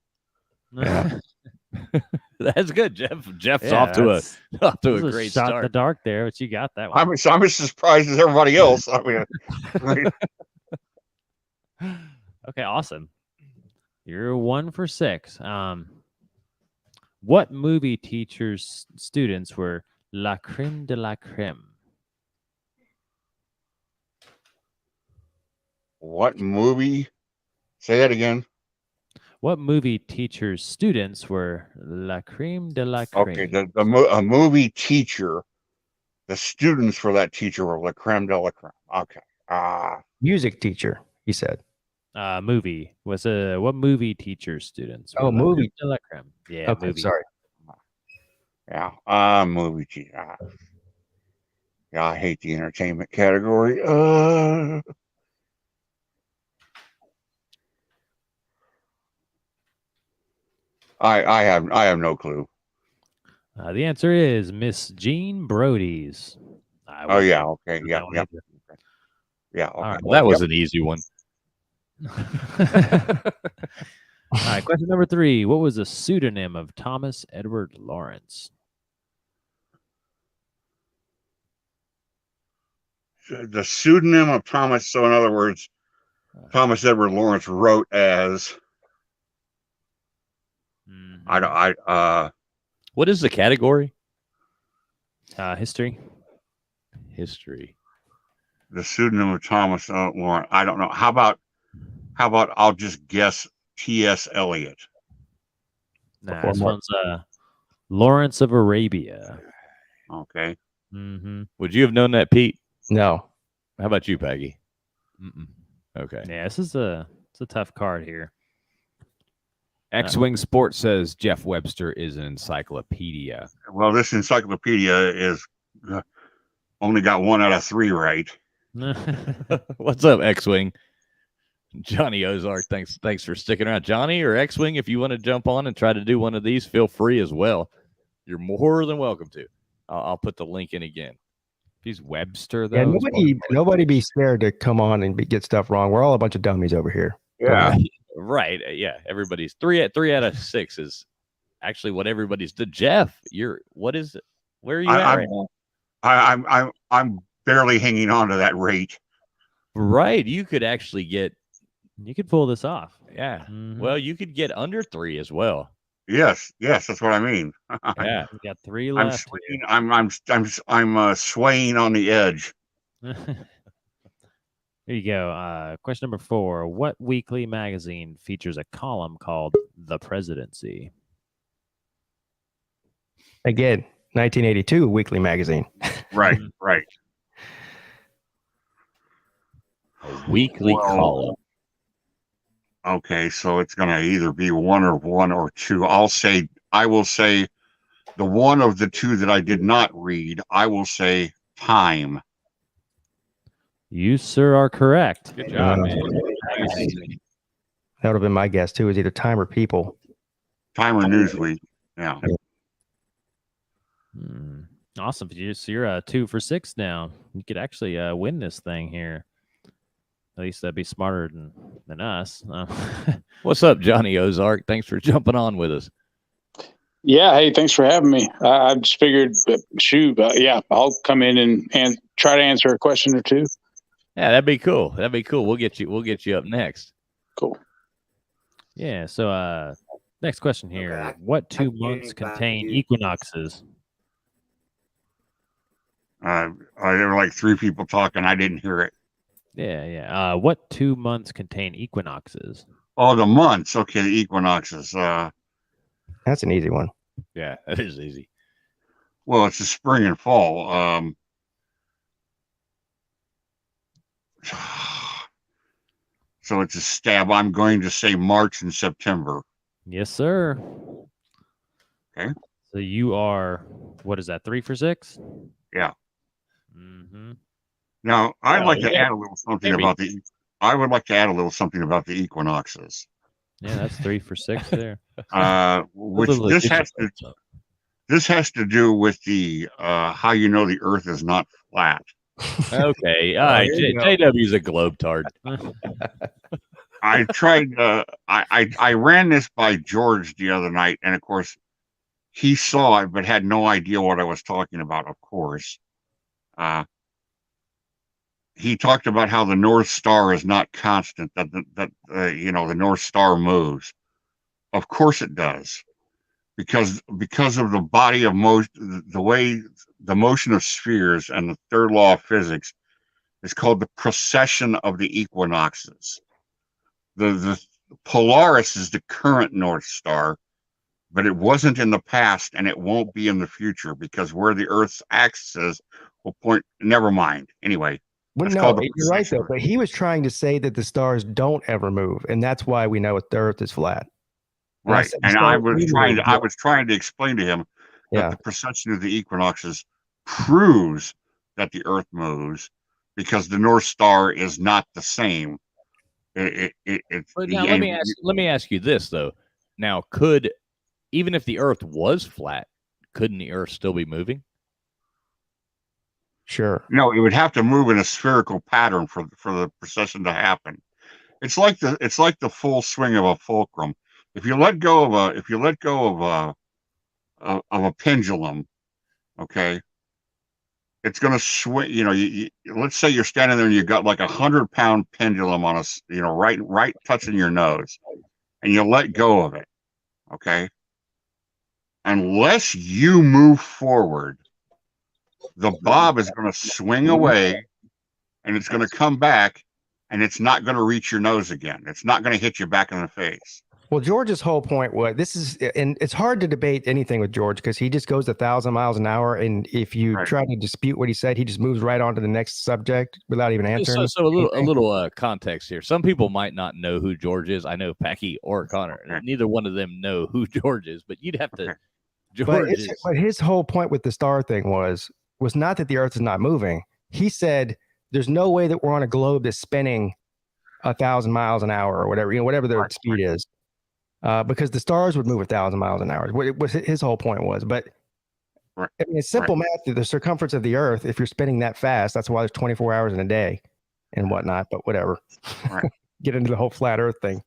Yeah. That's good, Jeff. Jeff's Yeah, off to a that's- off to this a was great shot in the start. dark there, but you got that one. I'm as surprised as everybody else. I mean, Okay, awesome. You're 1 for 6. What movie teachers students were la creme de la creme? what movie? Say that again. What movie teachers students were la creme de la creme? Okay, a movie teacher. The students for that teacher were la creme de la creme. Okay. Music teacher, he said. Movie was what movie teacher students? Oh, were la movie. creme de la creme. Yeah, Okay, movie. sorry. Yeah. Movie teacher. Yeah, I hate the entertainment category. I have no clue. The answer is Miss Jean Brody's. I Oh wouldn't yeah, know okay, that yeah, one yeah, either. yeah. Okay. All right, Well, that was an easy one. All right, question number 3. What was the pseudonym of Thomas Edward Lawrence? The pseudonym of Thomas. So in other words, Thomas Edward Lawrence wrote as What is the category? History. History. the pseudonym of Thomas Lawrence. I don't know. How about I'll just guess T.S. Eliot. Nah, Or this more. one's Lawrence of Arabia. Okay. Mm-hmm. Would you have known that, Pete? No. How about you, Peggy? Mm-mm. Okay. Yeah, it's a tough card here. X-Wing Sports says Jeff Webster is an encyclopedia. Well, this encyclopedia is only got 1 out of 3 right. What's up, X-Wing? Johnny Ozark, thanks for sticking around. Johnny or X-Wing, if you want to jump on and try to do one of these, feel free as well. You're more than welcome to. I'll put the link in again. He's Webster, though. Yeah, nobody be scared to come on and get stuff wrong. We're all a bunch of dummies over here. Yeah. Right. Yeah. Everybody's 3 out of 6 is actually what everybody's did. Jeff, what is it? Where are you at right now? I'm barely hanging on to that rate. Right. You could actually get. You could pull this off. Yeah. Mhm. Well, you could get under 3 as well. Yes, that's what I mean. Yeah. We got 3 I'm left. swaying, I'm swaying on the edge. Here you go. Question number 4. What weekly magazine features a column called The Presidency? Again, 1982 weekly magazine. Right. A weekly column. Okay, so it's going to either be one or 2. I will say the one of the 2 that I did not read. I will say Time. You, sir, are correct. Good job, man. That would have been my guess too. Is either Time or People. Time or Newsweek. Yeah. Awesome. So you're 2 for 6 now. You could actually win this thing here. At least that'd be smarter than us. What's up, Johnny Ozark? Thanks for jumping on with us. Yeah, hey, thanks for having me. I just figured, yeah, I'll come in and try to answer a question or 2. Yeah, that'd be cool. We'll get you up next. Cool. Yeah. So next question here. Okay, What 2 I'm months getting back contain to you. equinoxes? There were like 3 people talking. I didn't hear it. Yeah. What 2 months contain equinoxes? Oh, the months. Okay, the equinoxes. That's an easy one. Yeah, that is easy. Well, it's the spring and fall. So it's a stab. I'm going to say March and September. Yes, sir. Okay. So you are, what is that, 3 for 6? Yeah. Mm-hmm. Now, I'd Well, like to yeah, add a little something maybe. about I would like to add a little something about the equinoxes. Yeah, that's 3 for 6 there. Which this has to do with the how you know the Earth is not flat. Okay. All right. there you go. JW's a globetard. I tried. I ran this by George the other night, and of course, he saw it but had no idea what I was talking about. Of course, he talked about how the North Star is not constant. That the North Star moves. Of course, it does, because of the body of motion, the way the motion of spheres, and the 3rd law of physics is called the precession of the equinoxes. The Polaris is the current North Star, but it wasn't in the past, and it won't be in the future, because where the Earth's axis is will point. Never mind. Anyway, Well, That's no, called the you're right precession. though. But he was trying to say that the stars don't ever move, and that's why we know the Earth is flat. And I right. said the And I stars was do trying move, to I was trying to explain to him that Yeah. the precession of the equinoxes proves that the Earth moves, because the North Star is not the same. It's But now let me ask you this though. Now, even if the Earth was flat, couldn't the Earth still be moving? Sure. No, it would have to move in a spherical pattern for the precession to happen. It's like the full swing of a fulcrum. If you let go of a pendulum, okay, it's going to swing. Let's say you're standing there and you got like 100-pound pendulum on right touching your nose, and you let go of it, okay. Unless you move forward, the bob is going to swing away, and it's going to come back, and it's not going to reach your nose again. It's not going to hit you back in the face. Well, George's whole point was and it's hard to debate anything with George because he just goes 1,000 miles an hour, and if you try to dispute what he said, he just moves right on to the next subject without even answering. So a little context here. Some people might not know who George is. I know Packy or Connor. Neither one of them know who George is, but you'd have to. But his whole point with the star thing was not that the Earth is not moving. He said there's no way that we're on a globe that's spinning 1,000 miles an hour or whatever, whatever their speed is. Because the stars would move 1,000 miles an hour. What his whole point was. But I mean, it's simple math. The circumference of the Earth, if you're spinning that fast, that's why there's 24 hours in a day and whatnot. But whatever. Get into the whole flat Earth thing.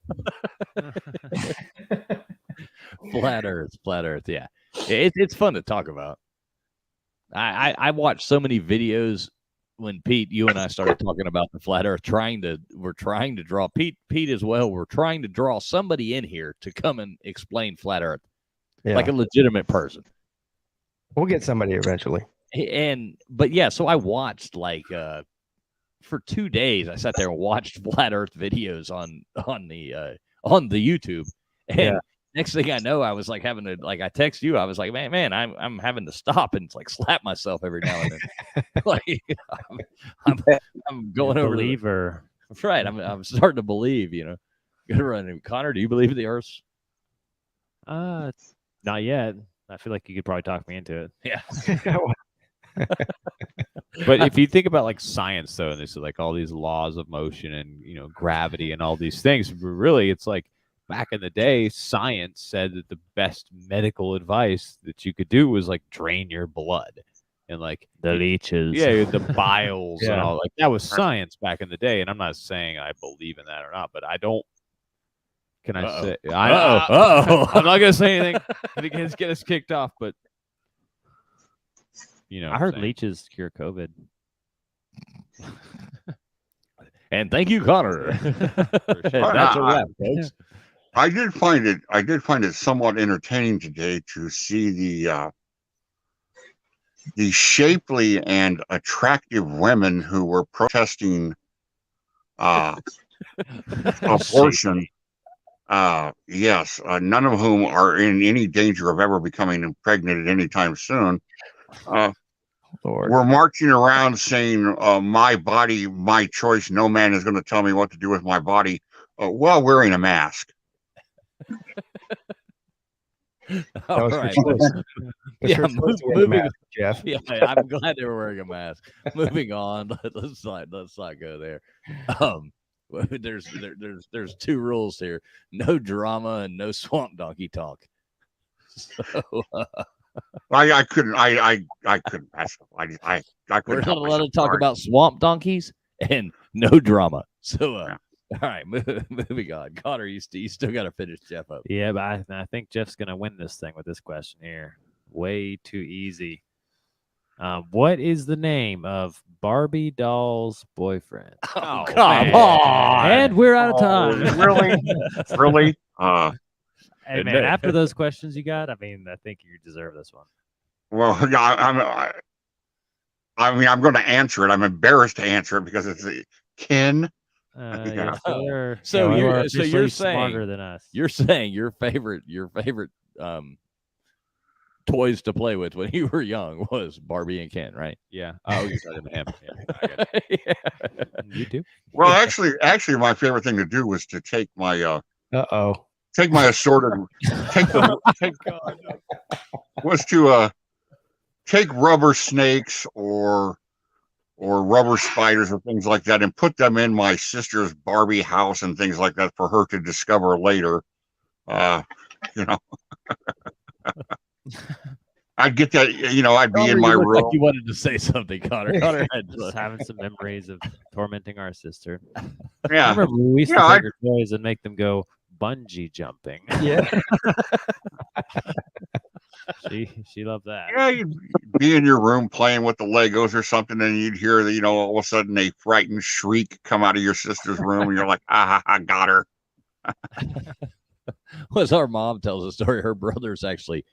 Flat Earth. Yeah, it's fun to talk about. I watched so many videos when Pete, you and I started talking about the flat Earth, we're trying to draw Pete as well. We're trying to draw somebody in here to come and explain flat Earth, like a legitimate person. We'll get somebody eventually. But yeah, so I watched for 2 days. I sat there and watched flat Earth videos on the YouTube, and next thing I know, I was like having to I text you. I was like, man, I'm having to stop and slap myself every now and then. I'm going over believer. Right. I'm starting to believe. Good run, Connor. Do you believe in the Earth? Not yet. I feel like you could probably talk me into it. Yeah. But if you think about science, though, and this is all these laws of motion and gravity and all these things, really, it's back in the day, science said that the best medical advice that you could do was drain your blood and the leeches, the biles and all that was science back in the day. And I'm not saying I believe in that or not, but I don't. Can I say? I'm not gonna say anything to get us kicked off, but I heard leeches cure COVID. And thank you, Connor. That's a wrap, folks. I did find it somewhat entertaining today to see the shapely and attractive women who were protesting abortion. Yes, none of whom are in any danger of ever becoming impregnated anytime soon. We're marching around saying, my body, my choice. No man is going to tell me what to do with my body while wearing a mask. All right. Moving, Jeff. Yeah, I'm glad they were wearing a mask. Moving on. Let's not go there. There's two rules here: no drama and no swamp donkey talk. So I couldn't pass it. I couldn't. We're not allowed to talk about swamp donkeys and no drama. So all right, moving on. Connor, you still got to finish Jeff up. Yeah, but I think Jeff's gonna win this thing with this question here. Way too easy. What is the name of Barbie doll's boyfriend? Oh, come on! And we're out of time. Really? Hey, man, after those questions you got, I think you deserve this one. Well, yeah, I'm going to answer it. I'm embarrassed to answer it because it's Ken. So you're saying smarter than us. You're saying your favorite toys to play with when you were young was Barbie and Ken, right? Yeah. Oh, you're talking to him. Yeah. Yeah. You too? Well, actually, my favorite thing to do was to take my take my assorted take rubber snakes or rubber spiders or things like that and put them in my sister's Barbie house and things like that for her to discover later. I'd get that, I'd be in my room. Like you wanted to say something, Connor. Connor had just having some memories of tormenting our sister. Yeah. I remember we used to take her toys and make them go bungee jumping. Yeah. She loved that. Yeah, you'd be in your room playing with the Legos or something, and you'd hear all of a sudden a frightened shriek come out of your sister's room, and you're like, I got her. As our mom tells a story, her brothers actually.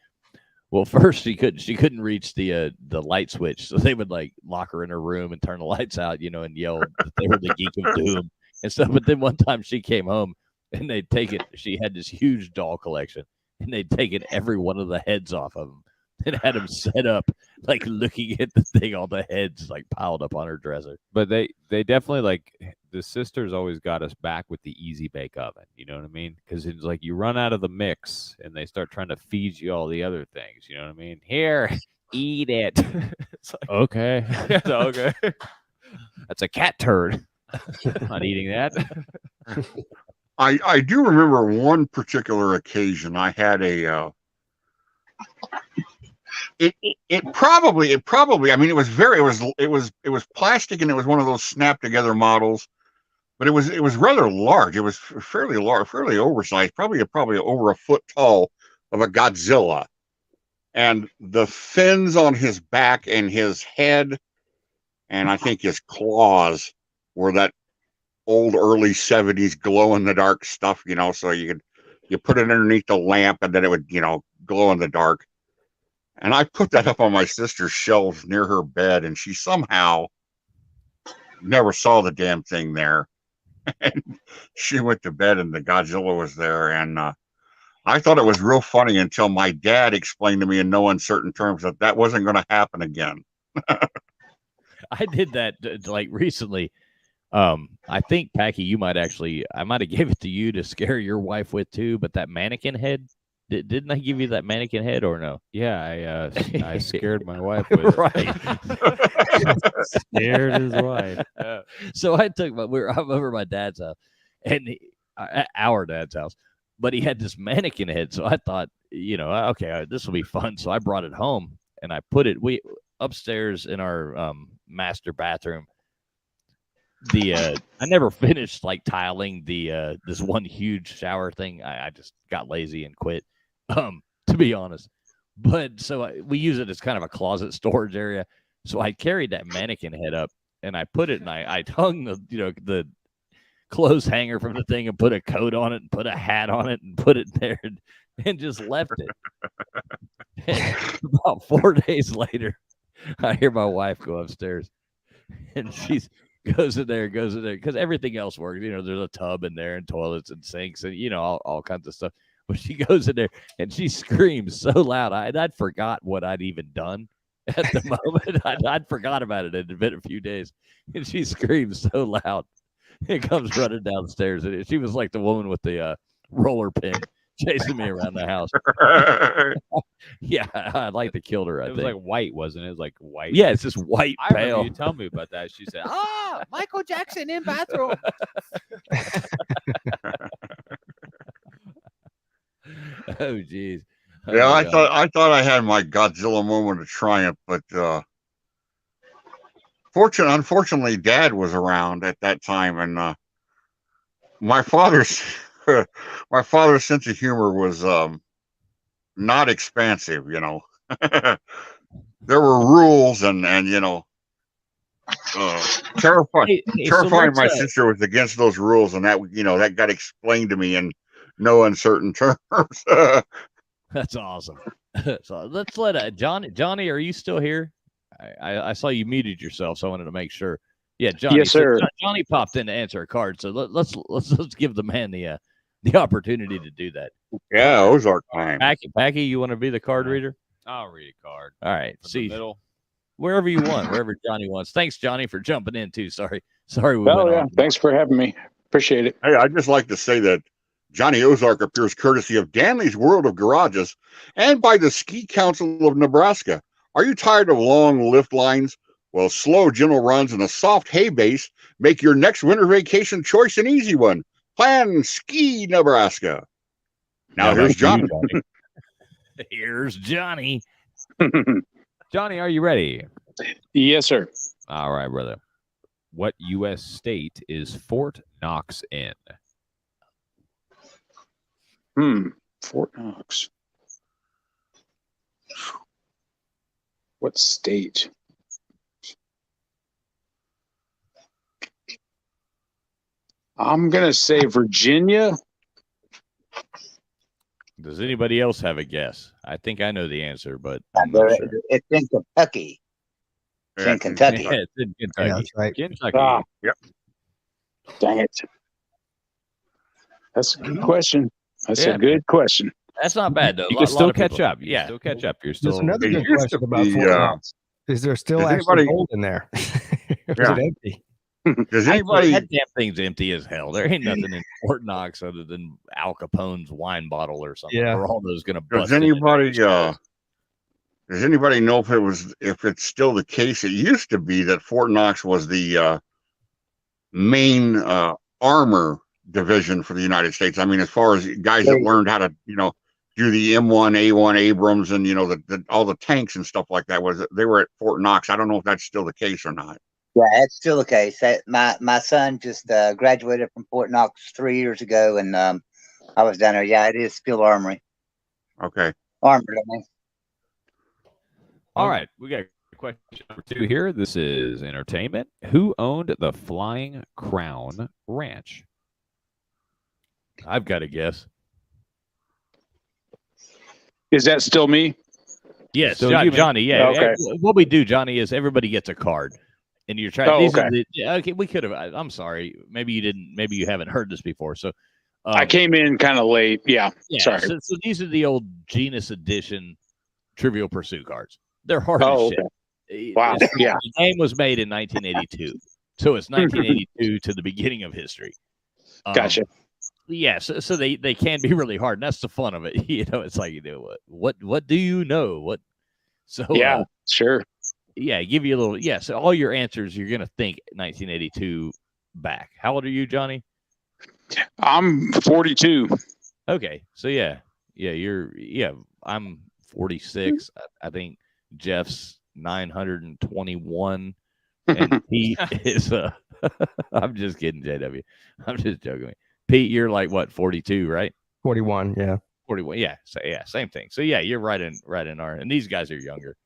Well, first she couldn't reach the light switch, so they would lock her in her room and turn the lights out, and yell that they were the geek of doom and stuff. But then one time she came home and they'd taken. She had this huge doll collection, and they'd taken every one of the heads off of them and had them set up, like looking at the thing, all the heads like piled up on her dresser. But they definitely like the sisters always got us back with the easy bake oven. You know what I mean? Because it's like you run out of the mix and they start trying to feed you all the other things. You know what I mean? Here, eat it. It's like, Okay. okay. That's a cat turd. I'm not eating that. I do remember one particular occasion. I had a. It probably. I mean, it was plastic, and it was one of those snap together models, but it was rather large. It was fairly large, fairly oversized, probably over a foot tall, of a Godzilla, and the fins on his back and his head, and I think his claws were that old early 70s glow in the dark stuff, so you put it underneath the lamp and then it would, glow in the dark. And I put that up on my sister's shelf near her bed, and she somehow never saw the damn thing there. And she went to bed and the Godzilla was there. And I thought it was real funny until my dad explained to me in no uncertain terms that wasn't going to happen again. I did that like recently. I think Packy, I might have gave it to you to scare your wife with too, but that mannequin head, didn't I give you that mannequin head or no? Yeah, I scared my wife with it. Right. Scared his wife. So I'm over at my dad's house, and our dad's house, but he had this mannequin head. So I thought, okay, this will be fun. So I brought it home and I put it upstairs in our master bathroom. I never finished like tiling this one huge shower thing. I just got lazy and quit, to be honest. But so we use it as kind of a closet storage area. So I carried that mannequin head up and I put it and I hung the clothes hanger from the thing and put a coat on it and put a hat on it and put it there and just left it. And about 4 days later, I hear my wife go upstairs and she goes in there because everything else works. There's a tub in there and toilets and sinks and, all kinds of stuff. But she goes in there and she screams so loud. I'd forgot what I'd even done at the moment. I'd forgot about it. It had been a few days. And she screams so loud. It comes running downstairs. And she was like the woman with the roller pin chasing me around the house. Yeah, I'd like to kill her. I It think. was like white, wasn't it? It was like white. Yeah, it's just white I remember pale. you tell me about that. She said, Michael Jackson in bathroom. Oh, geez. Yeah, I thought I had my Godzilla moment of triumph, but unfortunately, Dad was around at that time, and my father's sense of humor was not expansive. There were rules, and terrifying my sister was against those rules, and that got explained to me in no uncertain terms. That's awesome. So let's let Johnny, are you still here? I saw you muted yourself, so I wanted to make sure. Yeah, Johnny. Yes, sir. So Johnny popped in to answer a card, so let's give the man the opportunity to do that. Yeah, Ozark time. Packy, you want to be the card reader? I'll read a card. All right. From the middle. Wherever you want, wherever Johnny wants. Thanks, Johnny, for jumping in too. Sorry. Thanks for having me. Appreciate it. Hey, I'd just like to say that Johnny Ozark appears courtesy of Danley's World of Garages and by the Ski Council of Nebraska. Are you tired of long lift lines? Well, slow, gentle runs and a soft hay base make your next winter vacation choice an easy one. Plan Ski Nebraska. Now here's Johnny. Here's Johnny. Johnny, are you ready? Yes, sir. All right, brother. What U.S. state is Fort Knox in? Fort Knox. What state? I'm going to say Virginia. Does anybody else have a guess? I think I know the answer, but I'm not sure. It's in Kentucky. It's in Kentucky. Yeah, it's in Kentucky. Yeah, that's right. Kentucky. Dang it. That's a good question. That's Yeah. a good question. That's not bad though. You A can lot still of catch people- up. You can Yeah. still catch up. You're There's still. another It good used to question about be, Fort Knox. Is there still does actually anybody- gold in there? Or is Yeah. it empty? Does Actually, anybody that damn thing's empty as hell. There ain't nothing in Fort Knox other than Al Capone's wine bottle or something. Yeah. Or all those gonna bust. does anybody know if it's still the case? It used to be that Fort Knox was the main armor division for the United States. I mean, as far as guys that learned how to, do the M1A1 Abrams and all the tanks and stuff like that, they were at Fort Knox. I don't know if that's still the case or not. Yeah, that's still the case. My son just graduated from Fort Knox 3 years ago, and I was down there. Yeah, it is still armory. Okay. Armored, I mean. All right, we got question number 2 here. This is entertainment. Who owned the Flying Crown Ranch? I've got to guess. Is that still me? Yes, So you- Johnny. Yeah. Okay. What we do, Johnny, is everybody gets a card, and you're trying. Oh, these are okay. okay. We could have. I'm sorry. Maybe you didn't. Maybe you haven't heard this before. So I came in kind of late. Yeah. Yeah, Sorry. So these are the old Genus Edition Trivial Pursuit cards. They're hard Oh, as shit. Wow. Yeah. The game was made in 1982, so it's 1982 to the beginning of history. Gotcha. Yeah, so they can be really hard, and that's the fun of it. It's like what do you know? What? So Yeah. Sure. yeah, give you a little. Yeah, so all your answers you're gonna think 1982 back. How old are you, Johnny? I'm 42. Okay, so I'm 46. I think Jeff's 921, and Pete is I'm just kidding, JW. I'm just joking. Pete, you're like what, 42, right? 41, yeah. 41. Yeah, so yeah, same thing. So yeah, you're right in our, and these guys are younger.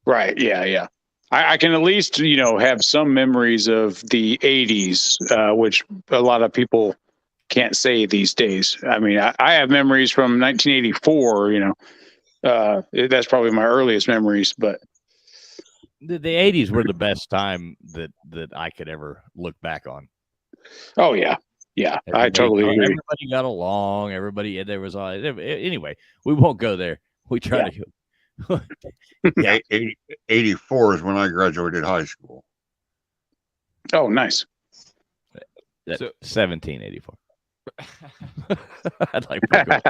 Right. Yeah. Yeah. I can at least, have some memories of the 80s, which a lot of people can't say these days. I mean, I have memories from 1984, that's probably my earliest memories, but The 80s were the best time that I could ever look back on. oh yeah. Yeah, I totally agree. Everybody got along. There was all. Anyway, we won't go there. We try to. Yeah. 84 is when I graduated high school. Oh, nice. 1784. I'd like to go there.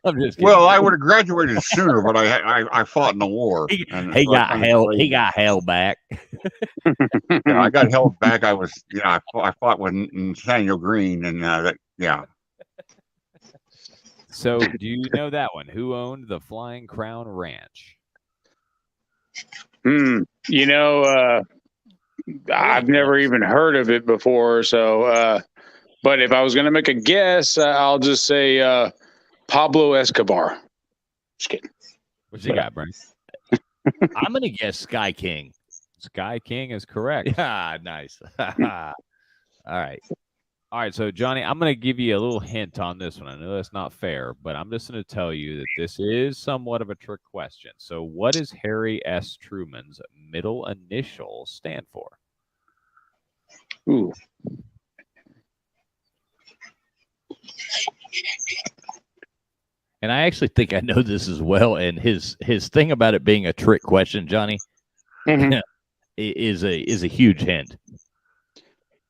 I'm just kidding. Well, I would have graduated sooner, but I fought in the war. He and got held. He got held back. Yeah, I got held back. I fought with Nathaniel Green, and yeah. So, do you know that one? Who owned the Flying Crown Ranch? I've never even heard of it before. So, but if I was going to make a guess, I'll just say Pablo Escobar. Just kidding. What you got, Brian? I'm gonna guess Sky King. Sky King is correct. Yeah, nice. All right. All right, so Johnny, I'm going to give you a little hint on this one. I know that's not fair, but I'm just going to tell you that this is somewhat of a trick question. So, what does Harry S. Truman's middle initial stand for? Ooh. And I actually think I know this as well. And his thing about it being a trick question, Johnny, Mhm. is a huge hint.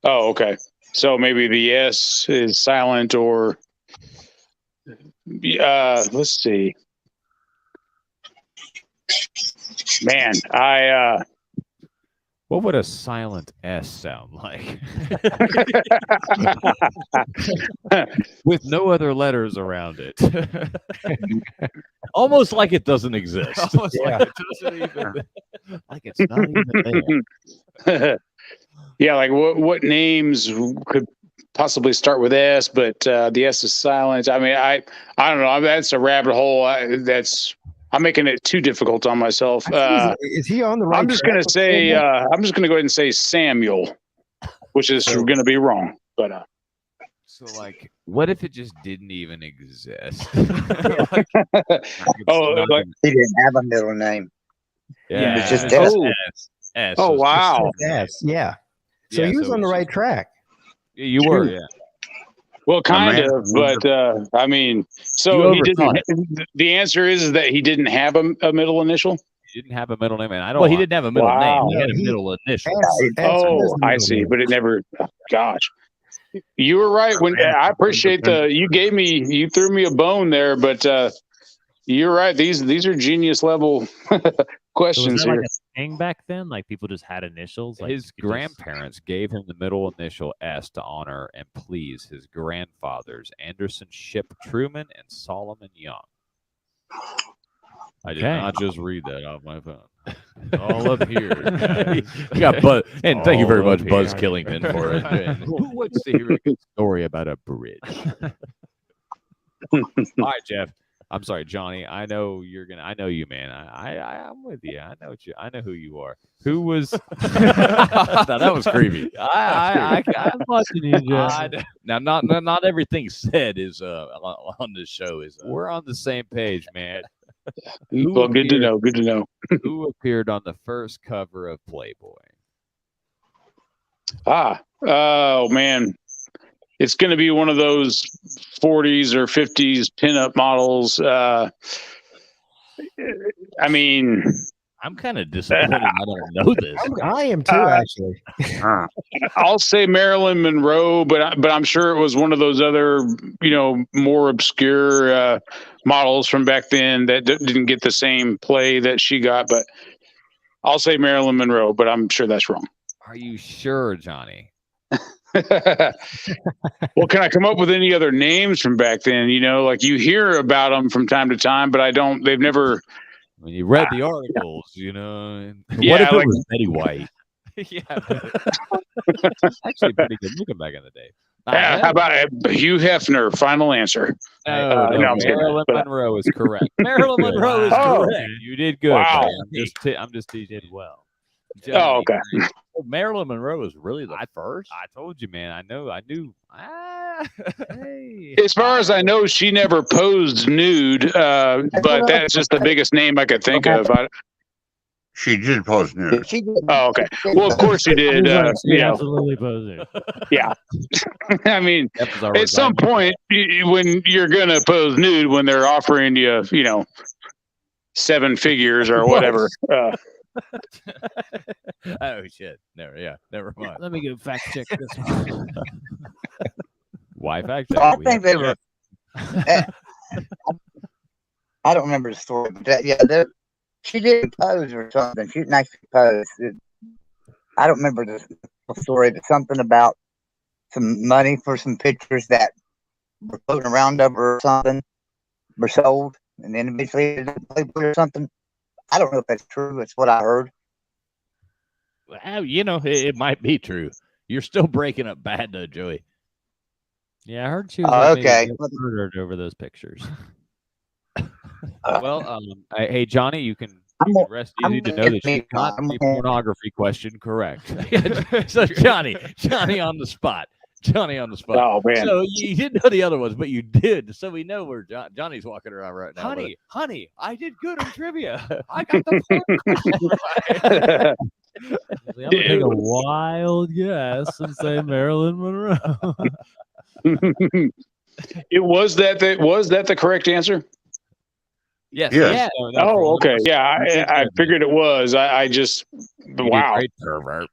Oh, okay. So maybe the S is silent, or let's see. Man, What would a silent S sound like? With no other letters around it. Almost like it doesn't exist. Almost Yeah. like it doesn't even, like it's not even there. yeah, like what names could possibly start with S, but the S is silent. I mean, I don't know. That's a rabbit hole. I'm making it too difficult on myself. Is he on the right I'm just track gonna with say. Playboy? I'm just gonna go ahead and say Samuel, which is going to be wrong. But So, like, what if it just didn't even exist? Like, it's Oh, not like- even- He didn't have a middle name. Yeah, It's just it's S. S. oh wow. Yes, yeah. So Yeah, he was so on the it's right just- track. You were, yeah. Well, kind man of, who but I mean, You so he overthought didn't. The answer is that he didn't have a middle initial. He didn't have a middle name, and I don't. Well, he didn't have a middle name. Wow. He had a He- middle initial. Oh, I see, but it never. Gosh, you were right. When I appreciate you threw me a bone there, but you're right. These are genius level So was questions that like here. a thing back then? Like people just had initials? Like His you could just- grandparents gave him the middle initial S to honor and please his grandfathers, Anderson Ship Truman and Solomon Young. I did Okay. not just read that off my phone. All up here. guys. You got Buzz, and thank you very All up much, Buzz here. Killington, for it. Who wants to hear a good story about a bridge? All right, Jeff. I'm sorry, Johnny. I know you're gonna. I know you, man. I'm with you. I know I know who you are. Who was? Now, that was creepy. I'm watching you, Jeff. Now, not everything said is on this show is. We're on the same page, man. Well, good to know. Good to know. Who appeared on the first cover of Playboy? Oh man, it's going to be one of those 40s or 50s pinup models. I mean, I'm kind of disappointed I don't know this. I am too, actually. I'll say Marilyn Monroe, but I'm sure it was one of those other, more obscure models from back then that didn't get the same play that she got. But I'll say Marilyn Monroe, but I'm sure that's wrong. Are you sure, Johnny? Well, can I come up with any other names from back then? Like you hear about them from time to time, but they've never. When you read the articles, and What Yeah, if it like- was Betty White? yeah, actually pretty good looking back in the day. How about Hugh Hefner? Final answer. No, no, I'm kidding, Marilyn but- Monroe is correct. Marilyn Monroe is Oh. correct. You did good. Wow. buddy. I'm just teasing. did well. Oh, okay. Marilyn Monroe was really the first. I told you, man. I knew. Hey. As far as I know, she never posed nude, but that's just the biggest name I could think of. She did pose nude. She did. Oh, okay. Well, of course she did. She absolutely posing. Yeah. I mean, That was our at some point, when you're gonna pose nude, when they're offering you, 7 figures or whatever. Oh shit! Never mind. Let me go fact check this one. Why fact I check? We think have- they were. I don't remember the story, but she did pose or something. She didn't actually pose. I don't remember the story, but something about some money for some pictures that were floating around of her or something were sold, and then eventually it didn't Playboy or something. I don't know if that's true. It's what I heard. Well, it might be true. You're still breaking up bad, though, Joey. Yeah, I heard she was Oh, like, maybe okay. get murdered over those pictures. Well, hey Johnny, you can I'm gonna- rest I'm easy to gonna know that get she me- got I'm the gonna- pornography question correct. So Johnny on the spot. Johnny on the spot. Oh man. So you didn't know the other ones, but you did. So we know where Johnny's walking around right now. honey, I did good on trivia. I got the porn. I'm gonna take a wild guess and say Marilyn Monroe. Was that the correct answer? Yes. Yes. no, that's Oh, wrong. okay. Yeah, I figured it was. I just You did wow. great. Pervert.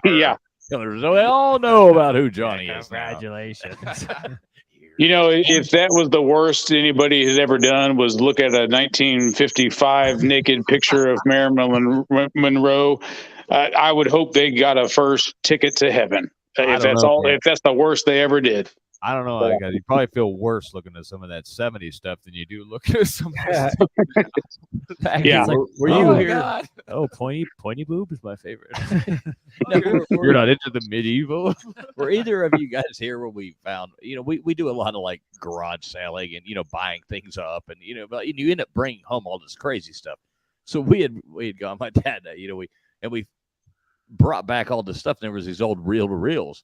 Yeah. So we all know about who Johnny is. now. Congratulations. If that was the worst anybody has ever done was look at a 1955 naked picture of Marilyn Monroe, I would hope they got a first ticket to heaven. If don't know, man. if that's the worst they ever did. I don't know, guys. You probably feel worse looking at some of that 70s stuff than you do looking at some of the stuff. Yeah. It's like, Were oh you my here? God. Oh, pointy boob is my favorite. You're not into the medieval. Were either of you guys here when we found, we do a lot of like garage selling and, buying things up and, but you end up bringing home all this crazy stuff. So we had gone, my dad, we brought back all this stuff. And there was these old reel to reels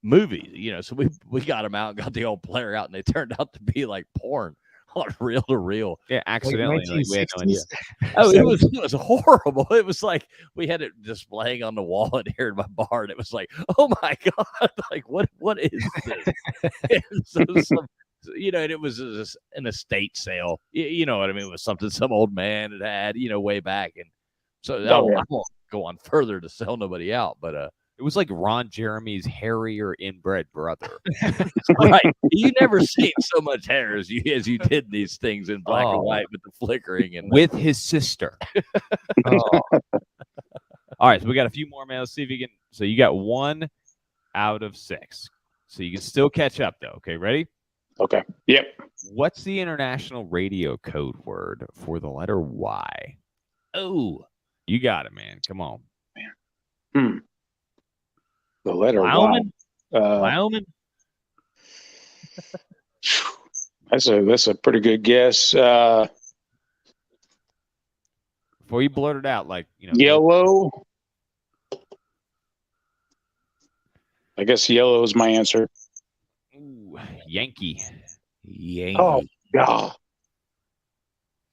movies, so we got them out and got the old player out and they turned out to be like porn. on reel to reel. Yeah, accidentally. Like, we had no idea. 1960s. Oh, it was horrible. It was like we had it displaying on the wall in here in my bar, and it was like, oh my god, like what is this? And so and it was just an estate sale. You know what I mean? It was something some old man had way back, and so I won't go on further to sell nobody out, but It was like Ron Jeremy's hairier inbred brother. right. You never seen so much hair as you did these things in black and white with the flickering and with his sister. All right, so we got a few more, man. Let's see if you can. So you got 1 out of 6. So you can still catch up, though. Okay, ready? Okay. Yep. What's the international radio code word for the letter Y? Oh, you got it, man. Come on. The letter Wyoming. Y. Wyoming. That's a pretty good guess. Before you blurt it out, like yellow. I guess yellow is my answer. Ooh, Yankee. Oh, God.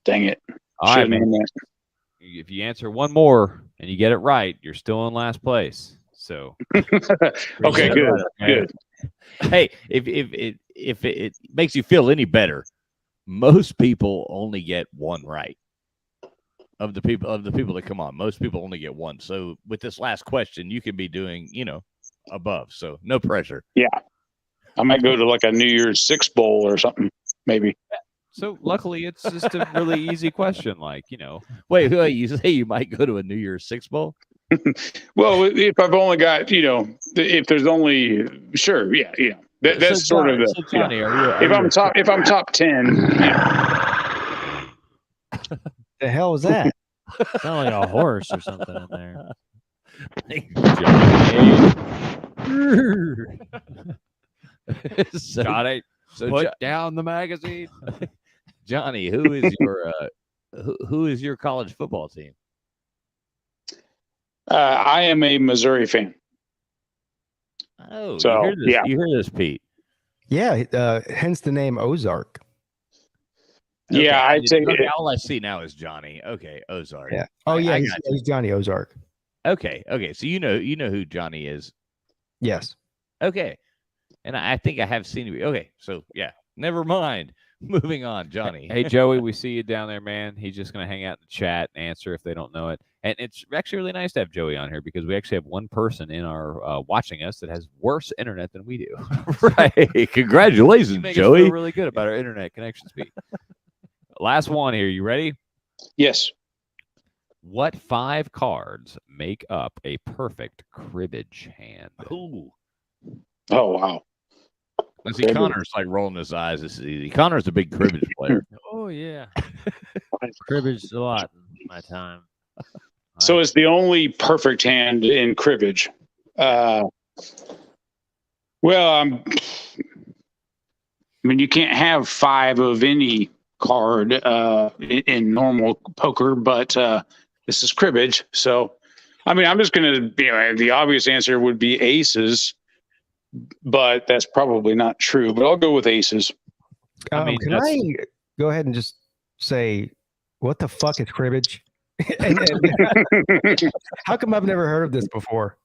Dang it. All right, man. If you answer one more and you get it right, you're still in last place. So okay, good. Good. Hey, if it makes you feel any better, most people only get one right. Of the people that come on, most people only get one. So with this last question, you could be doing, above. So no pressure. Yeah. I might go to like a New Year's Six bowl or something, maybe. So luckily, it's just a really easy question. Like, Wait, you say you might go to a New Year's Six bowl? Well, if I've only got, if there's only, sure, yeah, that's so sort of the. So Johnny, if I'm top 10, The hell is that? Sound like a horse or something in there. So, Johnny, put down the magazine. Johnny, who is your college football team? I am a Missouri fan. Oh, so, you hear this, Pete? Yeah, hence the name Ozark. Okay, yeah, I'd say all I see now is Johnny. Okay, Ozark. Yeah. Oh yeah, he's Johnny Ozark. Okay. So you know who Johnny is. Yes. Okay, and I think I have seen you. Okay, so yeah, never mind. Moving on, Johnny. Hey Joey, we see you down there, man. He's just gonna hang out in the chat and answer if they don't know it. And it's actually really nice to have Joey on here because we actually have one person in our watching us that has worse internet than we do. Right. Congratulations, you make Joey. us feel really good about our internet connection speed. Last one here. You ready? yes. What 5 cards make up a perfect cribbage hand? Ooh. Oh wow. I see Connor's like rolling his eyes. This is easy. Connor's a big cribbage player. Oh yeah, cribbaged a lot in my time. So it's the only perfect hand in cribbage. Well, I mean, you can't have 5 of any card in normal poker, but this is cribbage. So, I mean, I'm just going to, the obvious answer would be aces, but that's probably not true. But I'll go with aces. Can I go ahead and just say, what the fuck is cribbage? How come I've never heard of this before?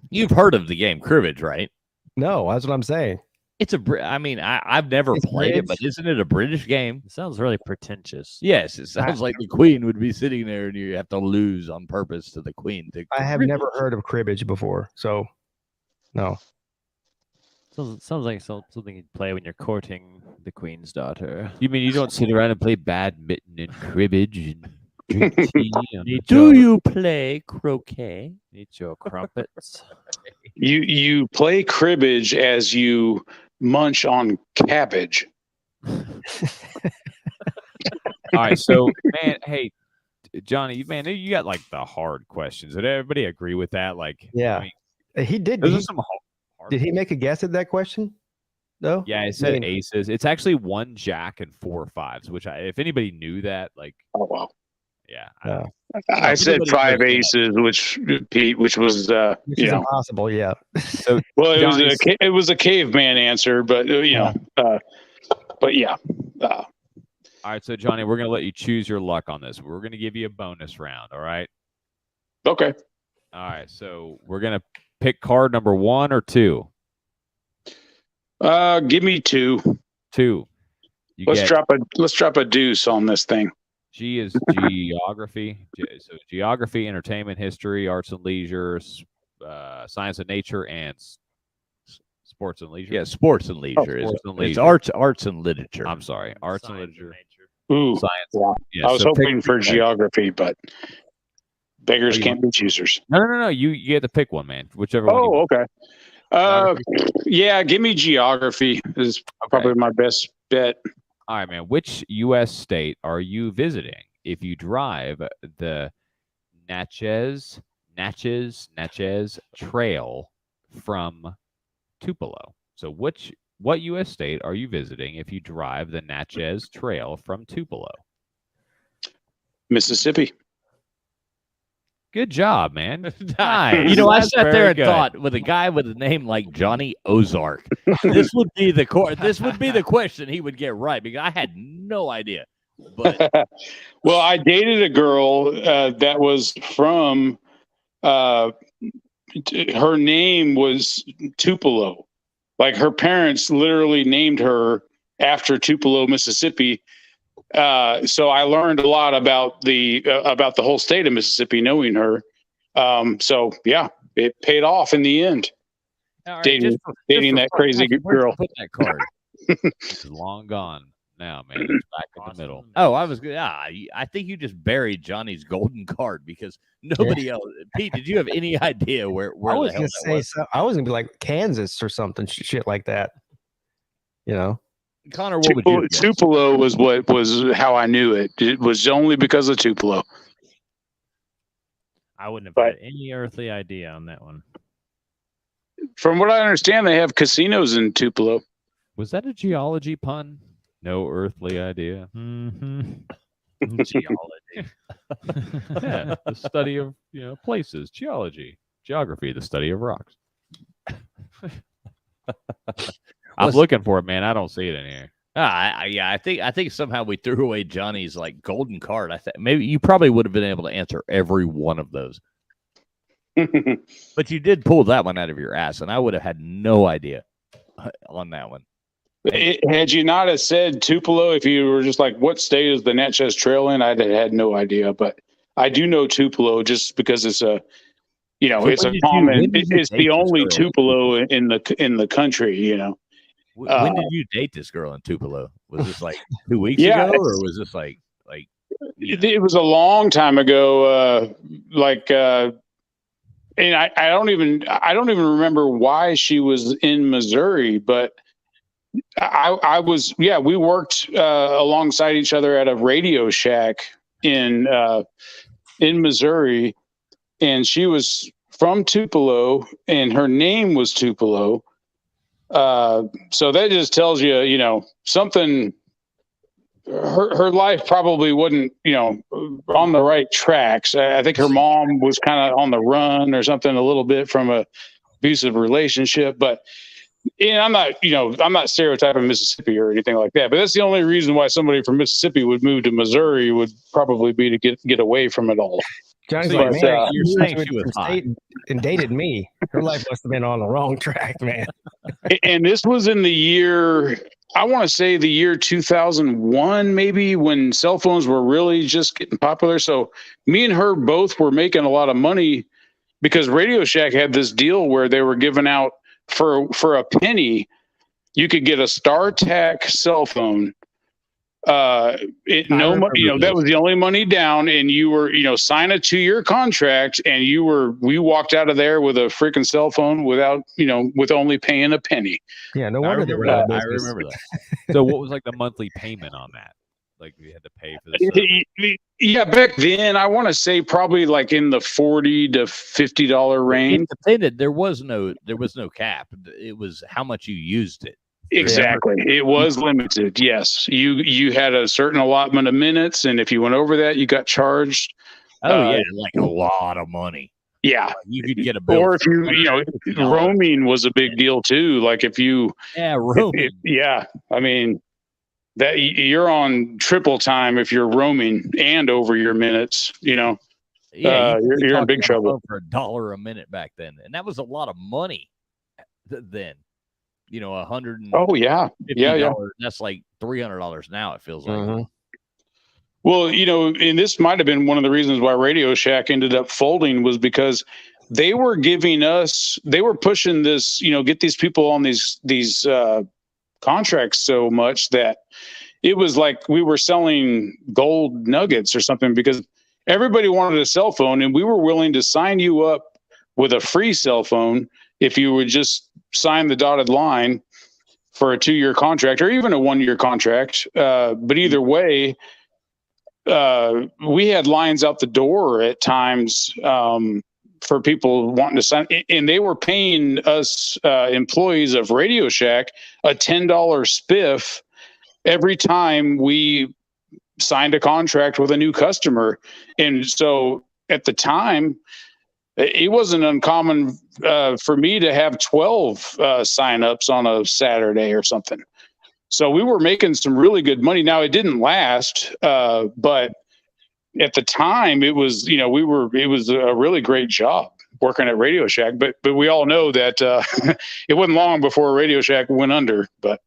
You've heard of the game cribbage, right? No, that's what I'm saying. It's I've never played it, but isn't it a British game? It sounds really pretentious. Yes, it sounds like the queen would be sitting there and you have to lose on purpose to the queen. I have never heard of cribbage before, so no. Sounds like something you'd play when you're courting the queen's daughter. You mean you don't sit around and play badminton and cribbage and drink tea? Do you play croquet? Eat your crumpets. You play cribbage as you munch on cabbage. All right, so man, hey Johnny, man, you got like the hard questions. Did everybody agree with that? Like, yeah, I mean, he did. Those are some hard. Did he make a guess at that question? No. Yeah, it said aces. It's actually 1 jack and 4 5s, which if anybody knew that, like, oh wow, yeah. I said 5 aces, which was which is impossible. Yeah. So well, it was a caveman answer, but but but yeah. All right, so Johnny, we're gonna let you choose your luck on this. We're gonna give you a bonus round. All right. Okay. All right, so we're gonna pick card number 1 or 2. Give me 2. 2. Let's drop a deuce on this thing. G is geography. So geography, entertainment, history, arts and leisure, science and nature, and sports and leisure. Yeah, sports and leisure. Sports and It's leisure. arts and literature. I'm sorry, arts and Science literature. Ooh, Science. yeah. Yeah, I was so hoping pick- for geography, but beggars Oh, you can't be choosers. No. You have to pick one, man. Whichever one. You Oh, want. okay. Yeah, give me geography is probably my best bet. All right, man. Which U.S. state are you visiting if you drive the Natchez Trail from Tupelo? So what U.S. state are you visiting if you drive the Natchez Trail from Tupelo? Mississippi. Good job, man. Nice. You know, I That's sat there very and good. thought, with a guy with a name like Johnny Ozark, this would be the question he would get right, because I had no idea. But Well, I dated a girl that was from. Her name was Tupelo. Like, her parents literally named her after Tupelo, Mississippi. So I learned a lot about the whole state of Mississippi, knowing her. So yeah, it paid off in the end. all right, Dating for that fun, crazy Patrick, where'd you girl. put that card. It's long gone now, man. It's back in the middle. Oh, I was good. I think you just buried Johnny's golden card, because nobody else. Pete, did you have any idea where I was the hell gonna that say was? I was gonna be like Kansas or something, shit like that. You know, Connor, what would you guess? Tupelo was how I knew it. It was only because of Tupelo. I wouldn't have But- had any earthly idea on that one. From what I understand, they have casinos in Tupelo. Was that a geology pun? No earthly idea. Mm-hmm. Geology. Yeah, the study of places. Geology. Geography, the study of rocks. I'm looking for it, man. I don't see it in here. I think somehow we threw away Johnny's like golden card. I think maybe you probably would have been able to answer every one of those, but you did pull that one out of your ass, and I would have had no idea on that one. Had you not have said Tupelo, if you were just like, what state is the Natchez Trail in? I'd have had no idea, but I do know Tupelo just because it's a, it's a common. It's the only Tupelo in the country. When did you date this girl in Tupelo? Was this like 2 weeks Yeah, ago, or was this like? It was a long time ago. And I don't even remember why she was in Missouri, but I was, we worked alongside each other at a Radio Shack in Missouri, and she was from Tupelo, and her name was Tupelo. So that just tells you, something. Her life probably wasn't, on the right tracks. I think her mom was kind of on the run or something, a little bit from a abusive relationship. But I'm not stereotyping Mississippi or anything like that. But that's the only reason why somebody from Mississippi would move to Missouri would probably be to get away from it all. Johnny's So like, you're man, you're saying she was from hot. state and dated me. Her life must have been on the wrong track, man. And this was in the year, I want to say the year 2001, maybe, when cell phones were really just getting popular. So me and her both were making a lot of money because Radio Shack had this deal where they were giving out for a penny, you could get a StarTAC cell phone. That was the only money down, and you were, sign a 2-year contract, and we walked out of there with a freaking cell phone without, with only paying a penny. Yeah, no I wonder they were remember out that. of I business. remember that. So what was like the monthly payment on that? Like we had to pay for the service? Yeah, back then I want to say probably like in the $40 to $50 range. There was no cap. It was how much you used it. Exactly. It was limited. Yes. You had a certain allotment of minutes, and if you went over that, you got charged. Oh yeah, like a lot of money. Yeah. You could get a bill. Or if roaming was a big deal too. Like if you, roaming. I mean, that you're on triple time if you're roaming and over your minutes. Yeah, You're in big trouble for $1 a minute back then, and that was a lot of money then. $100. Oh yeah. That's like $300 now. It feels like. Mhm. Well, and this might have been one of the reasons why Radio Shack ended up folding was because they were pushing this, get these people on these contracts so much that it was like we were selling gold nuggets or something, because everybody wanted a cell phone and we were willing to sign you up with a free cell phone if you would just sign the dotted line for a 2-year contract or even a 1-year contract. But either way, we had lines out the door at times for people wanting to sign, and they were paying us employees of Radio Shack a $10 spiff every time we signed a contract with a new customer. And so at the time, it wasn't uncommon for me to have 12 signups on a Saturday or something. So we were making some really good money. Now it didn't last, but at the time it was, it was a really great job working at Radio Shack. But we all know that it wasn't long before Radio Shack went under. But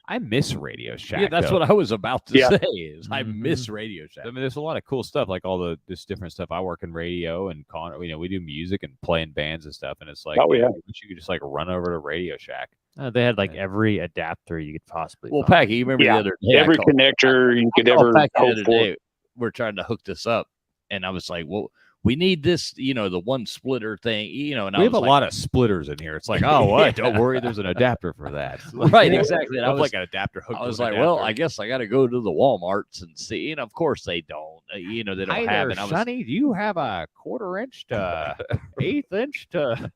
I miss Radio Shack. Yeah, that's though. what I was about to say. Is I miss Radio Shack. I mean, there's a lot of cool stuff, like all this different stuff. I work in radio and we do music and play in bands and stuff. And it's like, Oh, yeah. I wish you could just like run over to Radio Shack. They had like every adapter you could possibly. Well, find. Packy, you remember the other day? every connector you could ever Packy the hope other for. day. We're trying to hook this up, and I was like, "Well, we need this, the one splitter thing, And We have a lot of splitters in here. It's like, oh, what? Don't worry, there's an adapter for that. Right, exactly. And I I was was like an adapter hooked. I was to an like, well, adapter. I guess I got to go to the Walmarts and see. And of course they don't. They don't Hi have there, it. I was, Sonny. Do you have a 1/4 inch to 1/8 inch to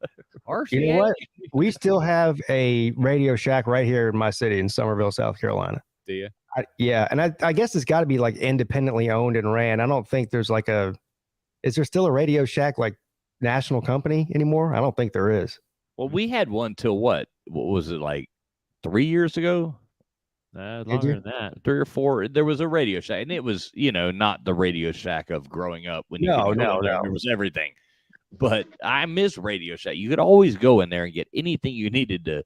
RCA? You know what? We still have a Radio Shack right here in my city in Somerville, South Carolina. Do you? Yeah, and I guess it's got to be like independently owned and ran. I don't think there's like is there still a Radio Shack like national company anymore? I don't think there is. well, we had one till what was it, like 3 years ago? Longer than that. 3 or 4. There was a Radio Shack, and it was, not the Radio Shack of growing up when you No, could go no, in there and no. there was everything. But I miss Radio Shack. You could always go in there and get anything you needed to,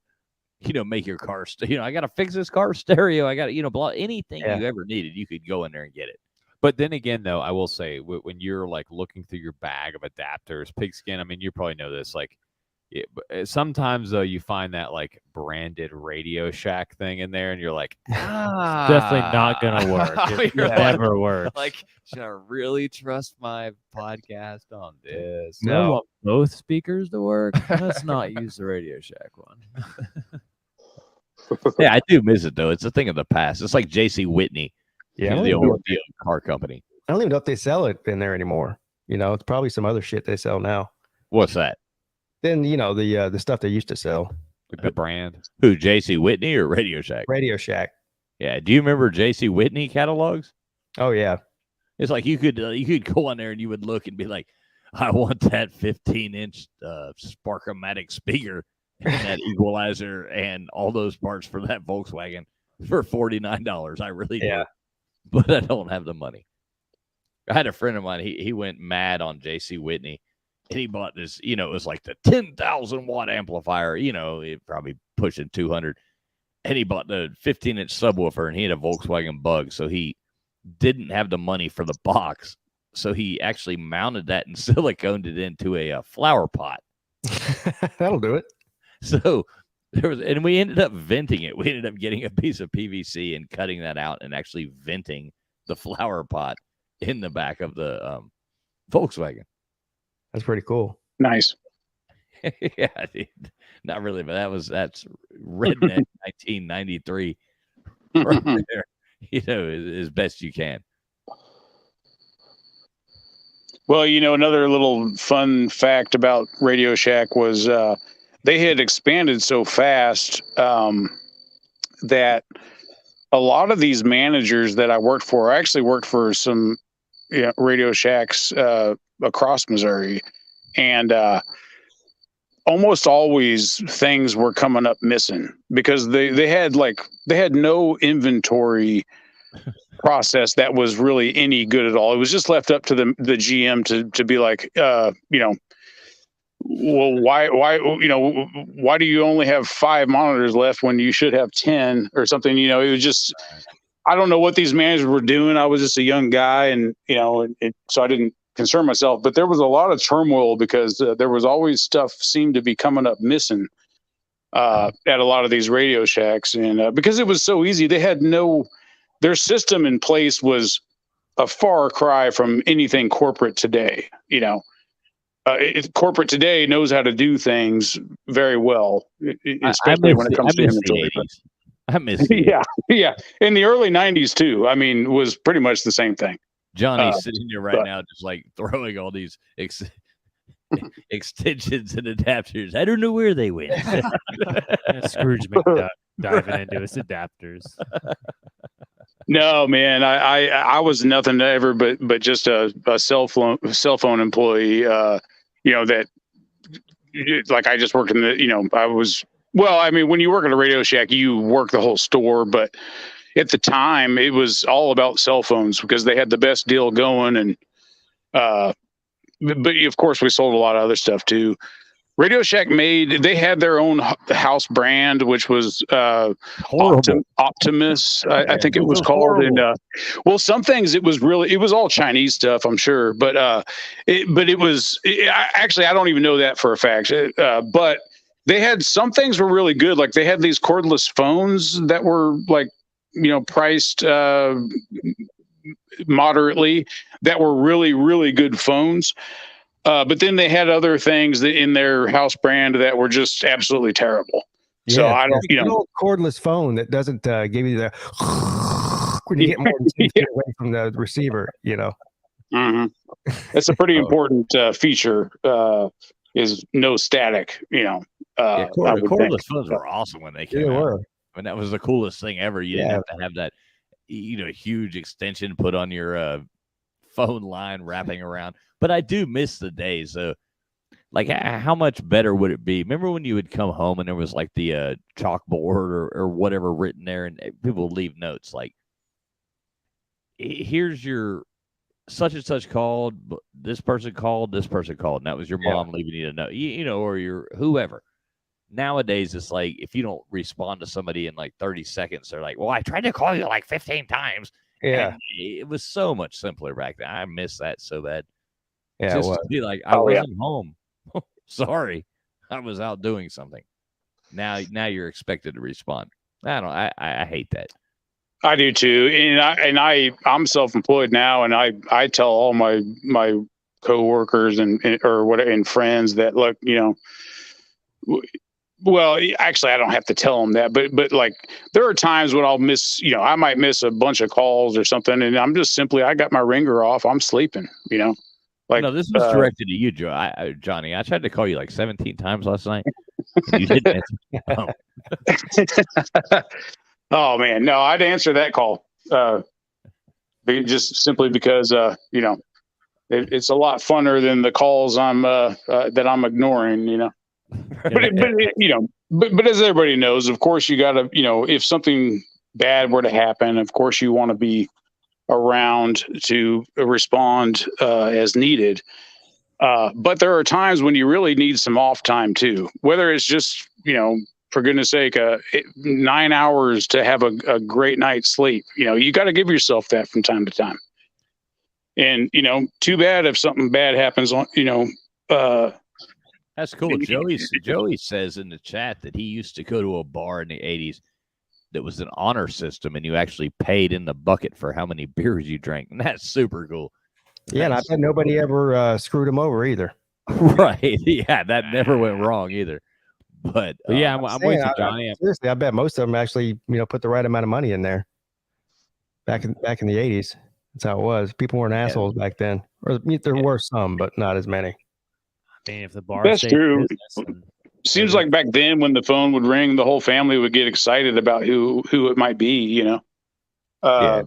make your car. I got to fix this car stereo. I got to, blah, anything Yeah. you ever needed, you could go in there and get it. But then again, though, I will say when you're like looking through your bag of adapters, Pigskin, I mean, you probably know this. Like, sometimes though, you find that like branded Radio Shack thing in there, and you're like, Definitely not gonna work. It You're never works. like, should I really trust my podcast on this? I want both speakers to work. Let's not use the Radio Shack one. Yeah, I do miss it though. It's a thing of the past. It's like J.C. Whitney, Yeah, the old car company. I don't even know if they sell it in there anymore. It's probably some other shit they sell now. What's that? Then the stuff they used to sell. The brand. Who, J.C. Whitney or Radio Shack? Radio Shack. Yeah. Do you remember J.C. Whitney catalogs? Oh yeah. It's like you could go on there and you would look and be like, I want that 15-inch Sparkomatic speaker and that equalizer and all those parts for that Volkswagen for $49. I really do. Yeah. But I don't have the money. I had a friend of mine. He went mad on J.C. Whitney, and he bought this. It was like the 10,000 watt amplifier. It probably pushing 200. And he bought the 15-inch subwoofer, and he had a Volkswagen Bug, so he didn't have the money for the box. So he actually mounted that and siliconed it into a flower pot. That'll do it. So and we ended up venting it. We ended up getting a piece of PVC and cutting that out and actually venting the flower pot in the back of the Volkswagen. That's pretty cool. Nice. Yeah, dude. Not really, but that's redneck 1993 right there. As best you can. Well, another little fun fact about Radio Shack was they had expanded so fast that a lot of these managers that I worked for, I actually worked for some Radio Shacks across Missouri. And almost always things were coming up missing because they had no inventory process that was really any good at all. It was just left up to the GM to be like, well, why do you only have 5 monitors left when you should have 10 or something? It was just, I don't know what these managers were doing. I was just a young guy, and so I didn't concern myself. But there was a lot of turmoil because there was always stuff seemed to be coming up missing at a lot of these Radio Shacks, and because it was so easy, they had their system in place was a far cry from anything corporate today. Corporate today knows how to do things very well, especially when it comes to inventory. I miss it. Yeah. In the early 90s too. I mean, was pretty much the same thing. Johnny's sitting here right now, just like throwing all these extensions and adapters. I don't know where they went. Scrooge McDuck diving into his adapters. No, man, I was nothing ever but just a cell phone employee. That like I just worked in the. I was. Well, I mean, when you work at a Radio Shack, you work the whole store. But at the time, it was all about cell phones because they had the best deal going. And but of course, we sold a lot of other stuff too. Radio Shack they had their own house brand, which was Optimus, I think it was called. And some things it was all Chinese stuff, I'm sure. But actually, I don't even know that for a fact. But they had some things were really good. Like they had these cordless phones that were like, priced moderately, that were really, really good phones. But then they had other things in their house brand that were just absolutely terrible. Yeah, so I don't, an old cordless phone that doesn't give you the when you get more than 10 feet away from the receiver. Mm-hmm. That's a pretty important feature. Is no static. Cordless phones were awesome when they came out. I mean, that was the coolest thing ever. You didn't have to have that, huge extension put on your phone line wrapping around. But I do miss the days. Like, how much better would it be? Remember when you would come home and there was like the chalkboard or whatever written there, and people would leave notes like, "Here's your such and such called. This person called. This person called." And that was your mom leaving you a note, or your whoever. Nowadays, it's like if you don't respond to somebody in like 30 seconds, they're like, "Well, I tried to call you like 15 times." Yeah, and it was so much simpler back then. I miss that so bad. Yeah, just to be like, I wasn't home. Sorry, I was out doing something. Now you're expected to respond. I hate that. I do too, and I'm self-employed now, and I tell all my coworkers and friends that, look, well, actually, I don't have to tell them that, but like there are times when I'll miss, I might miss a bunch of calls or something, and I'm just simply, I got my ringer off, I'm sleeping, Like, no, this was directed to you, Johnny. I tried to call you like 17 times last night. You didn't answer. Oh man, no, I'd answer that call. Just simply because it's a lot funner than the calls that I'm ignoring. But as everybody knows, of course, you got to, if something bad were to happen, of course, you want to be around to respond as needed. But there are times when you really need some off time too, whether it's just, for goodness sake, 9 hours to have a great night's sleep. You got to give yourself that from time to time. And, too bad if something bad happens on, that's cool. Joey says in the chat that he used to go to a bar in the 80s that was an honor system, and you actually paid in the bucket for how many beers you drank. And that's super cool. Yeah, and I bet nobody ever screwed him over either. Right. Yeah, that never went wrong either. But yeah, I'm with you, Johnny. Seriously, I bet most of them actually, put the right amount of money in there. Back in the 80s, that's how it was. People weren't assholes back then. Or there were some, but not as many. I mean, if the bar that's true. Seems like back then when the phone would ring, the whole family would get excited about who it might be, But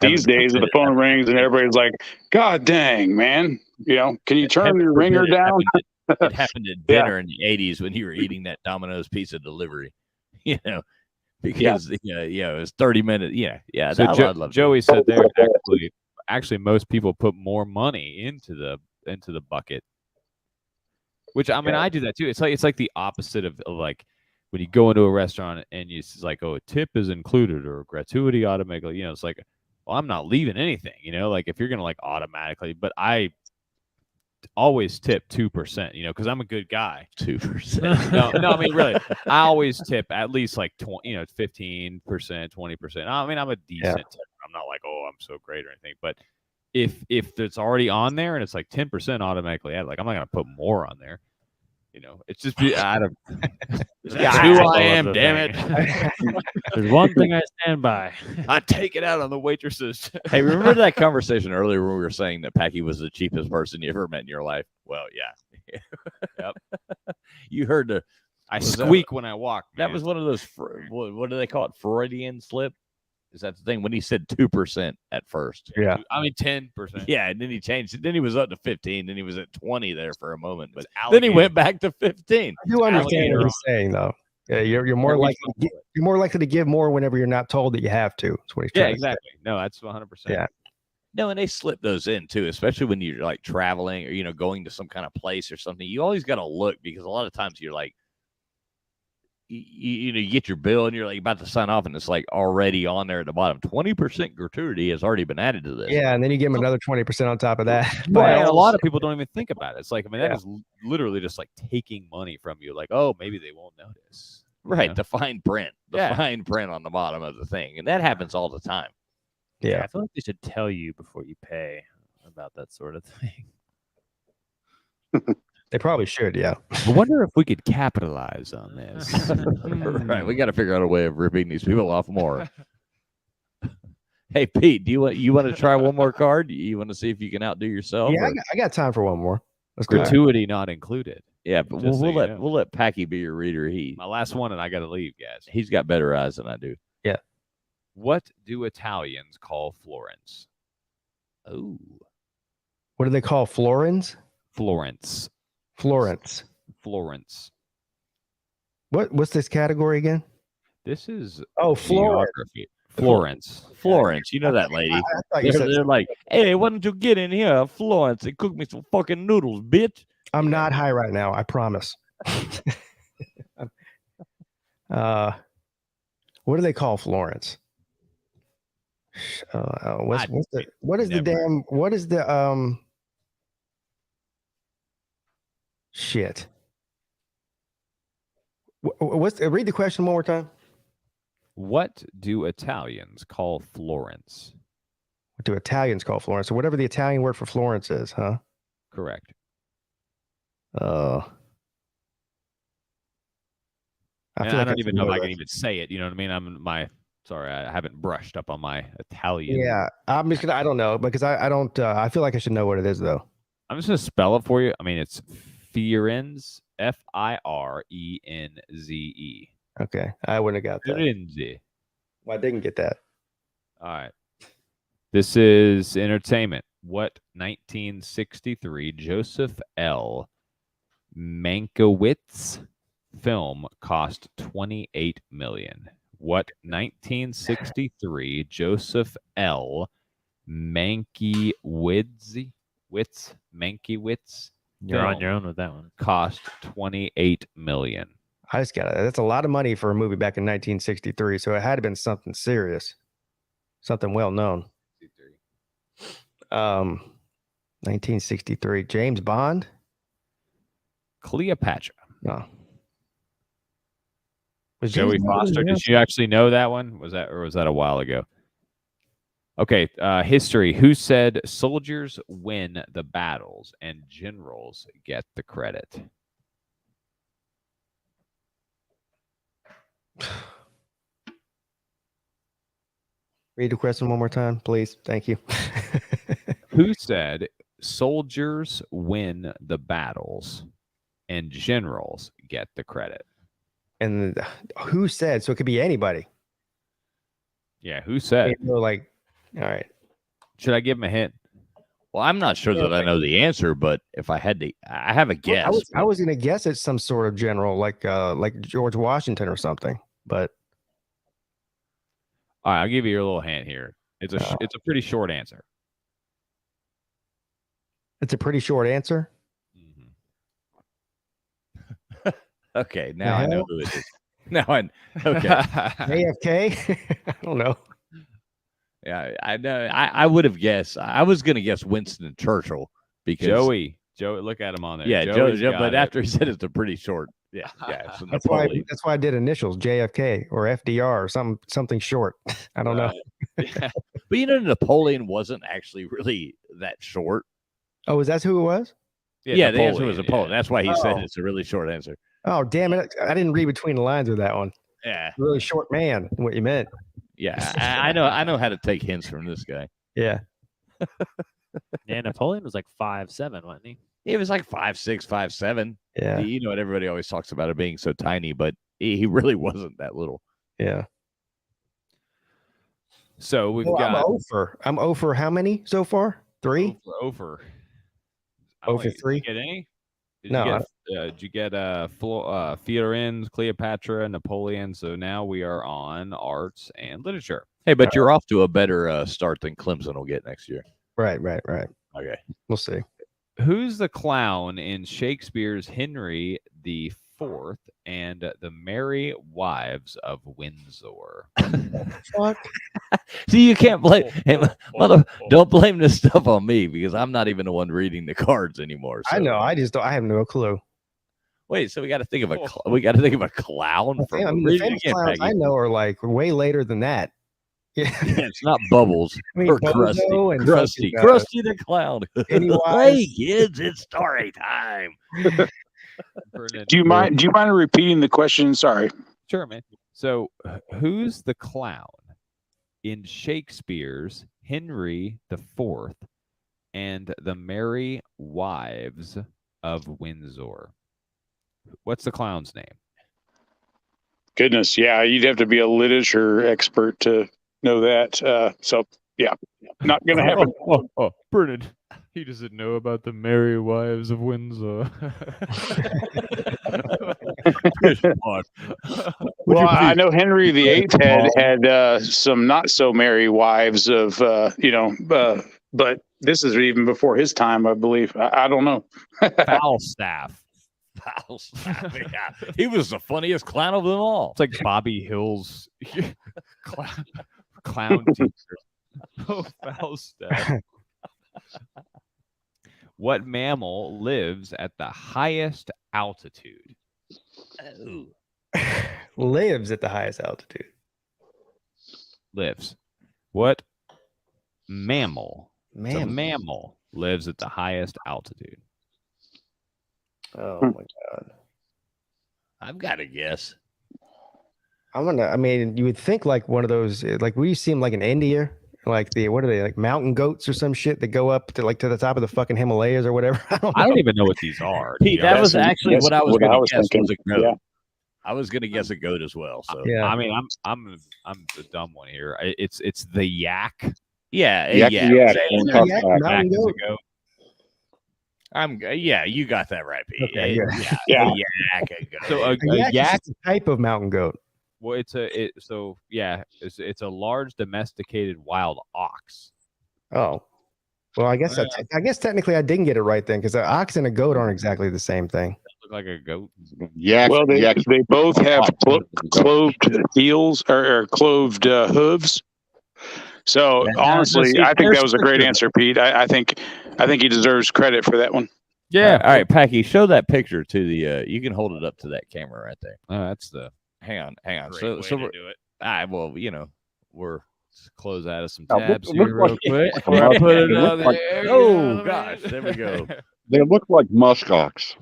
these days, if the phone rings and everybody's like, "God dang, man, can you turn your ringer down?" It happened at dinner in the 80s when you were eating that Domino's pizza delivery. You know, because it was 30 minutes. Yeah. So I love Joey said there actually most people put more money into the bucket. Which I mean, I do that too. It's like the opposite of like when you go into a restaurant and it's like, oh, a tip is included or gratuity automatically. You know, it's like, well, I'm not leaving anything. You know, like if you're gonna like automatically, but I always tip 2%. You know, because I'm a good guy. 2%. No, I mean really, I always tip at least like 15%, 20%. I mean, I'm a decent tipper. I'm not like, oh, I'm so great or anything, but if it's already on there and it's like 10% automatically added, like I'm not gonna put more on there. You know, it's just out of who I am. Damn it! There's one thing I stand by. I take it out on the waitresses. Hey, remember that conversation earlier where we were saying that Packy was the cheapest person you ever met in your life? Well, yeah. Yep. You heard I squeak when I walk. Man. That was one of those. What do they call it? Freudian slip. Is that the thing when he said 2% at first? Yeah. I mean 10%. Yeah, and then he changed it. Then he was up to 15. Then he was at 20 there for a moment, but then he went back to 15. I do understand what he's saying, though. Yeah, you're more likely to give more whenever you're not told that you have to. That's what he's trying to say. No, that's 100%. Yeah. No, and they slip those in too, especially when you're like traveling or going to some kind of place or something. You always got to look because a lot of times you're like. You get your bill and you're like about to sign off and it's like already on there at the bottom. 20% gratuity has already been added to this. Yeah, and then you give them another 20% on top of that. Right, and a lot of people don't even think about it. It's like, I mean, that is literally just like taking money from you. Like, oh, maybe they won't notice. Right, the fine print. The fine print on the bottom of the thing. And that happens all the time. Yeah, I feel like they should tell you before you pay about that sort of thing. They probably should, yeah. I wonder if we could capitalize on this. Right, we got to figure out a way of ripping these people off more. Hey, Pete, do you want to try one more card? You want to see if you can outdo yourself? Yeah, I got time for one more. Let's gratuity not included. Yeah, but we'll let Packy be your reader. My last one, and I got to leave, guys. He's got better eyes than I do. Yeah. What do Italians call Florence? Oh. What do they call Florence? Florence. What's this category again? This is Florence. Florence. You know that lady. They're like, hey, why don't you get in here, Florence, and cook me some fucking noodles, bitch? I'm not high right now, I promise. What do they call Florence? Shit. Read the question one more time. What do Italians call Florence? What do Italians call Florence? Or whatever the Italian word for Florence is, huh? Correct. I don't even know if I can even say it. You know what I mean? I haven't brushed up on my Italian. Yeah, I'm just gonna. I don't know because I don't. I feel like I should know what it is though. I'm just gonna spell it for you. I mean, it's Firenze, Firenze. Okay, I wouldn't have got that. Firenze. Well, I didn't get that. All right. This is entertainment. What 1963 Joseph L. Mankiewicz film cost $28 million? What 1963 Joseph L. Mankiewicz You're on your own with that one. Cost $28 million. I just got it. That's a lot of money for a movie back in 1963. So it had to have been something serious, something well known. 1963. James Bond. Cleopatra. No. Was Joey Foster? Did you actually know that one? Was that a while ago? Okay, history. Who said soldiers win the battles and generals get the credit? Read the question one more time, please. Thank you. Who said soldiers win the battles and generals get the credit? And who said? So it could be anybody. Yeah, who said? Like, all right. Should I give him a hint? Well, I'm not sure that I know the answer, but if I had to, I have a guess. I was going to guess it's some sort of general, like George Washington or something. But All right, I'll give you your little hint here. It's a pretty short answer. it's a pretty short answer. Okay, now I know who it is. Now I okay. AFK? I don't know. Yeah, I know. I would have guessed. I was going to guess Winston Churchill because Joey, look at him on there. Yeah, Joey's Joe. got But it. after he said it's a pretty short. Yeah, so That's why Napoleon. I did initials, JFK or FDR or something short. I don't know. Yeah. But Napoleon wasn't actually really that short. Oh, is that who it was? Yeah, the answer was Napoleon, Napoleon. yeah. That's why he said it's a really short answer. Oh, damn it. I didn't read between the lines with that one. Yeah, Really short man, what you meant. yeah. I know how to take hints from this guy. Yeah. Yeah, Napoleon was like 5'7", wasn't he? He was like 5'6", 5'7". Yeah. You know what everybody always talks about it being so tiny, but he really wasn't that little. Yeah. So we've Well, got I'm 0 for how many so far? 3? over. 0 for 3? Get any? No, Did you get Fiorins, Cleopatra, Napoleon? So now we are on arts and literature. Hey, but you're off to a better start than Clemson will get next year. Right. Okay. We'll see. Who's the clown in Shakespeare's Henry the Fourth and the Merry Wives of Windsor? Fuck. See, you can't blame mother. Don't blame this stuff on me because I'm not even the one reading the cards anymore. So. I know. I have no clue. Wait, so we got to think of a clown from I mean, the famous clowns I know are like way later than that. Yeah. Yeah, it's not Bubbles I mean, or Bozo and Krusty fucking, Krusty the Clown. Pennywise. Hey kids, it's story time. Do you mind repeating the question? Sorry. Sure, man. So, who's the clown in Shakespeare's Henry the Fourth and the Merry Wives of Windsor? What's the clown's name? Goodness, yeah, you'd have to be a literature expert to know that. So, yeah, not going to happen. Oh, Brennan, he doesn't know about the Merry Wives of Windsor. Well, I know Henry VIII had some not so merry wives of, but this is even before his time, I believe. I don't know. Falstaff. Yeah, he was the funniest clown of them all. It's like Bobby Hill's clown teacher. Oh, Falstaff. What mammal lives at the highest altitude? Lives at the highest altitude. Lives. What mammal? It's a mammal lives at the highest altitude. Oh my god. I've got to guess. I mean, you would think like one of those, like we see them like in India, like what are they, like mountain goats or some shit that go up to the top of the fucking Himalayas or whatever. I don't even know what these are. Pete, that was actually what I was going to guess. thinking. Was a goat. Yeah. I was going to guess a goat as well. So Yeah. I mean, I'm the dumb one here. It's the yak. yeah. Yak. Yak, Yak mountain is a goat. goat. Yeah, you got that right, Pete. Okay, yeah. Yeah. Yak, a goat. So A yak yak. is a type of mountain goat. Well, it's a large domesticated wild ox. Oh, well, I guess technically I didn't get it right then because an ox and a goat aren't exactly the same thing. Look like a goat. Yak. Well, they both have cloved heels or cloved hooves. So honestly, I think that was a great answer, Pete. I think he deserves credit for that one. Yeah. All right, Packy, show that picture to the. You can hold it up to that camera right there. That's the Hang on. great So way to we're, do it. well, we're Let's close out of some Now, tabs look here real like- quick. Before I put it on like- there. Oh, gosh, there we go. They look like muskox.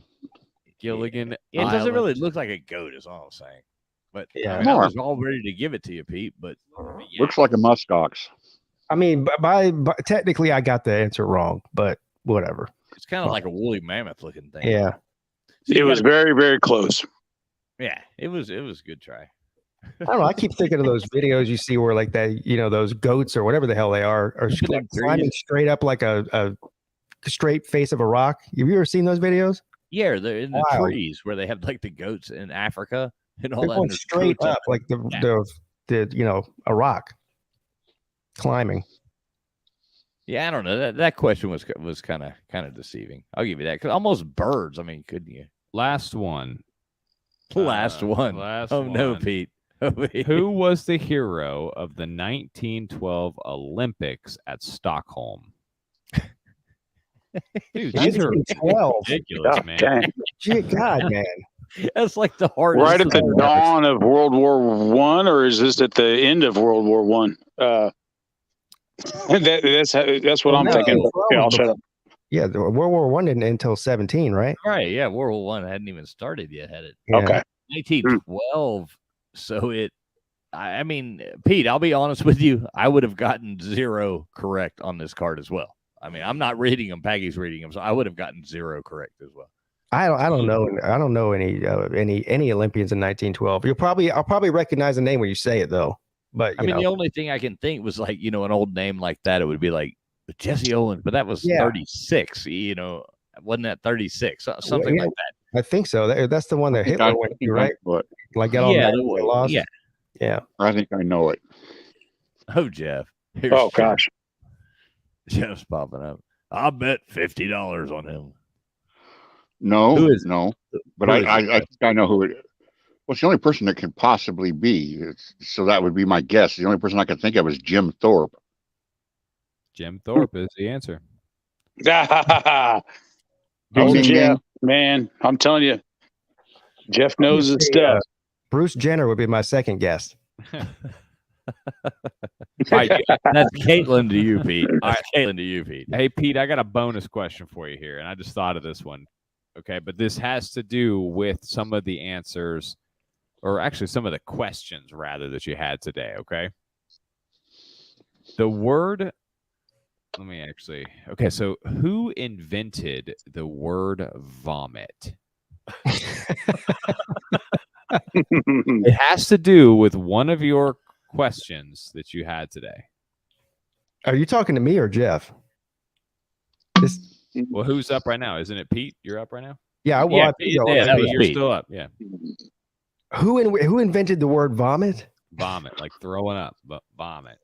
Gilligan. It doesn't really Island. look like a goat, is all I'm saying. But Yeah. I mean, I was all ready to give it to you, Pete. But Looks like a muskox. I mean, by technically I got the answer wrong, but whatever. it's kind of like a woolly mammoth looking thing. Yeah. So you It was gotta- very, very close. Yeah, it was a good try. I don't know. I keep thinking of those videos you see where like those goats or whatever the hell they are Look at them climbing trees. straight up like a straight face of a rock. Have you ever seen those videos? Yeah, they're in the Wow. trees where they have like the goats in Africa and all They're that. going and there's straight goats up like the a rock climbing. Yeah, I don't know. That question was kind of deceiving. I'll give you that. 'Cause almost birds. I mean, couldn't you? Last one. Last one. Last Oh no, one. Pete. Who was the hero of the 1912 Olympics at Stockholm? Dude, these are 1912. ridiculous, God man. dang. Gee, God, man. That's like the hardest. Right at the thing. dawn of World War One, or is this at the end of World War One? That's what I'm No, thinking. World Yeah, I'll War- shut up. Yeah, the World War One didn't end until 17, right? Right? Yeah, World War One hadn't even started yet, had it? Yeah. Okay. 1912. So I mean, Pete, I'll be honest with you. I would have gotten 0 correct on this card as well. I mean, I'm not reading them. Peggy's reading them, so I would have gotten 0 correct as well. I don't know. I don't know any Olympians in 1912. I'll probably recognize the name when you say it though. But I mean, the only thing I can think was like, an old name like that. It would be like Jesse Owens, but that was 36. Wasn't that 36? Something like that. I think so. That's the one that Hitler went to, right? But Like got all Yeah, mad and lost. yeah. I think I know it. Oh, Jeff. Here's Oh Jeff. gosh. Jeff's popping up. I'll bet $50 on him. No, Who is it? no. But Who is I it? think I know who it. Well, it's the only person that could possibly be. So that would be my guess. The only person I could think of is Jim Thorpe. Jim Thorpe is the answer. Oh, Ding, ding, Jeff, ding. man, I'm telling you, Jeff knows his stuff. Bruce Jenner would be my second guess. All right, that's Caitlin to you, Pete. All right, Caitlin to you, Pete. Hey, Pete, I got a bonus question for you here, and I just thought of this one. Okay, but this has to do with some of the answers, or actually some of the questions, rather, that you had today, okay? The word, let me actually, okay, so who invented the word vomit? It has to do with one of your questions that you had today. Are you talking to me or Jeff? Well, who's up right now? Isn't it Pete? You're up right now? Yeah, well, Yeah, I think so. yeah, that Pete, was you're Pete. still up. Yeah. Who invented the word vomit? Vomit, like throwing up, but vomit.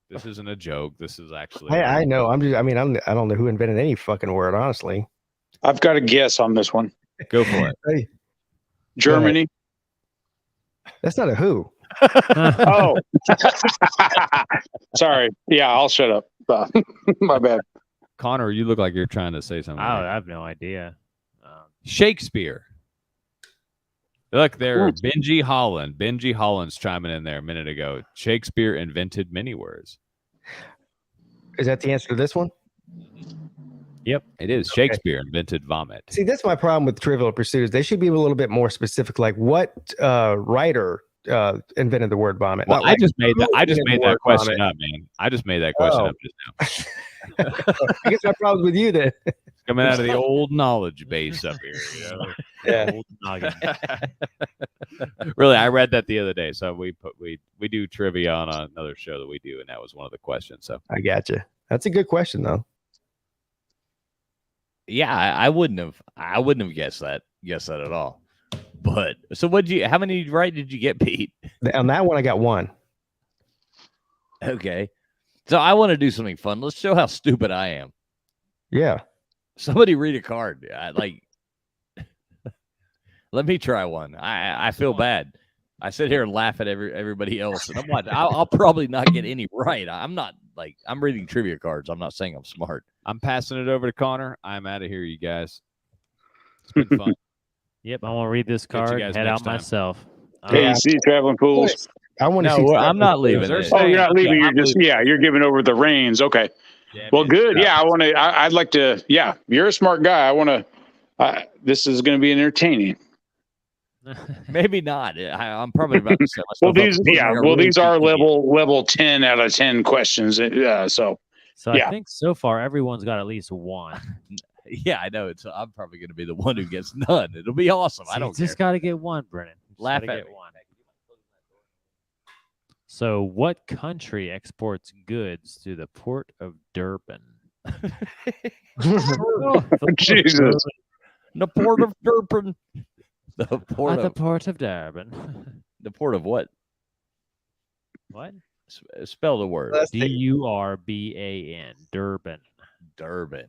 This isn't a joke. This is actually. I know. I don't know who invented any fucking word, honestly. I've got a guess on this one. Go for it. Hey, Germany. that's not a who. Oh, sorry. Yeah, I'll shut up. My bad. Connor, you look like you're trying to say something. Oh, I have no idea. Shakespeare. Look there, Benji Holland. Benji Holland's chiming in there a minute ago. Shakespeare invented many words. Is that the answer to this one? Yep, it is. Shakespeare invented vomit. See, that's my problem with Trivial Pursuit is they should be a little bit more specific. Like, what writer invented the word vomit? Well, Not like, I just made that. who I just invented made the that word question vomit? up, man. I just made that question Oh. up just now. I guess my problem's with you then. Coming out of the old knowledge base up here. You know? Yeah. Old noggin. Really, I read that the other day. So we do trivia on another show that we do, and that was one of the questions. So I got you. That's a good question, though. Yeah, I wouldn't have guessed that at all. But so how many right did you get, Pete? On that one, I got one. Okay. So I want to do something fun. Let's show how stupid I am. Yeah. Somebody read a card. Let me try one. I feel bad. I sit here and laugh at everybody else, and I'll probably not get any right. I'm reading trivia cards. I'm not saying I'm smart. I'm passing it over to Connor. I'm out of here, you guys. It's been fun. Yep, I want to read this Catch you card. guys Head next out time. myself. KC Traveling Pools. I want to No, see. I'm not leaving. There's it. Oh, you're not leaving. Yeah, You're giving over the reins. Okay. Yeah, Well, man. good. Yeah, I'd like to. Yeah, you're a smart guy. I want to. This is going to be entertaining. Maybe not. I'm probably about to set Well, myself up. these are level 10 out of 10 questions. So So Yeah. I think so far everyone's got at least one. Yeah, I know. I'm probably going to be the one who gets none. It'll be awesome. I So don't you just care. got to get one, Brennan. Just Laugh gotta at get me. one. So, what country exports goods to the port of Durban? Jesus. The port of Durban. The port At the of port of Durban. the port of what? What? Spell the word. Let's see. Durban. Durban. Durban.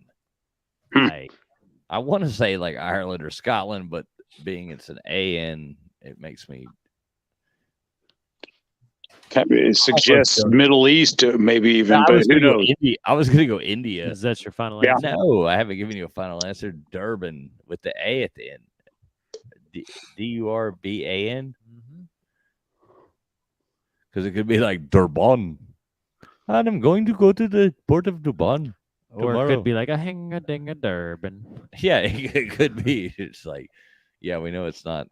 Like, I want to say like Ireland or Scotland, but being it's an AN, it makes me. It suggests Middle East, maybe even, I but was who gonna go knows? India. I was gonna go India. is that your final Yeah. answer? No, I haven't given you a final answer. Durban with the A at the end. Durban, Mhm. because it could be like Durban. And I'm going to go to the port of Durban. Or it Tomorrow. could be like a hang a ding a Durban. Yeah, it could be. It's like, yeah, we know it's not.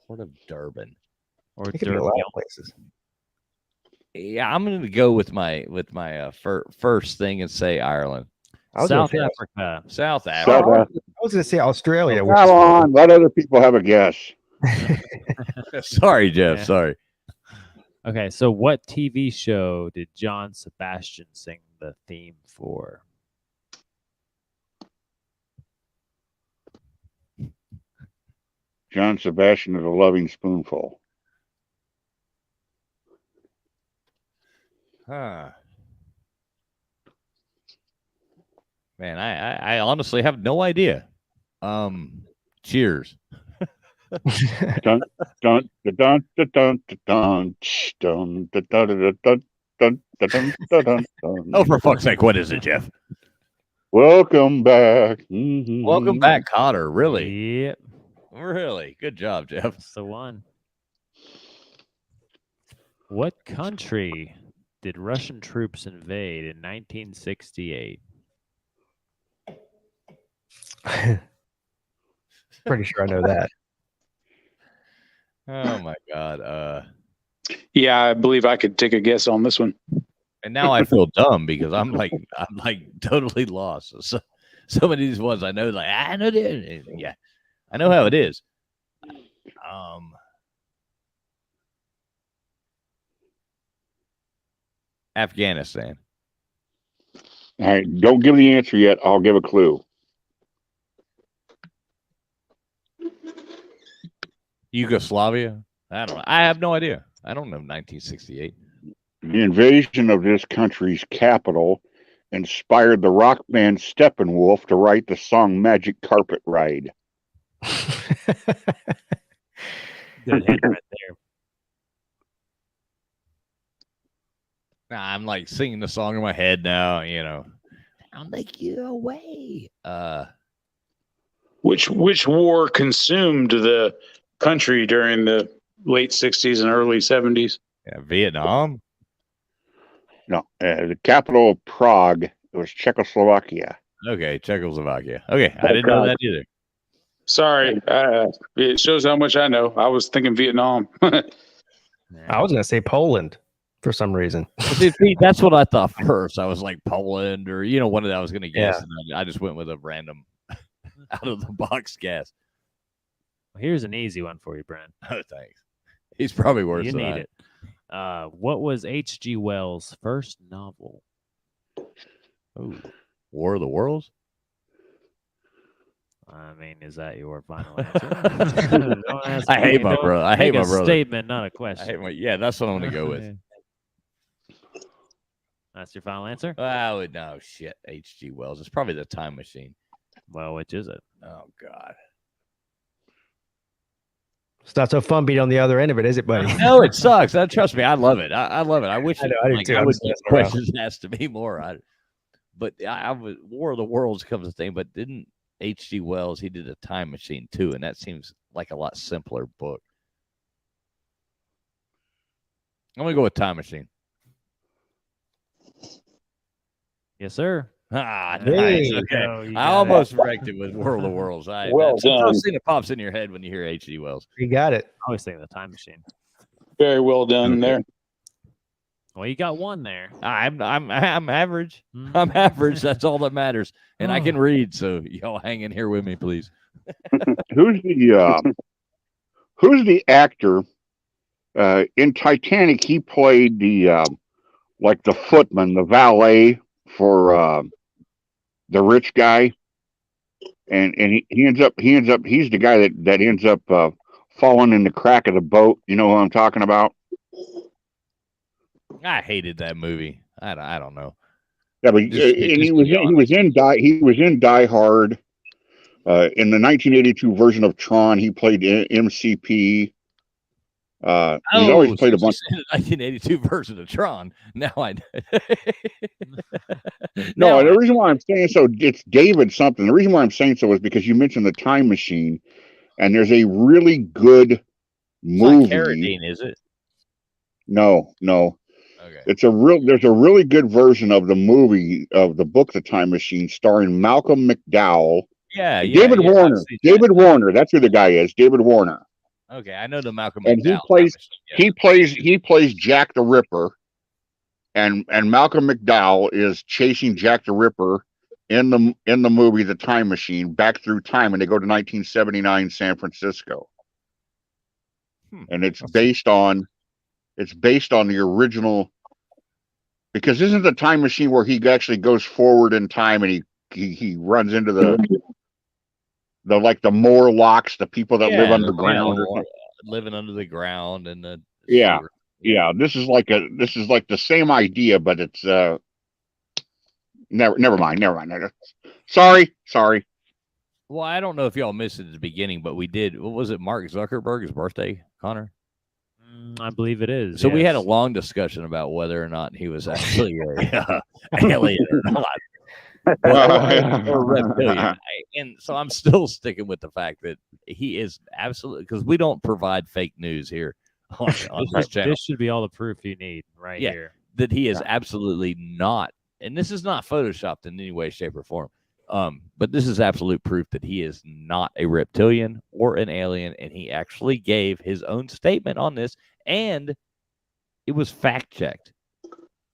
Port of Durban. Or It could be a lot Durban. of places. Yeah, I'm gonna go with my first thing and say Ireland, I was gonna South say- Africa. South South Africa. Africa. I was going to say Australia. which Come is- on, let other people have a guess. Sorry, Jeff. Yeah. Sorry. Okay, so what TV show did John Sebastian sing the theme for? John Sebastian is a loving spoonful. Huh. Man, I honestly have no idea. Cheers. Dun dun dun dun dun dun dun dun dun dun dun dun dun dun dun dun. Oh, for fuck's sake, what is it, Jeff? Welcome back. Mhm. Welcome back, Cotter. Really? Yep, Really? Good job, Jeff. that's the one. What country did Russian troops invade in 1968? Pretty sure I know that. Oh my god. Yeah, I believe I could take a guess on this one. And now I feel dumb because I'm like totally lost. So many of these ones I know, like I know that. Yeah, I know how it is. Afghanistan. All right, don't give the answer yet. I'll give a clue. Yugoslavia. I don't know. I have no idea. I don't know 1968. The invasion of this country's capital inspired the rock band Steppenwolf to write the song Magic Carpet Ride. Good hint right there. I'm like singing the song in my head now. You know, I'll make you away. Which war consumed the country during the late 60s and early 70s? Yeah, Vietnam. No, the capital of Prague was Czechoslovakia. Okay, Czechoslovakia. Okay, I didn't know that either. Sorry, it shows how much I know. I was thinking Vietnam. I was going to say Poland for some reason. See, that's what I thought first. I was like Poland or one of that I was going to guess, Yeah. and I just went with a random out of the box guess. Well, here's an easy one for you, Brent. Oh, thanks. He's probably worse You than need I. it. What was H.G. Wells' first novel? Ooh, War of the Worlds. I mean, is that your final answer? Don't ask I hate me. my Don't brother. I hate make my a brother. statement, not a I question. hate my, yeah, that's what I'm going to go with. That's your final answer? Oh, no, shit. H.G. Wells. It's probably The Time Machine. Well, which is it? Oh, God. It's not so fun being on the other end of it, is it, buddy? No, it sucks. Trust me, I love it. I love it. I wish I know, I do like, too. I I'm would just get messing around. questions asked to me more. But I was War of the Worlds comes a thing. But didn't H.G. Wells? He did A Time Machine too, and that seems like a lot simpler book. I'm gonna go with Time Machine. Yes, sir. Ah, There nice. you Okay, go, you I got it. almost wrecked it with World of Worlds. Well That's the done. first thing that pops in your head when you hear H.G. Wells. You got it. I always think of the time machine. Very well done Okay. there. Well, you got one there. I'm average. Mhm. I'm average. That's all that matters. And I Oh. can read, so y'all hang in here with me, please. Who's the actor in Titanic, he played the like the footman, the valet for the rich guy, and he ends up he's the guy that ends up falling in the crack of the boat. You know what I'm talking about? I hated that movie. I don't know. Yeah, but Just he to was be in Die Hard. In the 1982 version of Tron, he played MCP. He's always played a bunch. In the 1982 version of Tron. Now I. No, the reason why I'm saying so, it's David something. The reason why I'm saying so is because you mentioned the Time Machine, and there's a really good movie. It's not Carradine, is it? No. Okay. There's a really good version of the movie of the book The Time Machine, starring Malcolm McDowell. Yeah, David Warner. David Warner. That's who the guy is. David Warner. Okay, I know the Malcolm And McDowell. he plays Jack the Ripper, and Malcolm McDowell is chasing Jack the Ripper in the movie The Time Machine back through time, and they go to 1979 San Francisco. And it's based on the original, because isn't the Time Machine where he actually goes forward in time and he runs into the Morlocks, the people that live underground, living under the ground, and the yeah. This is like the same idea, but it's never mind. Sorry. Well, I don't know if y'all missed it at the beginning, but we did. What was it? Mark Zuckerberg's birthday, Connor? I believe it is. So we had a long discussion about whether or not he was actually a alien or not. Or reptilian. And so I'm still sticking with the fact that he is absolutely, because we don't provide fake news here on this channel. This should be all the proof you need here. That he is absolutely not, and this is not photoshopped in any way, shape, or form. But this is absolute proof that he is not a reptilian or an alien, and he actually gave his own statement on this, and it was fact checked.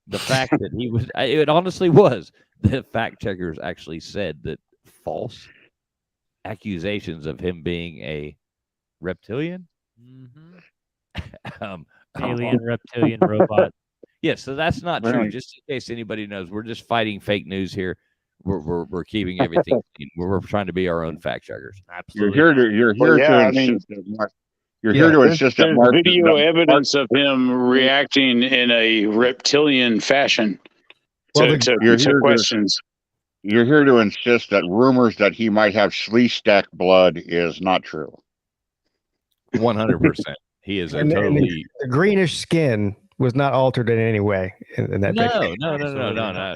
The fact that he was, it honestly was. The fact checkers actually said that false accusations of him being a reptilian, alien, reptilian, robot. Yeah, so that's not true. Just in case anybody knows, we're just fighting fake news here. We're keeping everything clean. We're trying to be our own fact checkers. Absolutely. You're here to insist that Mark. Video evidence of him reacting in a reptilian fashion. To questions. You're here to insist that rumors that he might have Sleestack blood is not true. 100%. He is totally. The greenish skin was not altered in any way in that picture. No.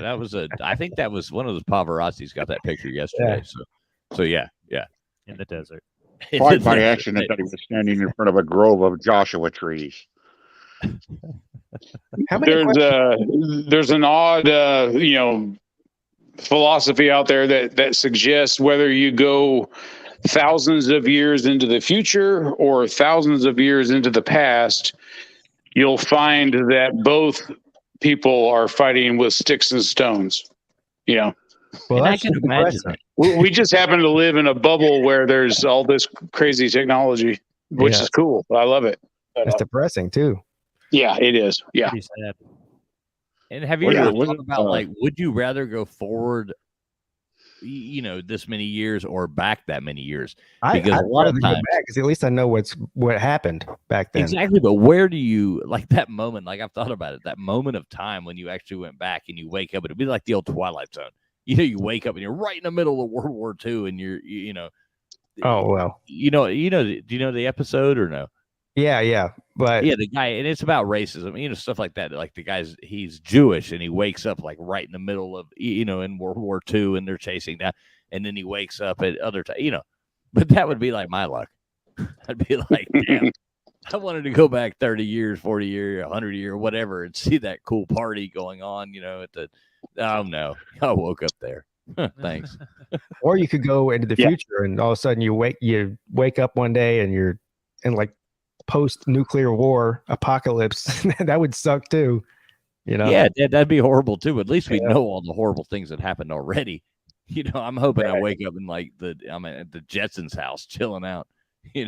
That was I think that was one of those paparazzis got that picture yesterday. Yeah. So yeah. In the desert. Quite by accident that he was standing in front of a grove of Joshua trees. There's an odd philosophy out there that suggests whether you go thousands of years into the future or thousands of years into the past, you'll find that both people are fighting with sticks and stones. Well, I can imagine that. We just happen to live in a bubble where there's all this crazy technology, which is cool. I love it. It's depressing too. Yeah, it is. Yeah. And have you ever thought about would you rather go forward, this many years or back that many years? Because a lot of times, because at least I know what happened back then. Exactly, but where do you that moment? Like I've thought about it, that moment of time when you actually went back and you wake up, it'd be like the old Twilight Zone. You wake up and you're right in the middle of World War II, and you're. Oh well. Do you know the episode or no? Yeah, but the guy, and it's about racism, stuff like that. Like the guy's, he's Jewish, and he wakes up like right in the middle of, in World War II, and they're chasing that, and then he wakes up at other time, But that would be like my luck. I'd be like, damn, I wanted to go back 30 years, 40 years, 100 years, whatever, and see that cool party going on, at the. Oh no, I woke up there. Thanks. Or you could go into the future, and all of a sudden you wake up one day, and you're in like post-nuclear war apocalypse. That would suck too, Yeah, that'd be horrible too. At least we know all the horrible things that happened already. I'm hoping I wake up in I'm at the Jetsons' house chilling out.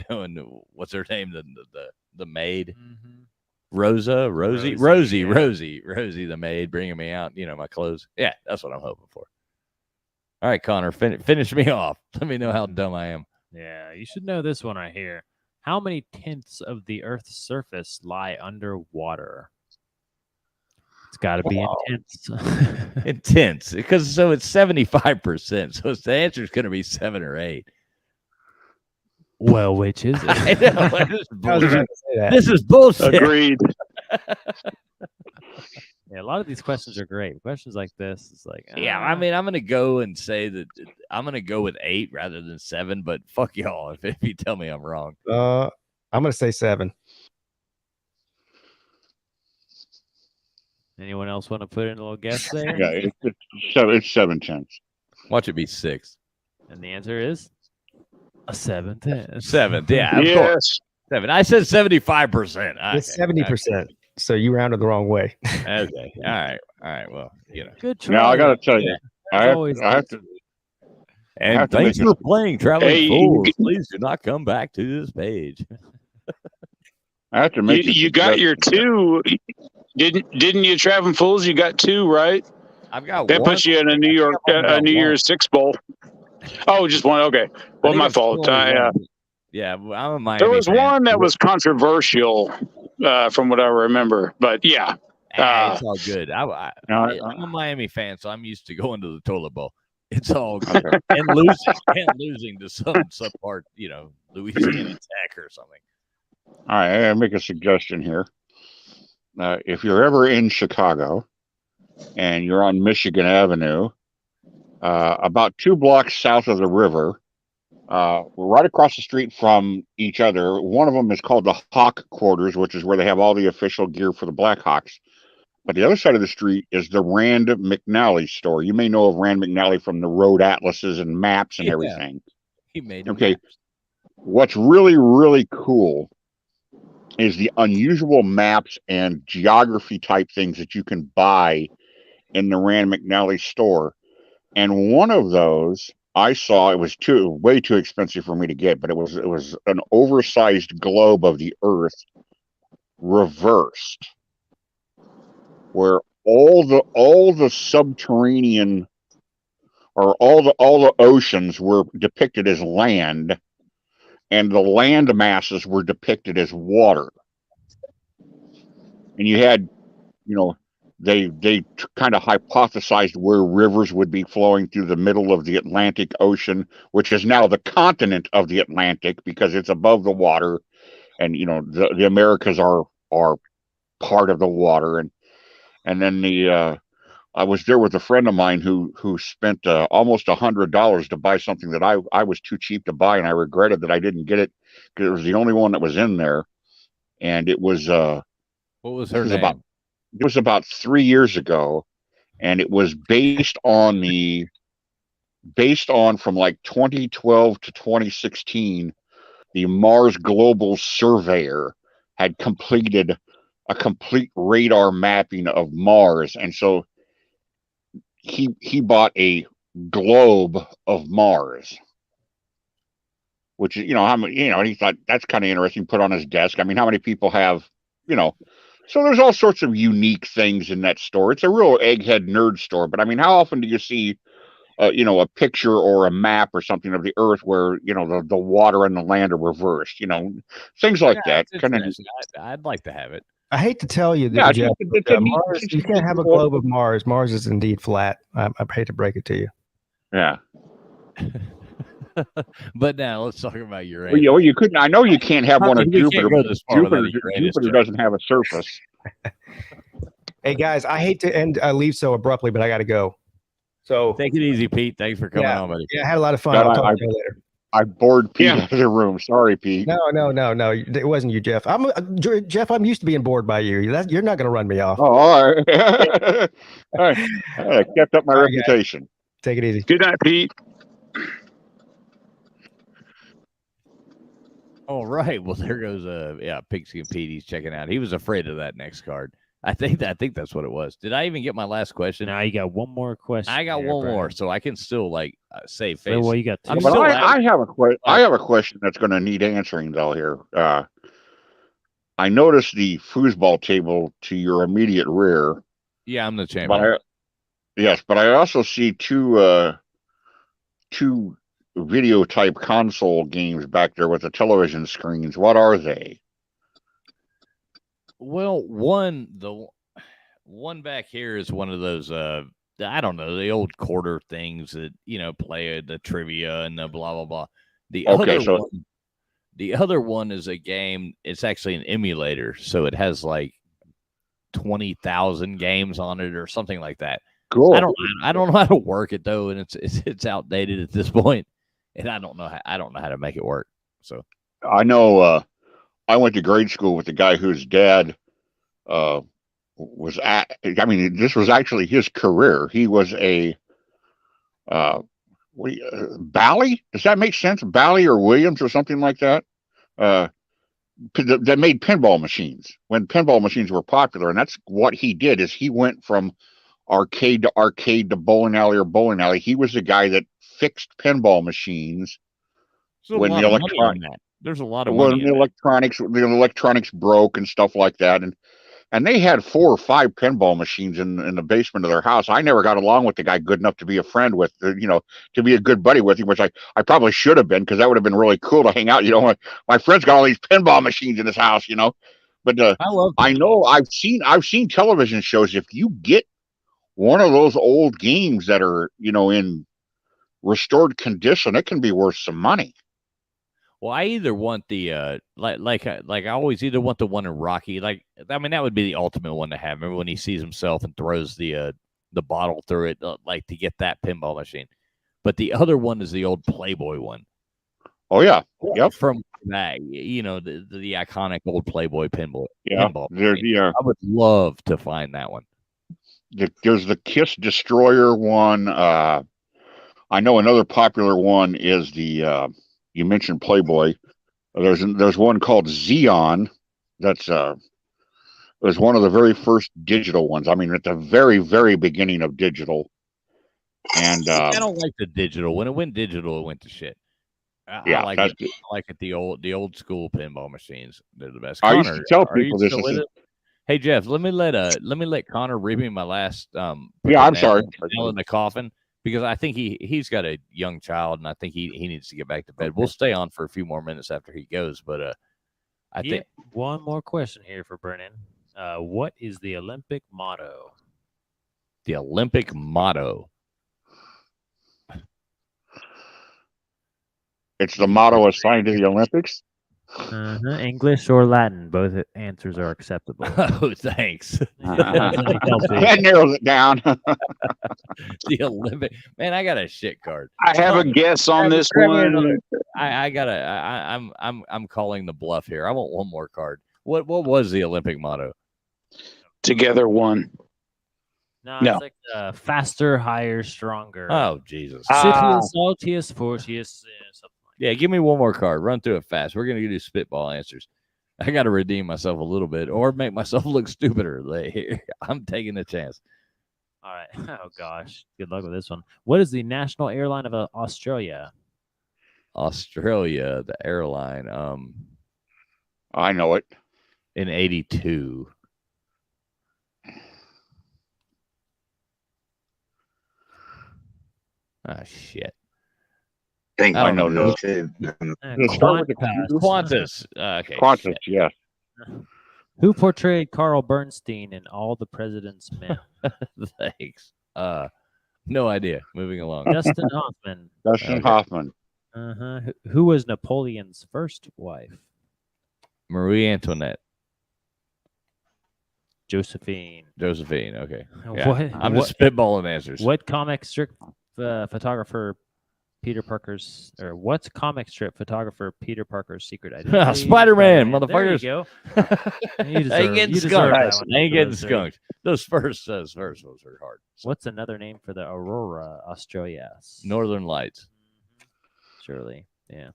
And what's her name, the maid. Rosie yeah. the maid, bringing me out, my clothes. Yeah, that's what I'm hoping for. All right, Connor, finish me off. Let me know how dumb I am. Yeah, you should know this one right here. How many tenths of the Earth's surface lie underwater? It's got to be intense. Intense, because so it's 75%. So the answer is going to be 7 or 8. Well, which is it? I know, this is I was bullshit. about to say that. This is bullshit. Agreed. Yeah, a lot of these questions are great. Questions like this, it's like, Yeah, I mean, I'm going to go and say that I'm going to go with 8 rather than 7, but fuck y'all if you tell me I'm wrong. I'm gonna say 7. anyone else want to put in a little guess there? Yeah, it's 7/10. Watch it be 6. And the answer is a 7/10. 7, yeah, of course. Yes. 7. I said 75%. It's 70%. So you rounded the wrong way. Okay. All right. Well, Good try. Now I got to tell you, I always have to. And have to thanks make for playing Traveling Hey, Fools. Please do not come back to this page. I have to make. You got your 2. Didn't you, Traveling Fools? You got 2, right? I've got That one. puts you in a New one. Year's 6 bowl. Oh, just one. Okay. Well, think my it's fault. only one. Yeah, I'm a Miami There was fan. one that was controversial, from what I remember. But yeah, It's all good. I'm a Miami fan, so I'm used to going to the toilet bowl. It's all good. and losing to some subpart, Louisiana Tech or something. All right, I gotta make a suggestion here. If you're ever in Chicago and you're on Michigan Avenue, about 2 blocks south of the river, we're right across the street from each other. One of them is called the Hawk Quarters, which is where they have all the official gear for the Blackhawks. But the other side of the street is the Rand McNally store. You may know of Rand McNally from the road atlases and maps and everything. He made Okay. maps. What's really, really cool is the unusual maps and geography type things that you can buy in the Rand McNally store. And one of those I saw, it was way too expensive for me to get, but it was an oversized globe of the Earth reversed, where all the subterranean or all the oceans were depicted as land, and the land masses were depicted as water. And you had, they kind of hypothesized where rivers would be flowing through the middle of the Atlantic Ocean, which is now the continent of the Atlantic because it's above the water, and the Americas are part of the water, and then I was there with a friend of mine who spent almost $100 to buy something that I was too cheap to buy, and I regretted that I didn't get it because it was the only one that was in there, and it was What was her name? It was about 3 years ago, and it was based on from like 2012 to 2016, the Mars Global Surveyor had completed a complete radar mapping of Mars, and so he bought a globe of Mars, which is and he thought that's kind of interesting. Put on his desk. I mean, how many people have So there's all sorts of unique things in that store. It's a real egghead nerd store. But I mean, how often do you see, a picture or a map or something of the Earth where the water and the land are reversed? Things like that. It's Kind of. interesting. I'd like to have it. I hate to tell you that, Yeah, Jeff, it's a neat- Mars, you can't have a globe of Mars. Mars is indeed flat. I hate to break it to you. Yeah. But now let's talk about Uranus. Well, you couldn't. I know you can't have one of We can't Jupiter. go this far without Jupiter, a Uranus Jupiter chart. doesn't have a surface. Hey guys, I hate to leave so abruptly, but I got to go. So Take it easy, Pete. Thanks for coming on, buddy. yeah, I had a lot of fun. God, I'll talk to you later. I bored Pete Yeah. out of the room. Sorry, Pete. No, it wasn't you, Jeff. Jeff. I'm used to being bored by you. You're not going to run me off. Oh, all right. All right. I kept up my All right, guys. reputation. Take it easy. Good night, Pete. All right. Well, there goes Pigskin Pete. He's checking out. He was afraid of that next card. I think that's what it was. Did I even get my last question? Now you got one more question. I got here, one more, Brandon. so I can still save face. So, well, you got two. I'm But still I have a question. I have a question that's going to need answering though here. I noticed the foosball table to your immediate rear. Yeah, I'm the But champion. but I also see two video type console games back there with the television screens. What are they? Well, the one back here is one of those I don't know, the old quarter things that, play the trivia and the blah blah blah. The other one is a game, it's actually an emulator, so it has like 20,000 games on it or something like that. Cool. I don't know how to work it though, and it's outdated at this point, and I don't know how to make it work. So I know I went to grade school with the guy whose dad was at. I mean, this was actually his career. He was a Bally. Does that make sense? Bally or Williams or something like that. That made pinball machines when pinball machines were popular, and that's what he did. Is he went from arcade to bowling alley or bowling alley. He was the guy that fixed pinball machines when the there's a lot of money. When the electronics broke and stuff like that, and they had 4 or 5 pinball machines in the basement of their house. I never got along with the guy good enough to be a friend with, to be a good buddy with him, which I probably should have been, because that would have been really cool to hang out. My friend's got all these pinball machines in his house, But I know I've seen television shows. If you get one of those old games that are in restored condition, it can be worth some money. Well, I either want the like I always either want the one in Rocky. That would be the ultimate one to have. Remember when he sees himself and throws the bottle through it, to get that pinball machine. But the other one is the old Playboy one. Oh yeah, yep. From that, the iconic old Playboy pinball. Yeah, I would love to find that one. There's the Kiss Destroyer one. I know another popular one is the. You mentioned Playboy. There's one called Xeon. That's was one of the very first digital ones. I mean, at the very, very beginning of digital. And I don't like the digital. When it went digital, it went to shit. I like it. The old school pinball machines. They're the best. Connor, I used to tell people this. Hey Jeff, let me let Connor read me my last. Yeah, I'm sorry. Nail in the coffin. Because I think he's got a young child, and I think he needs to get back to bed. We'll stay on for a few more minutes after he goes, but I think one more question here for Brennan. What is the Olympic motto? The Olympic motto. It's the motto assigned to the Olympics. English or Latin, both answers are acceptable. Oh, thanks. That narrows it down. The Olympic, man, I got a shit card. I have a guess on this one. I'm calling the bluff here. I want one more card. What was the Olympic motto? Together one. No, it's like faster, higher, stronger. Oh Jesus! Citius, Altius, Fortius, something. Yeah, give me one more card. Run through it fast. We're going to do spitball answers. I got to redeem myself a little bit or make myself look stupider. I'm taking a chance. All right. Oh, gosh. Good luck with this one. What is the national airline of Australia? Australia, the airline. I know it. In 82. Ah, shit. I know those too. Qantas. Okay. Qantas, yes. Who portrayed Carl Bernstein in All the President's Men? Thanks. No idea. Moving along. Dustin Hoffman. Dustin Hoffman. Who was Napoleon's first wife? Marie Antoinette. Josephine. Okay. Yeah. I'm just spitballing answers. What comic strip photographer Peter Parker's, or what's comic strip photographer Peter Parker's secret identity? Spider-Man, motherfuckers. There you go. Ain't getting skunked. Ain't getting skunked. Those first ones are hard. So. What's another name for the Aurora Australis? Northern Lights. Surely, yeah.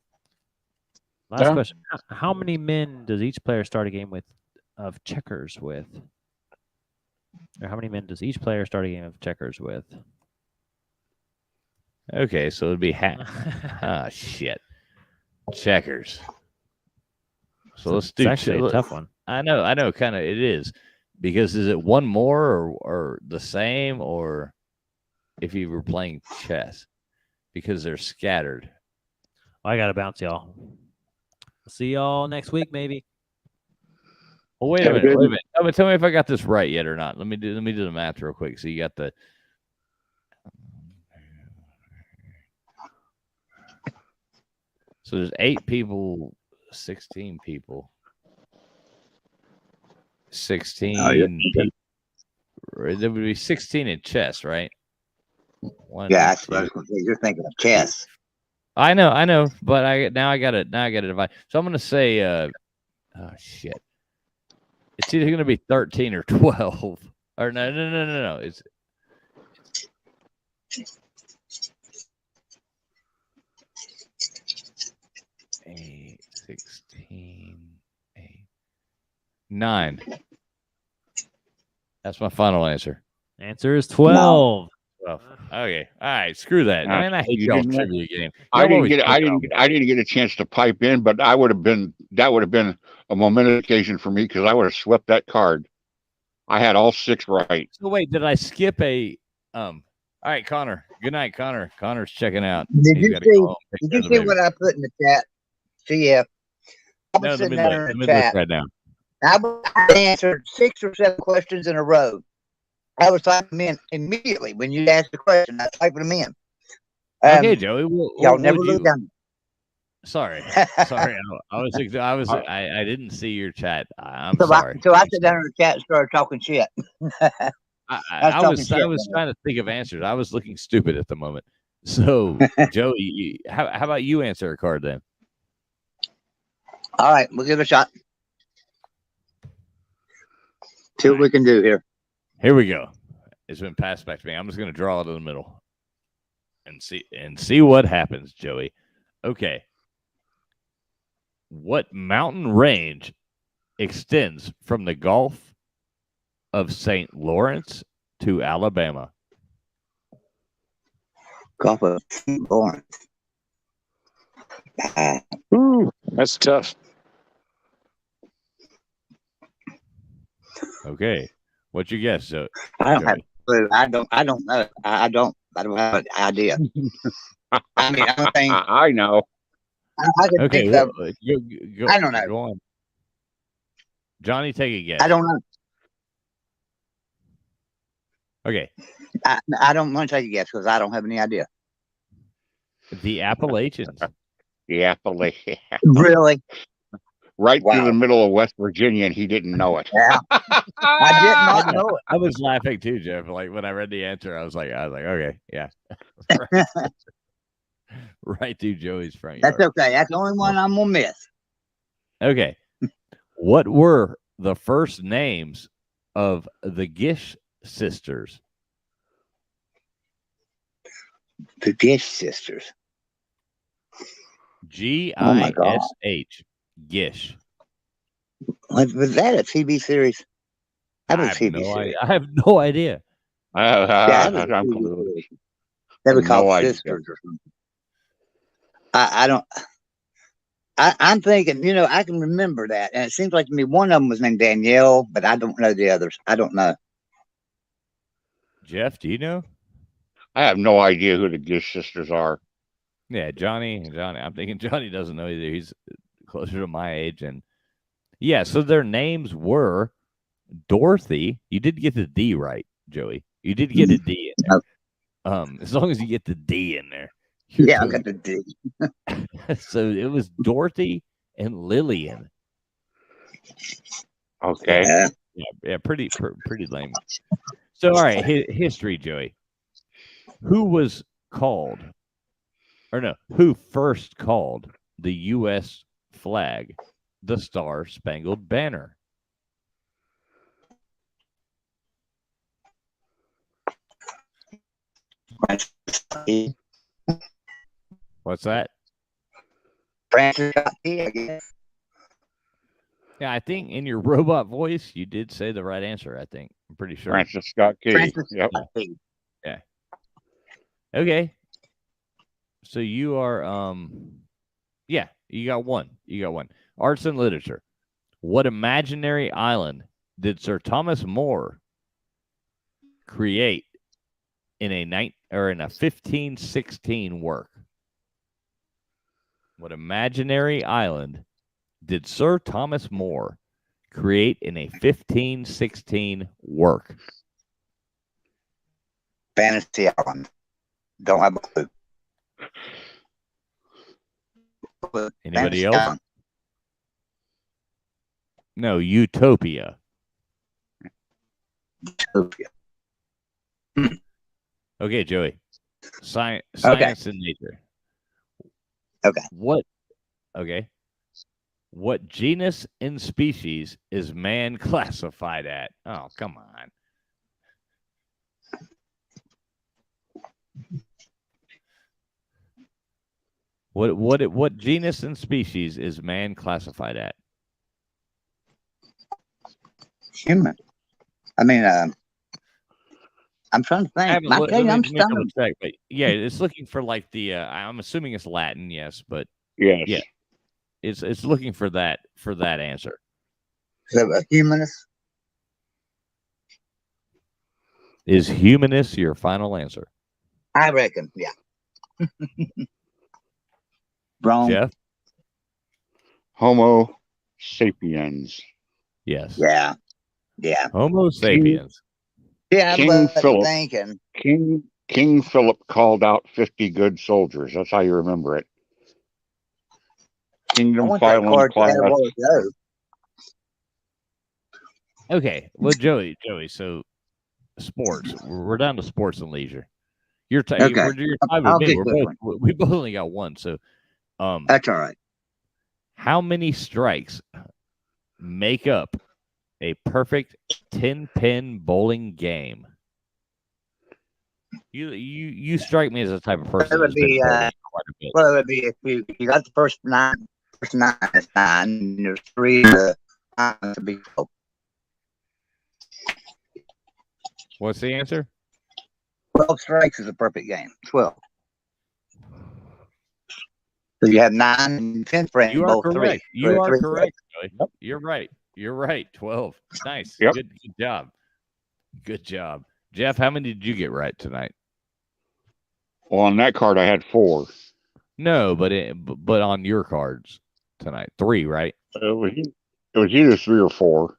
Last question. How many men does each player start a game of checkers with? Or how many men does each player start a game of checkers with? Okay, so it'd be shit. Checkers. So let's do actually a tough one. I know, kind of it is. Because is it one more or the same, or if you were playing chess? Because they're scattered. I gotta bounce, y'all. See y'all next week, maybe. Oh, wait a Have a minute. good- Wait a minute. Tell me if I got this right yet or not. Let me do the math real quick. So you got the. So there's 8 people, 16 people. 16 people. There would be 16 in chess, right? One, Yeah, that's what I two. was gonna say. You're thinking of chess. I know, but I got it divide. So I'm gonna say, oh shit, it's either gonna be 13 or 12, or no. It's 8, 16, 8, 9. That's my final answer. Answer is 12. 12. Okay, all right. Screw that. Man, I hate You y'all's didn't- trivia game. I Y'all didn't always get pick on me. I didn't get a chance to pipe in, but that would have been a momentous occasion for me because I would have swept that card. I had all 6 right. So wait, did I skip a? All right, Connor. Good night, Connor. Connor's checking out. Did He's you gotta see? go home, take Did care you of the see baby. what I put in the chat? CF. I was No, let sitting me down look. in Let the me chat. look right now. I answered 6 or 7 questions in a row. I was typing them in immediately when you asked the question. I typed them in. Okay, Joey. Y'all never look down. Sorry. I didn't see your chat. I'm So sorry. I sat down in the chat and started talking shit. I was trying to think of answers. I was looking stupid at the moment. So, Joey, how about you answer a card then? All right, we'll give it a shot. See what we can do here. Here we go. It's been passed back to me. I'm just going to draw it in the middle and see what happens, Joey. Okay. What mountain range extends from the Gulf of St. Lawrence to Alabama? Gulf of St. Lawrence. Ooh, that's tough. Okay. What's your guess, Joey? I don't have a clue. I don't know. I don't have an idea. I mean, I don't think I know. I can Okay. think of. Go, I don't know. Go on. Johnny, take a guess. I don't know. Okay. I don't want to take a guess because I don't have any idea. The Appalachians. The Appalachian. Really? Right through Wow. the middle of West Virginia, and he didn't know it. Yeah. I did not know it. I was laughing too, Jeff. Like when I read the answer, I was like, okay, yeah. Right through Joey's front yard. That's okay. That's the only one I'm gonna miss. Okay. What were the first names of the Gish sisters? The Gish sisters. Gish. Gish. Was that a TV series? That was I a have TV no series. idea. I have no idea. Yeah, that was a I'm TV clueless. series. They were No called idea. sisters or something. I don't. I'm thinking, I can remember that, and it seems like to me one of them was named Danielle, but I don't know the others. I don't know. Jeff, do you know? I have no idea who the Gish sisters are. Yeah, Johnny. I'm thinking Johnny doesn't know either. He's closer to my age, and yeah. So their names were Dorothy. You did get the D right, Joey. You did get a D in there. As long as you get the D in there. Yeah, I got the D. So it was Dorothy and Lillian. Okay. Yeah. Pretty lame. So all right, history, Joey. Who first called the U.S. flag the Star Spangled Banner? What's that? Francis Scott Key, I guess. Yeah, I think in your robot voice, you did say the right answer. I think I'm pretty sure. Francis Scott Key. Francis Yep. Scott Key. Okay. So you are, yeah, you got one. Arts and literature. What imaginary island did Sir Thomas More create in a 1516 work? What imaginary island did Sir Thomas More create in a 1516 work? Fantasy Island. Don't have a clue. Anybody Fantasy else? Island. No, Utopia. Utopia. Okay, Joey. Science and nature. Okay. What genus and species is man classified at? Oh, come on. What genus and species is man classified at? Human. I mean, I'm trying to think. I'm stumped. But yeah, it's looking for like the. I'm assuming it's Latin, yes, but Yes. yeah, it's looking for that answer. So a humanist. Is humanist your final answer? I reckon. Yeah. Wrong. Jeff? Homo sapiens. Yes. Yeah. Yeah. Homo sapiens. Yeah, King but Philip. thinking. King Philip called out 50 good soldiers. That's how you remember it. I Kingdom want that Phylum card to class. have all it goes. Okay. Well, Joey. So, sports. We're down to sports and leisure. You're Okay. you're tied I'll with me. get quick one. We both only got one. So, That's all right. how many strikes make up a perfect 10-pin bowling game? You strike me as the type of person It would that's been be, bowling quite a bit. Well, it would be if you got the first nine is 9, and there's 3 to be 12. What's the answer? 12 strikes is a perfect game. 12. So you have 9 and 10 frames. You are both correct. 3. You are 3 correct. Joey. You're right. You're right. 12. Nice. Yep. Good job. Good job. Jeff, how many did you get right tonight? Well, on that card, I had 4. No, but on your cards tonight, 3, right? It was either 3 or 4.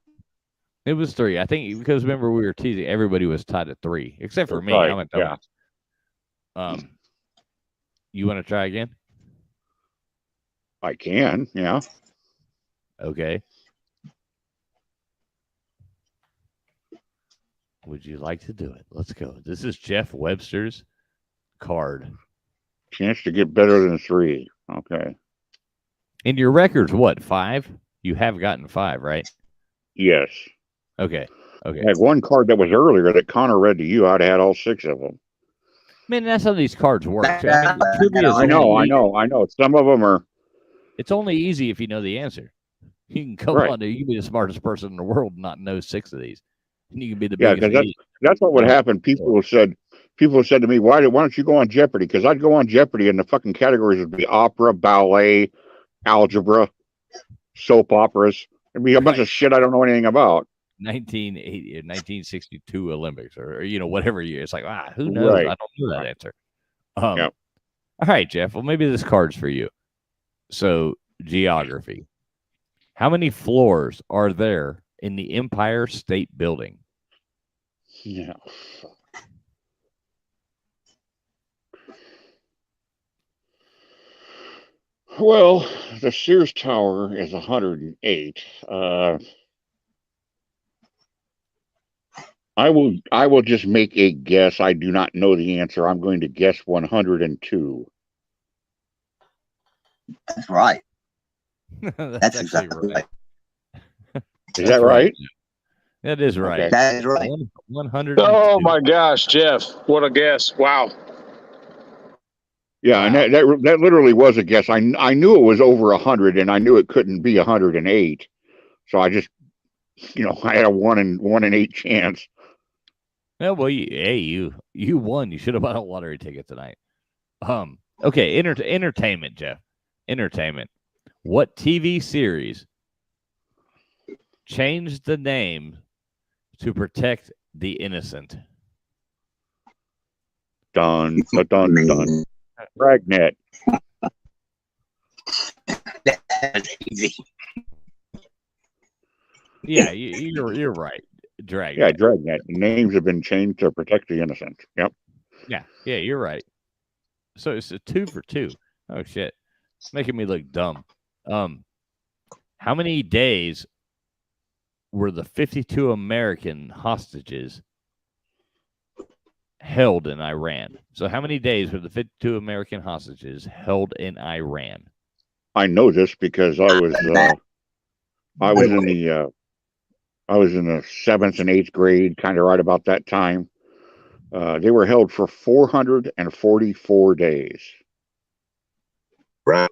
It was 3. I think because remember we were teasing. Everybody was tied at 3, except for me. Right, I'm at yeah. You want to try again? I can, yeah. Okay. Would you like to do it? Let's go. This is Jeff Webster's card. Chance to get better than 3. Okay. And your record's what? 5? You have gotten 5, right? Yes. Okay. I had one card that was earlier that Connor read to you. I'd have had all 6 of them. Man, that's how these cards work. I know. Some of them are. It's only easy if you know the answer. You can come on, you can be the smartest person in the world and not know 6 of these. And you can be the biggest idiot. That's what would happen. People have said to me, why don't you go on Jeopardy? Because I'd go on Jeopardy and the fucking categories would be opera, ballet, algebra, soap operas. It'd be a bunch of shit I don't know anything about. 1962 Olympics or whatever year. It's like, who knows? Right. I don't know that answer. All right, Jeff. Well, maybe this card's for you. So, geography. How many floors are there in the Empire State Building? Yeah. Well, the Sears Tower is 108. I will just make a guess. I do not know the answer. I'm going to guess 102. That's right. That's exactly right. Is that right? That is right. Okay. That is right. 100. Oh my gosh, Jeff! What a guess! Wow. Yeah, and that literally was a guess. I knew it was over 100, and I knew it couldn't be 108. So I just, I had a 1 in 8 chance. Yeah, well, you won. You should have bought a lottery ticket tonight. Okay, entertainment, Jeff. Entertainment. What TV series changed the name to protect the innocent? Dun, dun, dun, dun. Dragnet. That's easy. Yeah, you're right. Dragnet. Yeah, Dragnet. The names have been changed to protect the innocent. Yep. Yeah, you're right. So it's a 2 for 2. Oh shit, making me look dumb. How many days were the 52 American hostages held in Iran? So how many days were the 52 American hostages held in Iran? I know this because I was in the 7th and 8th grade, kind of right about that time. They were held for 444 days. Right.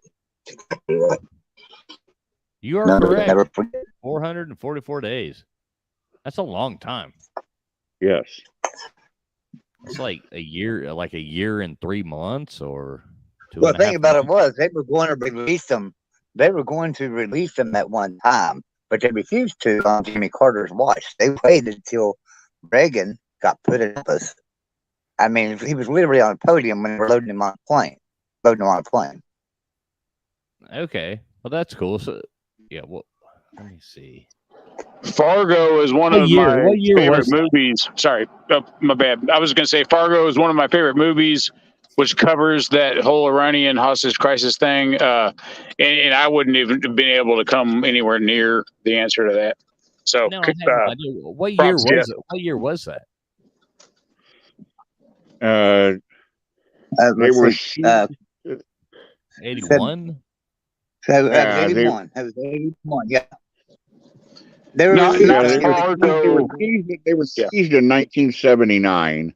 You are correct. 444 days. That's a long time. Yes. It's like a year and 3 months or 2. Well, the thing about it was they were going to release them. They were going to release them at one time, but they refused to on Jimmy Carter's watch. They waited until Reagan got put in office. I mean, he was literally on a podium when they were loading him on a plane. Okay. Well, that's cool. So, yeah, well, let me see. Fargo is one of my favorite movies. Sorry, my bad. I was going to say Fargo is one of my favorite movies, which covers that whole Iranian hostage crisis thing. And I wouldn't even have been able to come anywhere near the answer to that. So, no, what year was it? What year was that? They were 81. So, 81. That was 81. Yeah. They were seized in 1979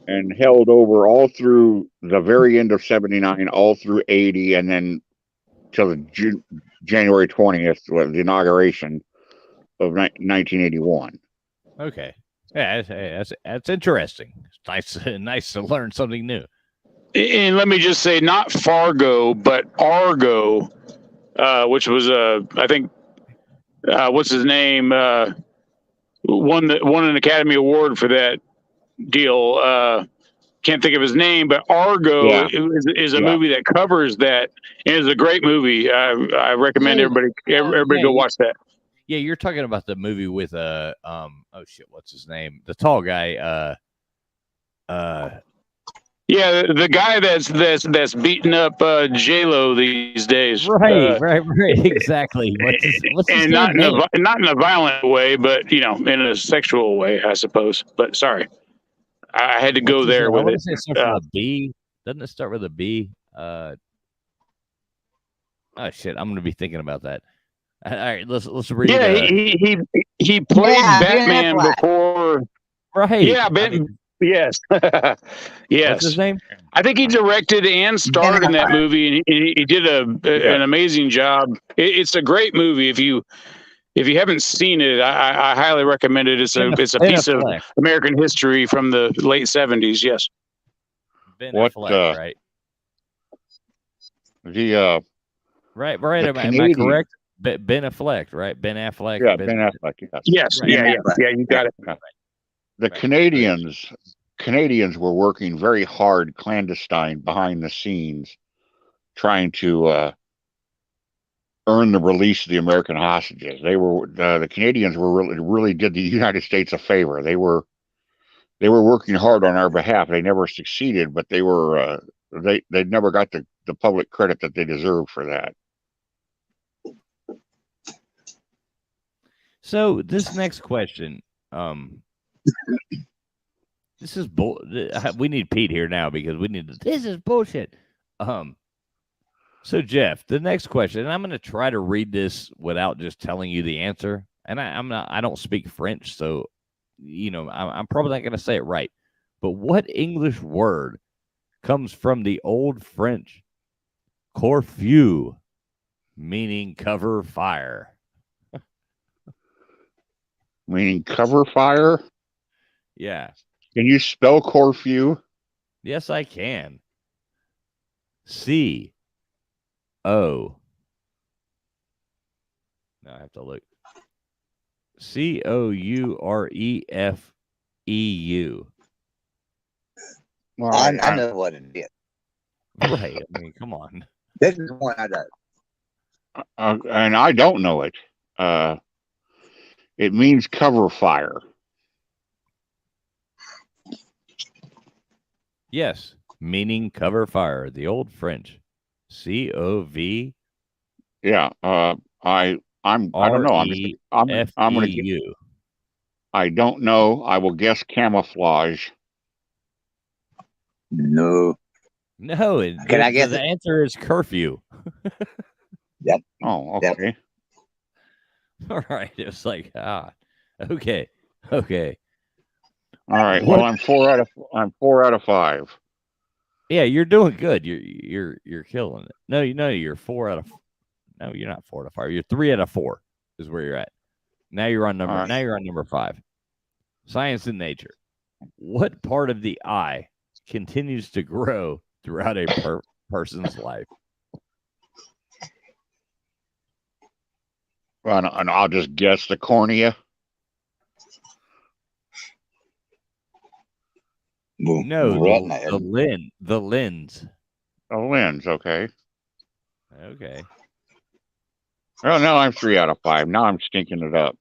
and held over all through the very end of 79, all through 80, and then till the January 20th, the inauguration of 1981. Okay. Yeah, that's interesting. It's nice to learn something new. And let me just say, not Fargo, but Argo, which was I think. What's his name? Won an Academy Award for that deal. Can't think of his name, but Argo is a movie that covers that, and it's a great movie. I recommend everybody go watch that. Yeah, you're talking about the movie with oh shit, what's his name? The tall guy. Yeah, the guy that's beating up J-Lo these days. Right, exactly. What's his and not name? Not in a violent way, but in a sexual way, I suppose. But sorry, I had to go there with it. Does it start with a B? Doesn't it start with a B? Oh shit, I'm gonna be thinking about that. All right, let's read. Yeah, he played Batman before. Right. Yeah, yes. Yes. What's his name? I think he directed and starred in that movie, and he did an amazing job. It's a great movie. If you haven't seen it, I highly recommend it. It's a piece of American history from the late 70s. Yes. Ben Affleck, right? Right. Am I correct? Ben Affleck, right? Ben Affleck. Yeah, Ben Affleck. Yes. Yeah. You got it. The Canadians were working very hard, clandestine, behind the scenes, trying to earn the release of the American hostages. They were the Canadians were really did the United States a favor. They were working hard on our behalf. They never succeeded, but they were they never got the public credit that they deserved for that. So this next question, this is we need Pete here now because this is bullshit. So Jeff, the next question, and I'm going to try to read this without just telling you the answer. And I don't speak French, so I'm probably not going to say it right. But what English word comes from the old French "corfeu," meaning cover fire? Meaning cover fire? Yeah. Can you spell Corfu? Yes, I can. C-O. Now I have to look. Courefeu. Well, I know what it is. Right. I mean, come on. This is one I know. and I don't know it. It means cover fire. Yes, meaning cover fire. The old French. COV. Yeah. I don't know. I'm gonna. REFEU. I don't know. I will guess camouflage. No. No, Can I guess the it? answer is curfew. Oh, Yep. okay. All right. It was like, okay. All right. Well, I'm 4 out of 5. Yeah, you're doing good. You're killing it. No, you're 4 out of. No, you're not 4 out of 5. You're 3 out of 4 is where you're at. Now you're on number. All right. Now you're on number 5. Science and nature. What part of the eye continues to grow throughout a person's life? And I'll just guess the cornea. No, Redneck. the lens. A lens. Okay. Okay. Well, now I'm 3 out of 5. Now I'm stinking it up.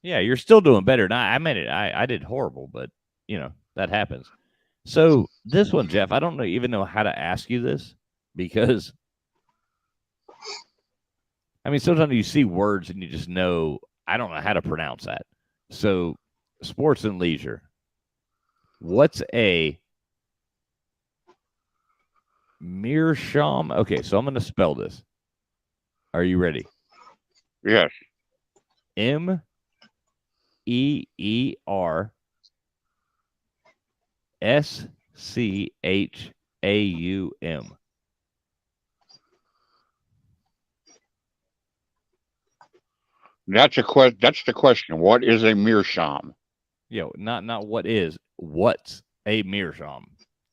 Yeah, you're still doing better. Now I made it. I did horrible, but that happens. So this one, Jeff, I don't even know how to ask you this because I mean sometimes you see words and you just know I don't know how to pronounce that. So sports and leisure. What's a meerschaum? Okay, so I'm going to spell this. Are you ready? Yes. MEERSCHAUM. That's the question. What is a meerschaum? Not what is. What's a meerschaum?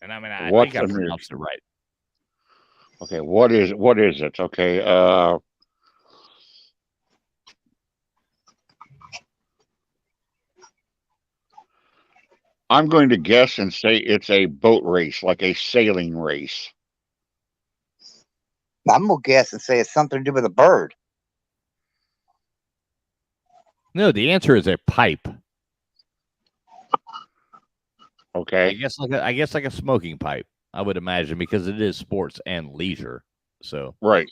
And I mean, I What's think I a pronounced it right. Okay. What is it? Okay. I'm going to guess and say it's a boat race, like a sailing race. I'm gonna guess and say it's something to do with a bird. No, the answer is a pipe. Okay. I guess like a smoking pipe. I would imagine because it is sports and leisure. So Right.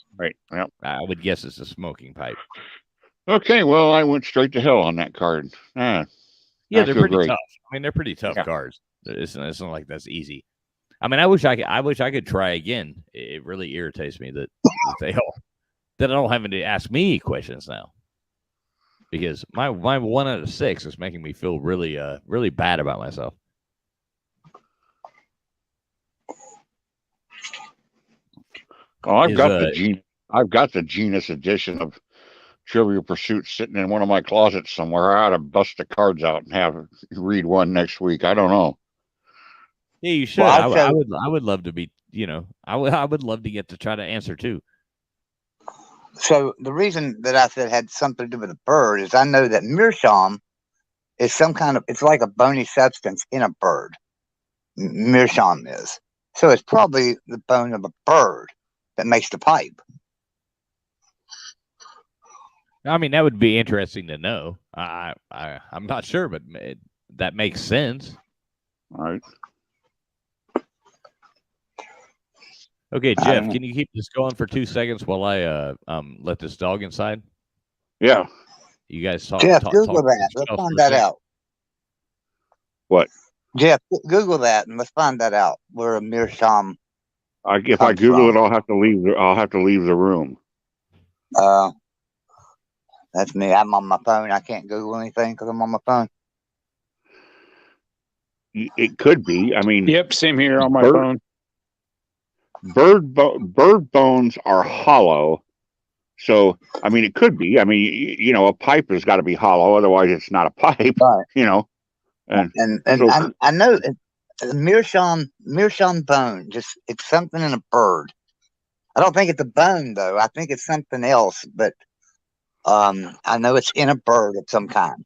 Yep. I would guess it's a smoking pipe. Okay. Well, I went straight to hell on that card. Yeah, I they're feel pretty great. tough. I mean, they're pretty tough Yeah. cards. It's not like that's easy. I mean, I wish I could try again. It really irritates me that they all that I don't have to ask me questions now. Because my 1 out of 6 is making me feel really bad about myself. Oh, I've got the genus edition of Trivial Pursuit sitting in one of my closets somewhere. I ought to bust the cards out and read one next week. I don't know. Yeah, you should. Well, I would love to be. I would love to get to try to answer too. So the reason that I said it had something to do with a bird is I know that meerschaum is it's like a bony substance in a bird. Meerschaum is. So it's probably the bone of a bird that makes the pipe. I mean, that would be interesting to know. I'm not sure, but that makes sense. All right. Okay, Jeff, can you keep this going for 2 seconds while I let this dog inside? Yeah. You guys talk. Jeff, talk Google talk that. stuff Let's for find a that second. out. What? Jeff, Google that and let's find that out. Where a meerschaum. If I comes Google from. it, I'll have to leave the room. That's me. I'm on my phone. I can't Google anything because I'm on my phone. It could be. I mean, Yep, same here on my Bird- phone. bird bones are hollow. So, I mean, it could be. I mean, a pipe has got to be hollow. Otherwise, it's not a pipe, Right. And And I know meerschaum bone. It's something in a bird. I don't think it's a bone though. I think it's something else. But I know it's in a bird of some kind.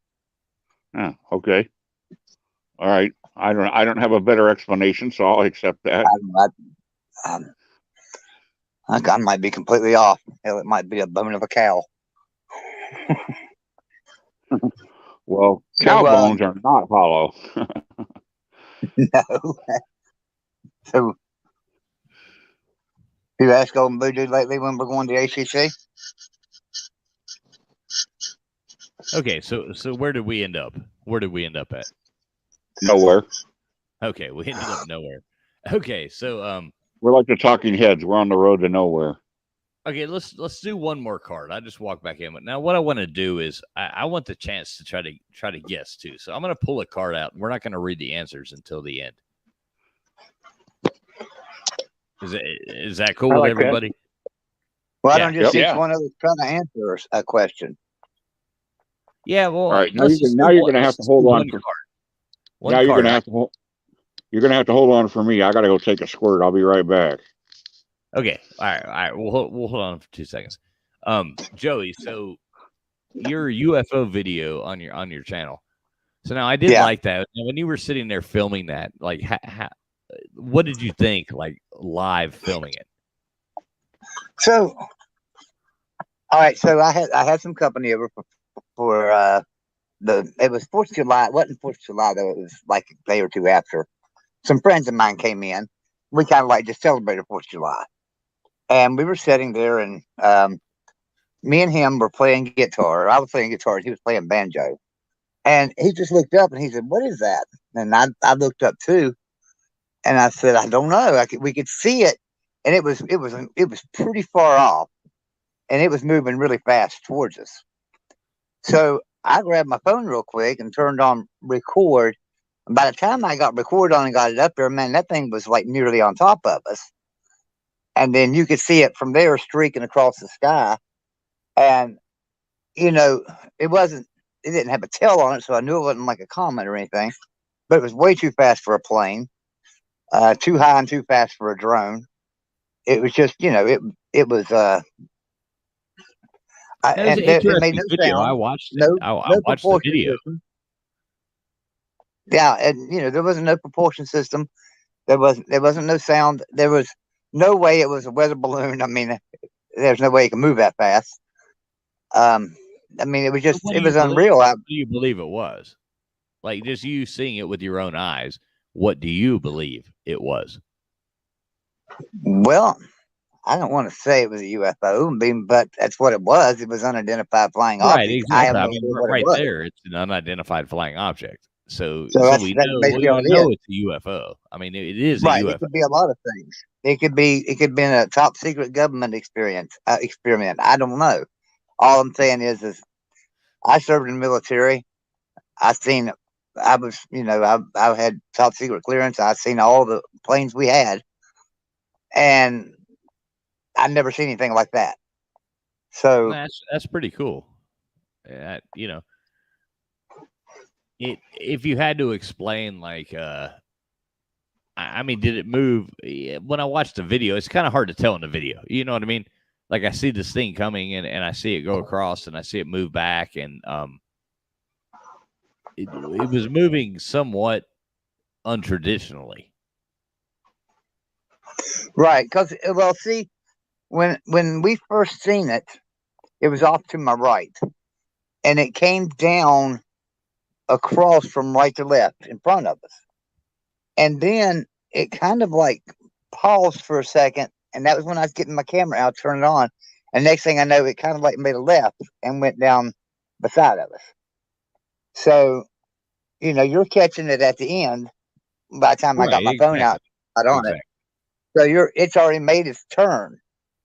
Yeah, okay. All right. I don't have a better explanation, so I'll accept that. I might be completely off. Hell, it might be a bone of a cow. Well, cow bones are not hollow. No. So, you asked Golden Voodoo lately when we're going to ACC? Okay, so where did we end up? Where did we end up at? Nowhere. Okay, we ended up nowhere. Okay, so We're like the talking heads. We're on the road to nowhere. okay, let's do one more card. I just walked back in. Now, what I want to do is I want the chance to try to guess too. So I'm going to pull a card out. We're not going to read the answers until the end. Is that cool with everybody? That. Well, Yeah. I don't just each one of us trying to answer a question. Yeah, well, all right. Now you're going to have to hold on for. Now you're going to have to hold. You're going to have to hold on for me. I got to go take a squirt. I'll be right back. Okay. All right. We'll hold on for 2 seconds. Joey, so your UFO video on your channel. So now I did like that. And when you were sitting there filming that, like, what did you think, like, live filming it? So, all right. So I had some company over for it was 4th of July. It wasn't 4th of July though. It was like a day or two after. Some friends of mine came in. We kind of like just celebrated 4th of July. And we were sitting there, and me and him were playing guitar. I was playing guitar, and he was playing banjo. And he just looked up, and he said, "What is that?" And I looked up too, and I said, "I don't know." We could see it, and it was pretty far off, and it was moving really fast towards us. So I grabbed my phone real quick and turned on record. And by the time I got record on and got it up there, man, that thing was like nearly on top of us. And then you could see it from there streaking across the sky. And, you know, it didn't have a tail on it, so I knew it wasn't like a comet or anything. But it was way too fast for a plane, too high and too fast for a drone. It was just, you know, it was it made no video. sound. I watched it. I watched the video. System. Yeah, and you know, there wasn't no propulsion system. There wasn't no sound. There was no way it was a weather balloon. I mean, there's no way it can move that fast. I mean, it was just it was unreal. What do you believe it was? Like, just you seeing it with your own eyes, what do you believe it was? Well, I don't want to say it was a UFO, but that's what it was. It was unidentified flying object. Right, exactly. I mean, right there, it's an unidentified flying object. So we know it's a UFO. I mean, it is a UFO. It could be a lot of things. It could be a top secret government experiment. I don't know. All I'm saying is I served in the military. I had top secret clearance. I've seen all the planes we had, and I've never seen anything like that. So that's pretty cool. You know, if you had to explain, like, I mean, did it move? When I watched the video, it's kind of hard to tell in the video. You know what I mean? Like, I see this thing coming and I see it go across and I see it move back, and it was moving somewhat untraditionally. Right, because see, when we first seen it, it was off to my right, and it came down across from right to left in front of us, and then it kind of like paused for a second, and that was when I was getting my camera out, turn it on, and next thing I know, it kind of like made a left and went down beside of us. So, you know, you're catching it at the end by the time I got my phone out on it. So it's already made its turn.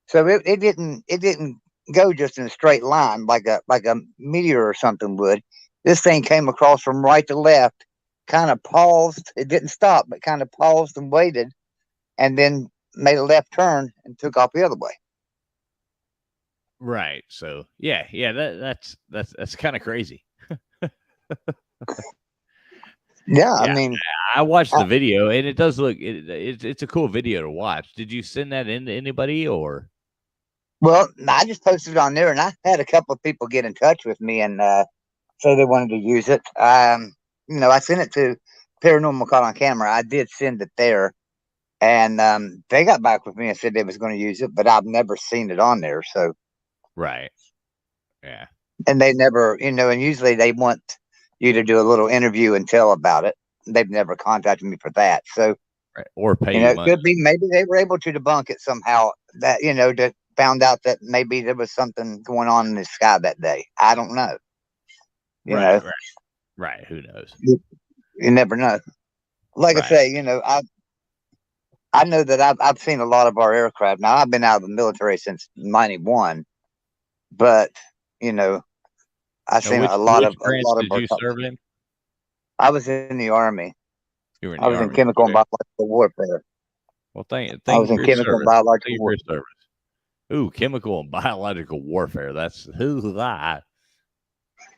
So it didn't go just in a straight line like a meteor or something would. This thing came across from right to left, kind of paused. It didn't stop, but kind of paused and waited, and then made a left turn and took off the other way. Right. So yeah, that's kind of crazy. Yeah, I mean, I watched the video, and it does look it's a cool video to watch. Did you send that in to anybody, or? Well, I just posted it on there, and I had a couple of people get in touch with me and say they wanted to use it. I sent it to Paranormal Caught on Camera. I did send it there, and they got back with me and said they was going to use it, but I've never seen it on there. So, Right. Yeah. and they never, and usually they want you to do a little interview and tell about it. They've never contacted me for that. So, Right. Or pay you it money. could be maybe they were able to debunk it somehow. That that found out that maybe there was something going on in the sky that day. I don't know. Right. Right. Who knows? You never know. Like I Right. say, I know that I've seen a lot of our aircraft. Now I've been out of the military since '91, but I've Now, seen which a lot of branch did our. you serve in? I was in the Army. You were in I the was in Army. chemical and Okay. biological warfare. Well, thank I you was for in your chemical and service. biological Thank you for warfare. your service. Ooh, chemical and biological warfare. That's who I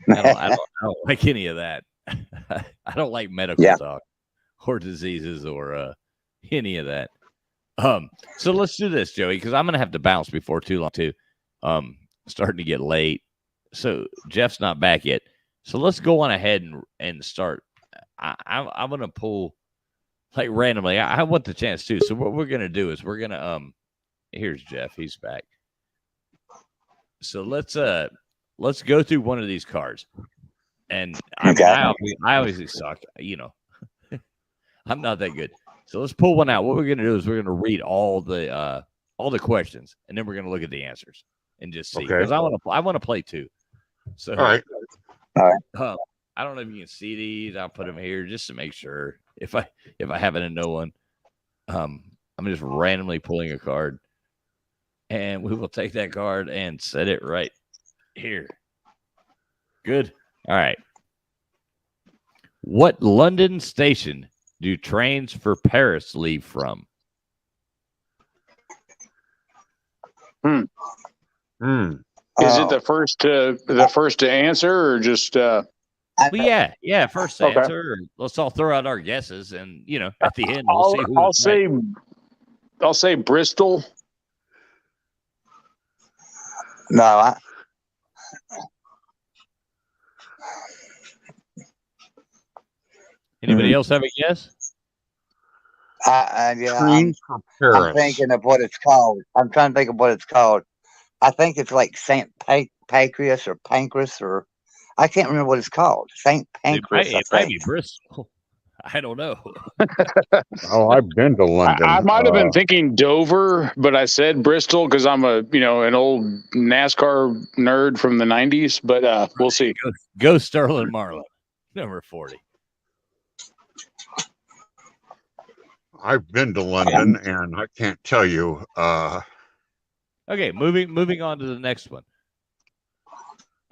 don't like any of that. I don't like medical Yeah. talk or diseases or any of that. So let's do this, Joey, because I'm gonna have to bounce before too long too. Starting to get late. So Jeff's not back yet. So let's go on ahead and start. I'm gonna pull like randomly. I want the chance too. So what we're gonna do is we're gonna here's Jeff. He's back. So let's go through one of these cards. And I obviously suck. I'm not that good. So let's pull one out. What we're gonna do is we're gonna read all the questions, and then we're gonna look at the answers and just see. Because I want to play too. So All right. I don't know if you can see these. I'll put them here just to make sure. If I happen to know one, I'm just randomly pulling a card, and we will take that card and set it right here. Good. All right. What London station do trains for Paris leave from? Is it the first to answer, or just? Well, yeah. First Okay. answer. Let's all throw out our guesses, and at the end we'll see. I'll say Bristol. No, Anybody else have a guess? Train for Paris. I'm thinking of what it's called. I'm trying to think of what it's called. I think it's like Saint Pancras or Pancras, or I can't remember what it's called. Saint Pancras. It might be Bristol. I don't know. Oh, I've been to London. I might have been thinking Dover, but I said Bristol because I'm an old NASCAR nerd from the '90s. But we'll see. Go Sterling Marlin, number 40. I've been to London, and I can't tell you. Okay, moving on to the next one.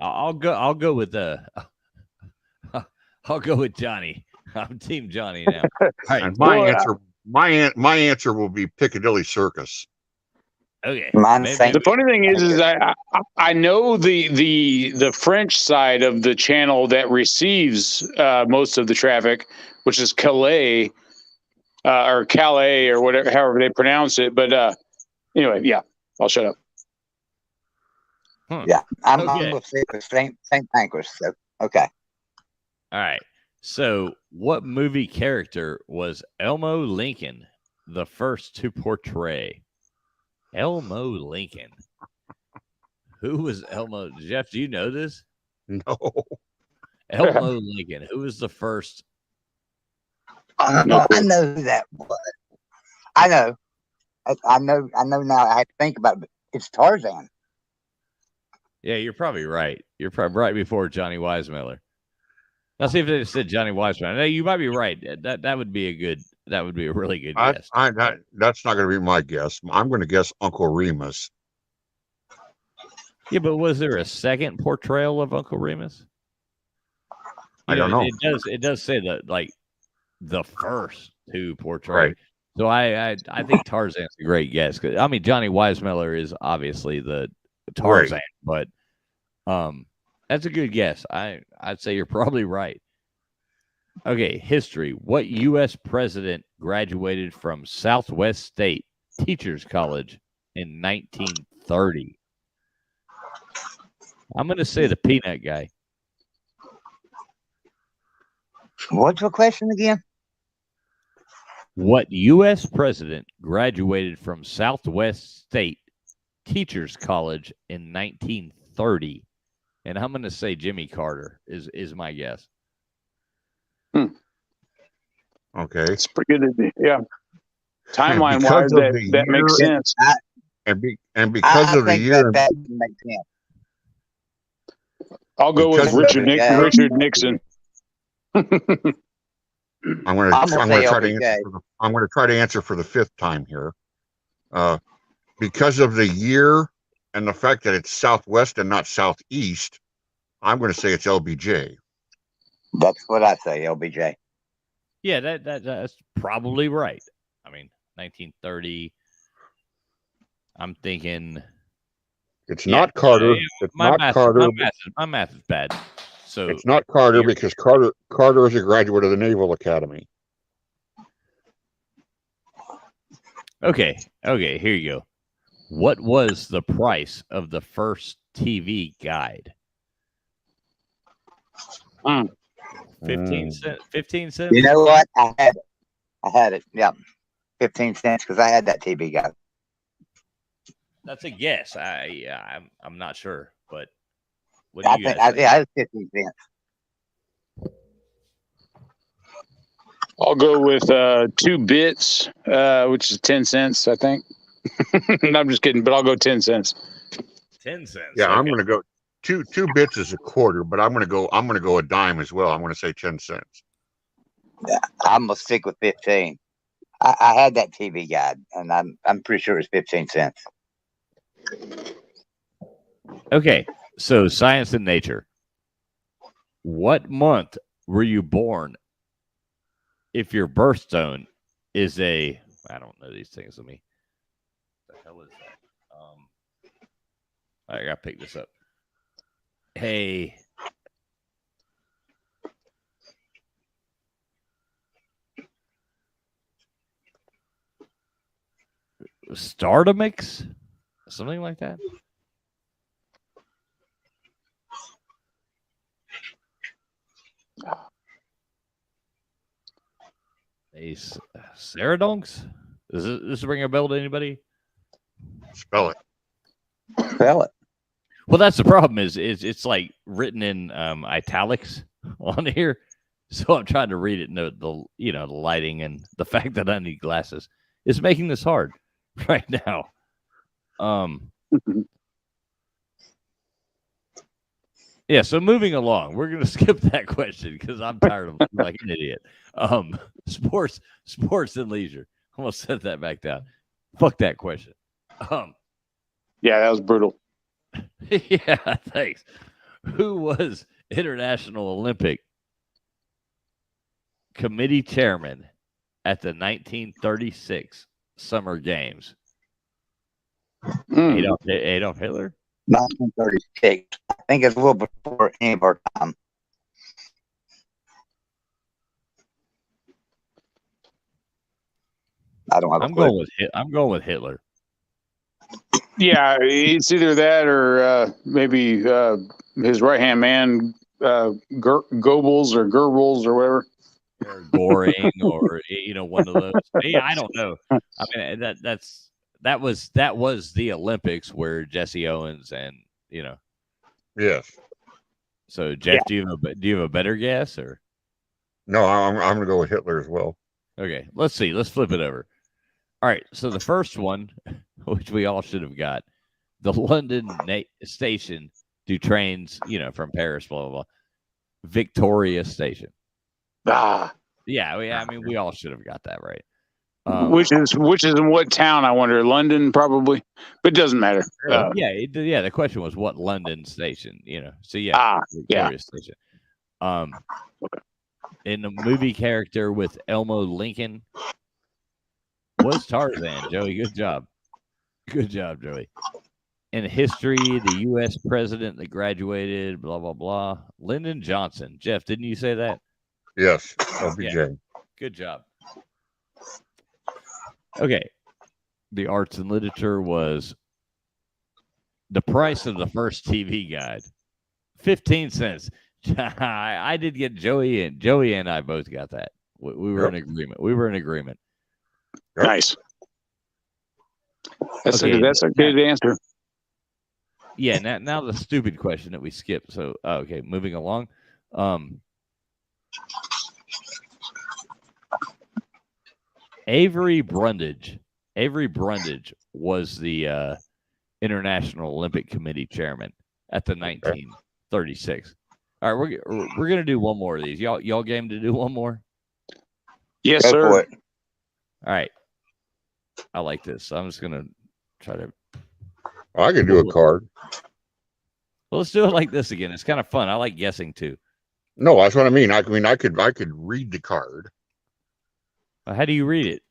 I'll go with Johnny. I'm Team Johnny now. All right. And my answer will be Piccadilly Circus. Okay. The funny thing is I know the French side of the channel that receives most of the traffic, which is Calais. Or Calais, or whatever, however they pronounce it. But anyway, yeah, I'll shut up. Yeah, I'm Okay. going to say Saint Pancras. So, okay. All right. So, what movie character was Elmo Lincoln the first to portray? Elmo Lincoln. Who was Elmo? Jeff, do you know this? No. Elmo Lincoln. Who was the first? I know who that was. I know. I know now. I had to think about it. It's Tarzan. Yeah, you're probably right. You're probably right before Johnny Weissmuller. Now, see if they said Johnny Weissmuller. No, you might be right. That would be a really good guess. That's not going to be my guess. I'm going to guess Uncle Remus. Yeah, but was there a second portrayal of Uncle Remus? I don't know. It does say that, like, the first to portray. Right. So I think Tarzan's a great guess. I mean, Johnny Weissmuller is obviously the Tarzan, but that's a good guess. I'd say you're probably right. Okay, history. What U.S. president graduated from Southwest State Teachers College in 1930? I'm going to say the peanut guy. What's the question again? What U.S. president graduated from Southwest State Teachers College in 1930? And I'm going to say Jimmy Carter is my guess. Okay. It's pretty good. Yeah. Timeline because wise, of that, the that makes year- sense. And because I of the think year, that makes sense. I'll go with because of Richard, the- Richard Nixon. I'm going I'm to gonna say try to LBJ. answer. I'm going to try to answer for the fifth time here. Because of the year and the fact that it's Southwest and not Southeast, I'm going to say it's LBJ. That's what I say, LBJ. Yeah, that's probably right. I mean, 1930. I'm thinking It's not Carter. It's not Carter. My math is bad. So It's not Carter Here. because Carter is a graduate of the Naval Academy. okay, here you go. What was the price of the first TV guide? 15 cents. 15 cents. You know what? I had it. Yeah, 15 cents because I had that TV guy. That's a guess. I'm not sure, but what I do you think guys think? I was 15 cents. I'll go with 2 bits, which is 10 cents, I think. No, I'm just kidding, but I'll go 10 cents. 10 cents. Yeah, I'm okay. going to go two bits is a quarter, but I'm going to go a dime as well. I'm going to say 10 cents. Yeah, I'm gonna stick with 15. I had that TV guide, and I'm pretty sure it's 15 cents. Okay, so science and nature. What month were you born? If your birthstone is I don't know these things. What the hell is that? I gotta pick this up. Hey. Stardumix? Something like that? Ceradonks? Does this ring a bell to anybody? Spell it. Spell it. Well, that's the problem. Is it's like written in italics on here, so I'm trying to read it. And the lighting and the fact that I need glasses is making this hard right now. Yeah. So moving along, we're gonna skip that question because I'm tired of like an idiot. Sports and leisure. I'm gonna set that back down. Fuck that question. Yeah, that was brutal. Yeah, thanks. Who was International Olympic Committee chairman at the 1936 Summer Games? Adolf Hitler? 1936. I think it's a little before any of our time. I don't have. I'm going with Hitler. Yeah, it's either that or maybe his right hand man, Goebbels or Goebbels or whatever. Or Goring, or one of those. Yeah, I don't know. I mean, that was the Olympics where Jesse Owens and Yes. So Jeff, do you have a better guess or? No, I'm going to go with Hitler as well. Okay, let's see. Let's flip it over. All right, so the first one, which we all should have got, the London station do trains, from Paris, blah, blah, blah. Victoria Station. Ah, Yeah, I mean, we all should have got that right. which is in what town? I wonder. London, probably, but it doesn't matter. Yeah. The question was what London station, So yeah, Victoria Station. Okay. In the movie character with Elmo Lincoln was Tarzan. Joey, good job, Joey. In history, the U.S. president that graduated, blah blah blah, Lyndon Johnson. Jeff, didn't you say that? Yes, LBJ. Yeah. Good job. Okay. The arts and literature was the price of the first TV guide 15 cents. I did get Joey and I both got that. We were in agreement. We were in agreement. Nice. That's Okay, that's a good answer. Yeah. Now the stupid question that we skipped. So okay, moving along. Avery Brundage. Avery Brundage was the International Olympic Committee chairman at the 1936. All right, we're gonna do one more of these. Y'all game to do one more? Yes, Go for sir. it. All right. I like this. I'm just gonna try to. I can do a card. Well, let's do it like this again. It's kind of fun. I like guessing too. No, that's what I mean. I could read the card. How do you read it?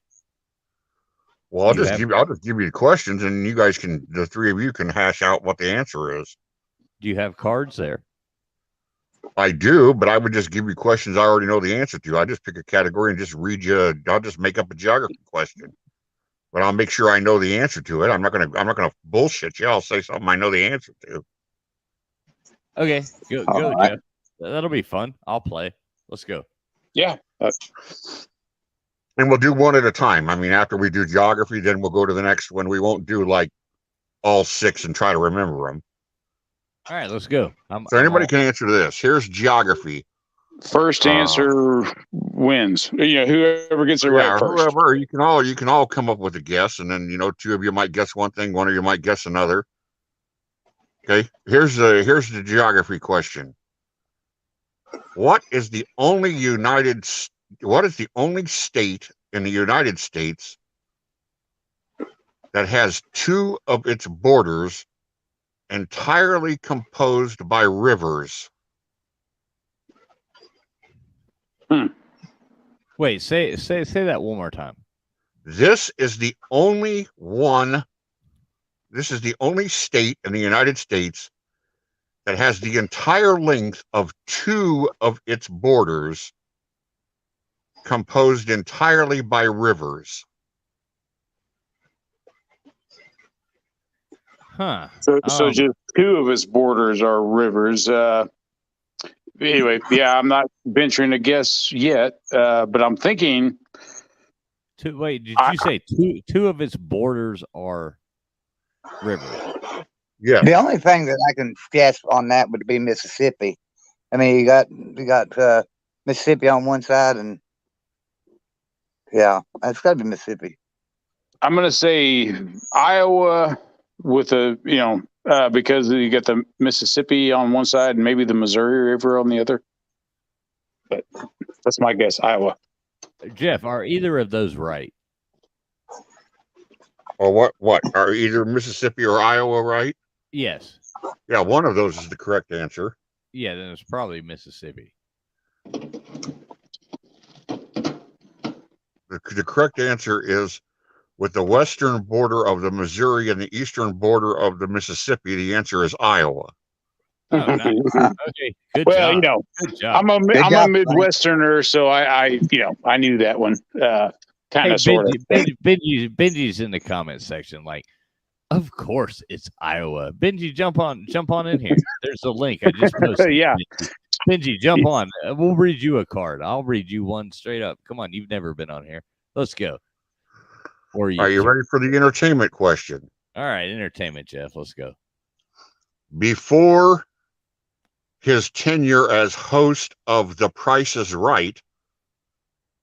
Well, I'll You just have- give you the questions, and you guys can, the three of you can hash out what the answer is. Do you have cards there? I do, but I would just give you questions I already know the answer to. I just pick a category and just read you. I'll just make up a geography question, but I'll make sure I know the answer to it. I'm not gonna bullshit you. I'll say something I know the answer to. Okay, go, right. Jeff. That'll be fun. I'll play. Let's go. Yeah. And we'll do one at a time. I mean, after we do geography, then we'll go to the next one. We won't do like all six and try to remember them. All right, let's go. So anybody can answer this. Here's geography. First answer wins. Whoever gets it right first. Whoever, you can all come up with a guess, and then two of you might guess one thing, one of you might guess another. Okay, here's the geography question. What is the only state in the United States that has two of its borders entirely composed by rivers? Wait, say that one more time. This is the only state in the United States that has the entire length of two of its borders composed entirely by rivers. Huh. So just two of its borders are rivers. Anyway, yeah, I'm not venturing a guess yet, but I'm thinking. Wait, did you say two of its borders are rivers? Yeah. The only thing that I can guess on that would be Mississippi. I mean, you got Mississippi on one side, and yeah, it's got to be Mississippi. I'm going to say Iowa with because you got the Mississippi on one side and maybe the Missouri River on the other. But that's my guess, Iowa. Jeff, are either of those right? Or what? Are either Mississippi or Iowa right? Yes. Yeah, one of those is the correct answer. Yeah, then it's probably Mississippi. The correct answer is with the western border of the Missouri and the eastern border of the Mississippi. The answer is Iowa. Oh, nice. Okay, good Well, job. Good job. I'm a Midwesterner, so I knew that one. Kind of, sort of. Benji's in the comments section. Like, of course it's Iowa. Benji, jump on in here. There's a link I just posted. Yeah. Benji, jump on. We'll read you a card. I'll read you one straight up. Come on, you've never been on here. Let's go. Or Are you ready for the entertainment question? All right, entertainment, Jeff. Let's go. Before his tenure as host of The Price is Right,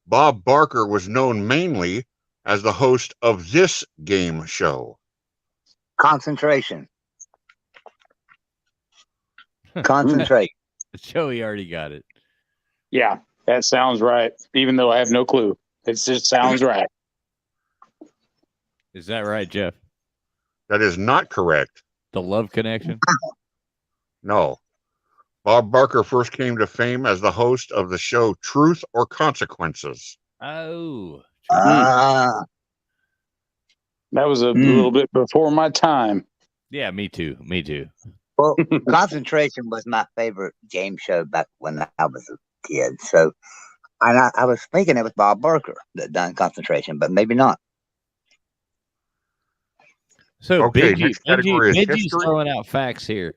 Bob Barker was known mainly as the host of this game show. Concentration. Concentrate. Joey already got it. Yeah, that sounds right. Even though I have no clue, it just sounds right. Is that right, Jeff? That is not correct. The Love Connection? No. Bob Barker first came to fame as the host of the show Truth or Consequences. Oh. Ah. That was a little bit before my time. Yeah, me too. Me too. Well, Concentration was my favorite game show back when I was a kid. So, and I was thinking it was Bob Barker that done Concentration, but maybe not. So Okay, next category is Benji's history. throwing out facts here.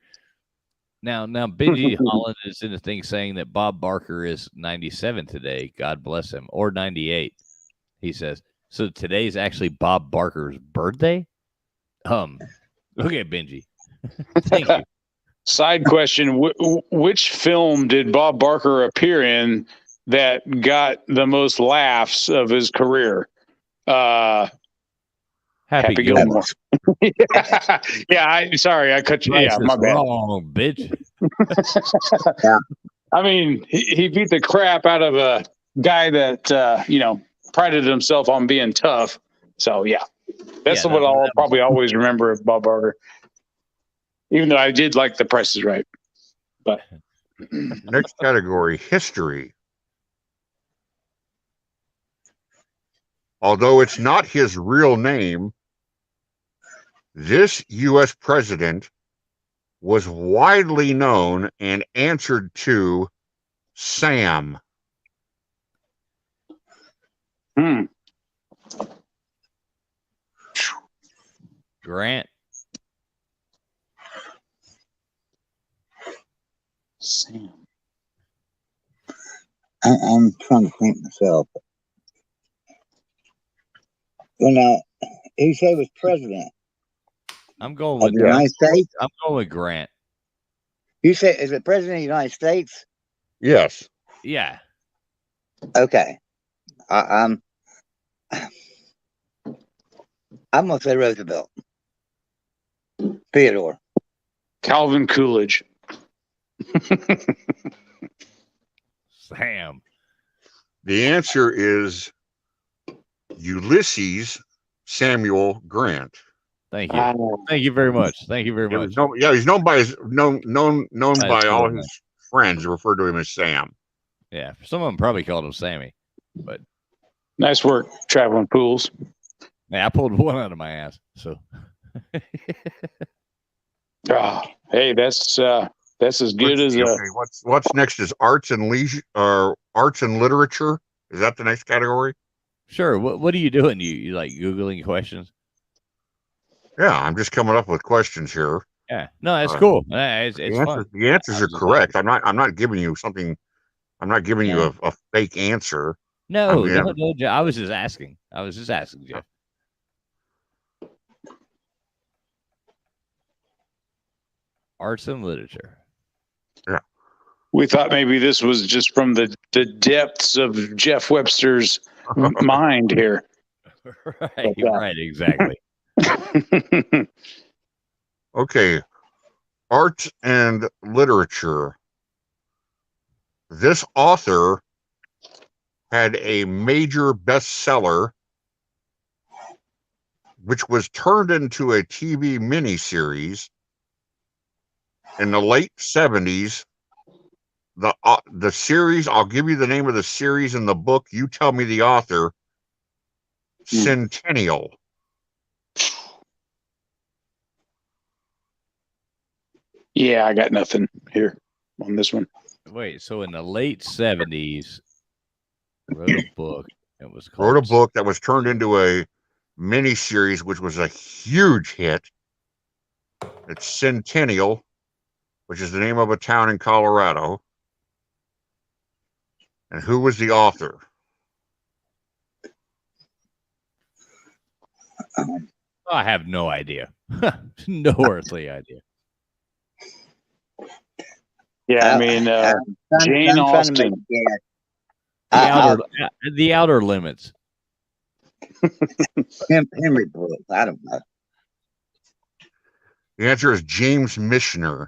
Now, Benji Holland is in the thing saying that Bob Barker is 97 today. God bless him, or 98. He says so. Today's actually Bob Barker's birthday. Okay, Benji. Thank you. Side question: which film did Bob Barker appear in that got the most laughs of his career? Happy Gilmore. Yeah. Sorry, I cut you. Yeah, my bad. Wrong, bitch. I mean, he beat the crap out of a guy that prided himself on being tough. So yeah, that's what I'll probably always remember of Bob Barker. Even though I did like The Price is Right. But next category, history. Although it's not his real name, this U.S. president was widely known and answered to Sam. Grant. Sam. I'm trying to think myself. Well, now, who said he was president I'm going of with the United States? I'm going with Grant. You said, is it president of the United States? Yes. Yeah. Okay. I'm going to say Roosevelt. Theodore. Calvin Coolidge. Sam. The answer is Ulysses Samuel Grant. Thank you. Thank you very much. Thank you very much. He's known by by all cool, his friends who refer to him as Sam. Yeah, some of them probably called him Sammy, but nice work, traveling pools. Yeah, I pulled one out of my ass. So, hey, that's as good as what's next is arts and leisure, arts and literature. Is that the next category? Sure. What are you doing? You like Googling questions? Yeah, I'm just coming up with questions here. Yeah, no, that's cool. It's fun. The answers are correct. I'm not giving you something. I'm not giving you a fake answer. No, I was just asking. Jeff. Arts and literature. Yeah. We thought maybe this was just from the depths of Jeff Webster's mind here. Right, exactly. Okay. Art and literature. This author had a major bestseller, which was turned into a TV miniseries in the late 70s. The series, I'll give you the name of the series and the book. You tell me the author. Centennial. Yeah, I got nothing here on this one. Wait, so in the late 70s, wrote a book. It was called Wrote a book that was turned into a miniseries, which was a huge hit. It's Centennial, which is the name of a town in Colorado. And who was the author? I have no idea. No earthly idea. Yeah, I mean, Jane Austen. The Outer Limits. Henry Brooks. I don't know. The answer is James Michener.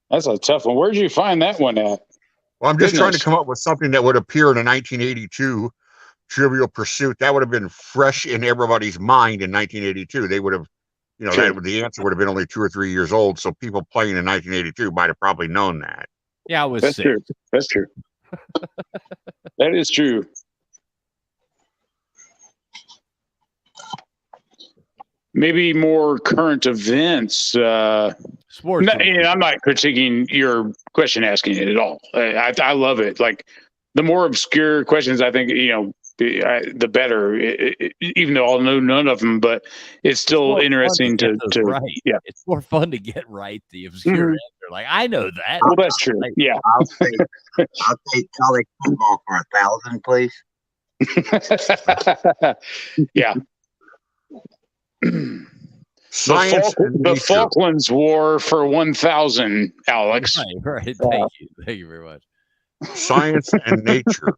That's a tough one. Where'd you find that one at? Well, I'm just trying to come up with something that would appear in a 1982 Trivial Pursuit. That would have been fresh in everybody's mind in 1982. They would have, the answer would have been only 2 or 3 years old. So people playing in 1982 might have probably known that. Yeah, I was That's sick. true. That's true. That is true. Maybe more current events. Sports. I'm not critiquing your question asking it at all. I love it. Like the more obscure questions, I think, the better. Even though I'll know none of them, but it's still interesting to right. Yeah, It's more fun to get right the obscure Mhm. answer. Like I know that. well, that's true. Like, Yeah. I'll take college football for 1,000, please. Yeah. Science and The nature. Falklands War for 1,000, Alex. right. Thank you. Thank you very much. Science and nature.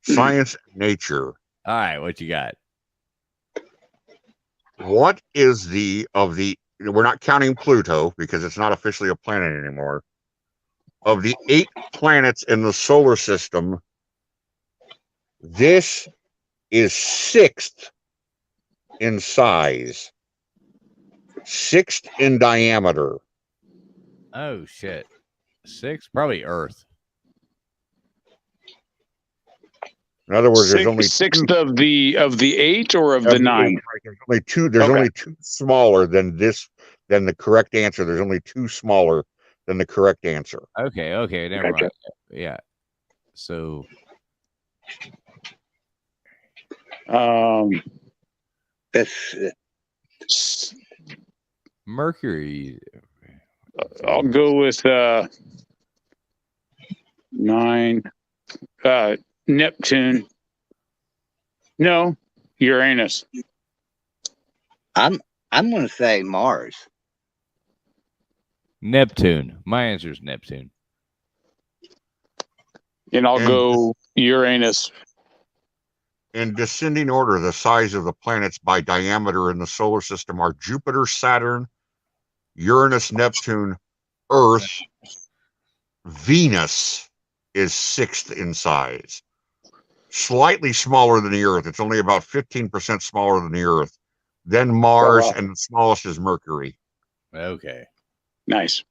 Science and nature. All right, what you got? What is we're not counting Pluto because it's not officially a planet anymore. Of the 8 planets in the solar system, this is 6th in size, 6th in diameter. Oh shit. 6, probably Earth. In other words, there's only sixth of the 8 or of the 9. There's only 2. There's Okay. only 2 smaller than the correct answer. There's only 2 smaller than the correct answer. Okay, never Gotcha. mind. Yeah. So That's Mercury. I'll go with 9. Neptune. No, Uranus. I'm going to say Mars. Neptune. My answer is Neptune. And I'll go Uranus. In descending order, the size of the planets by diameter in the solar system are Jupiter, Saturn, Uranus, Neptune, Earth. Venus is 6th in size. Slightly smaller than the Earth. It's only about 15% smaller than the Earth. Then Mars, and the smallest is Mercury. Okay. Nice.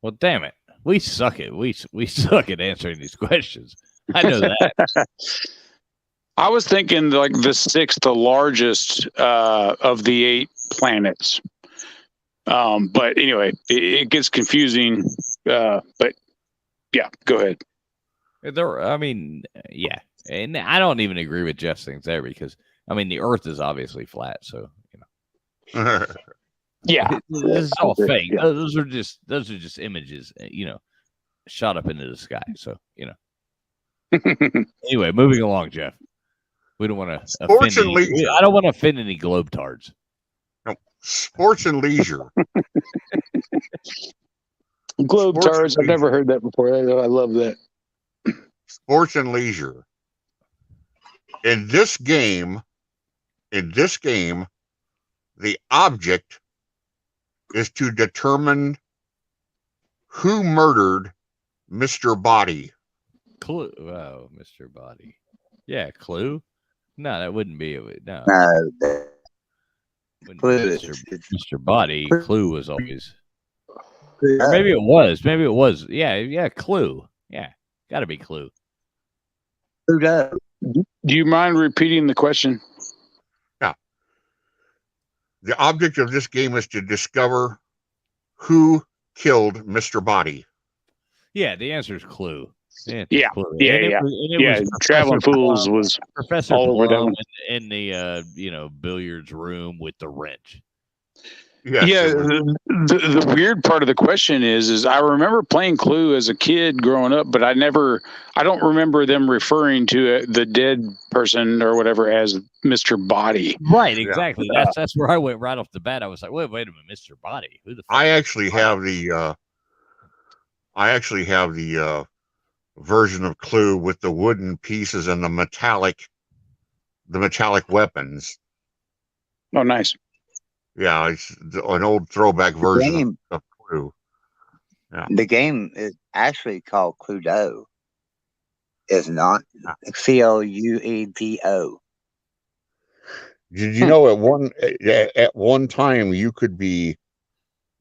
Well, damn it. We suck at we suck at answering these questions. I know that. I was thinking like the 6th, the largest of the 8 planets. But anyway, it gets confusing. But yeah, go ahead. Yeah. And I don't even agree with Jeff's things there because, the Earth is obviously flat. So, Yeah. This is all fake. Yeah. Those are just images, shot up into the sky. So, Anyway, moving along, Jeff. We don't want to Sports and leisure. I don't want to offend any globetards. No, sports and leisure. Globetards. I've never heard that before. I love that. Sports and leisure. In this game, the object is to determine who murdered Mr. Body. Clue. Oh, Mr. Body. Yeah, Clue. No, that wouldn't be it. No. No, Clue. Mr. Body. Clue was always. Or maybe it was. Yeah, Clue. Yeah, got to be Clue. Pluto. Do you mind repeating the question? Yeah. The object of this game is to discover who killed Mr. Body. Yeah, the answer is Clue. Yeah. Professor Traveling Fools was Professor all over Plum that in the billiards room with the wrench. Yes, yeah. it was. The weird part of the question is I remember playing Clue as a kid growing up, but I don't remember them referring to the dead person or whatever as Mr. Body. Right, exactly. That's where I went right off the bat. I was like, wait a minute, Mr. Body. Who the fuck? I actually have the version of Clue with the wooden pieces and the metallic weapons. Oh, nice. Yeah, it's an old throwback version of Clue. Yeah. The game is actually called Cluedo. It's not Cluedo. Did you know at one time you could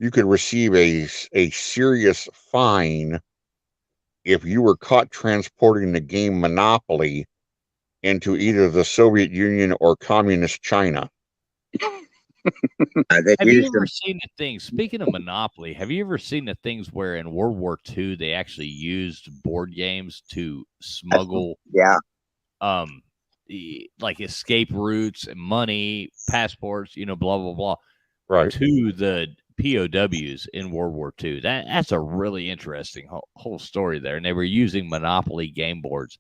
receive a serious fine if you were caught transporting the game Monopoly into either the Soviet Union or communist China? Have you ever seen the things? Speaking of Monopoly, have you ever seen the things where in World War II they actually used board games to smuggle? Yeah. like escape routes and money, passports, blah blah blah, Right. to the POWs in World War II. That's a really interesting whole story there. And they were using Monopoly game boards,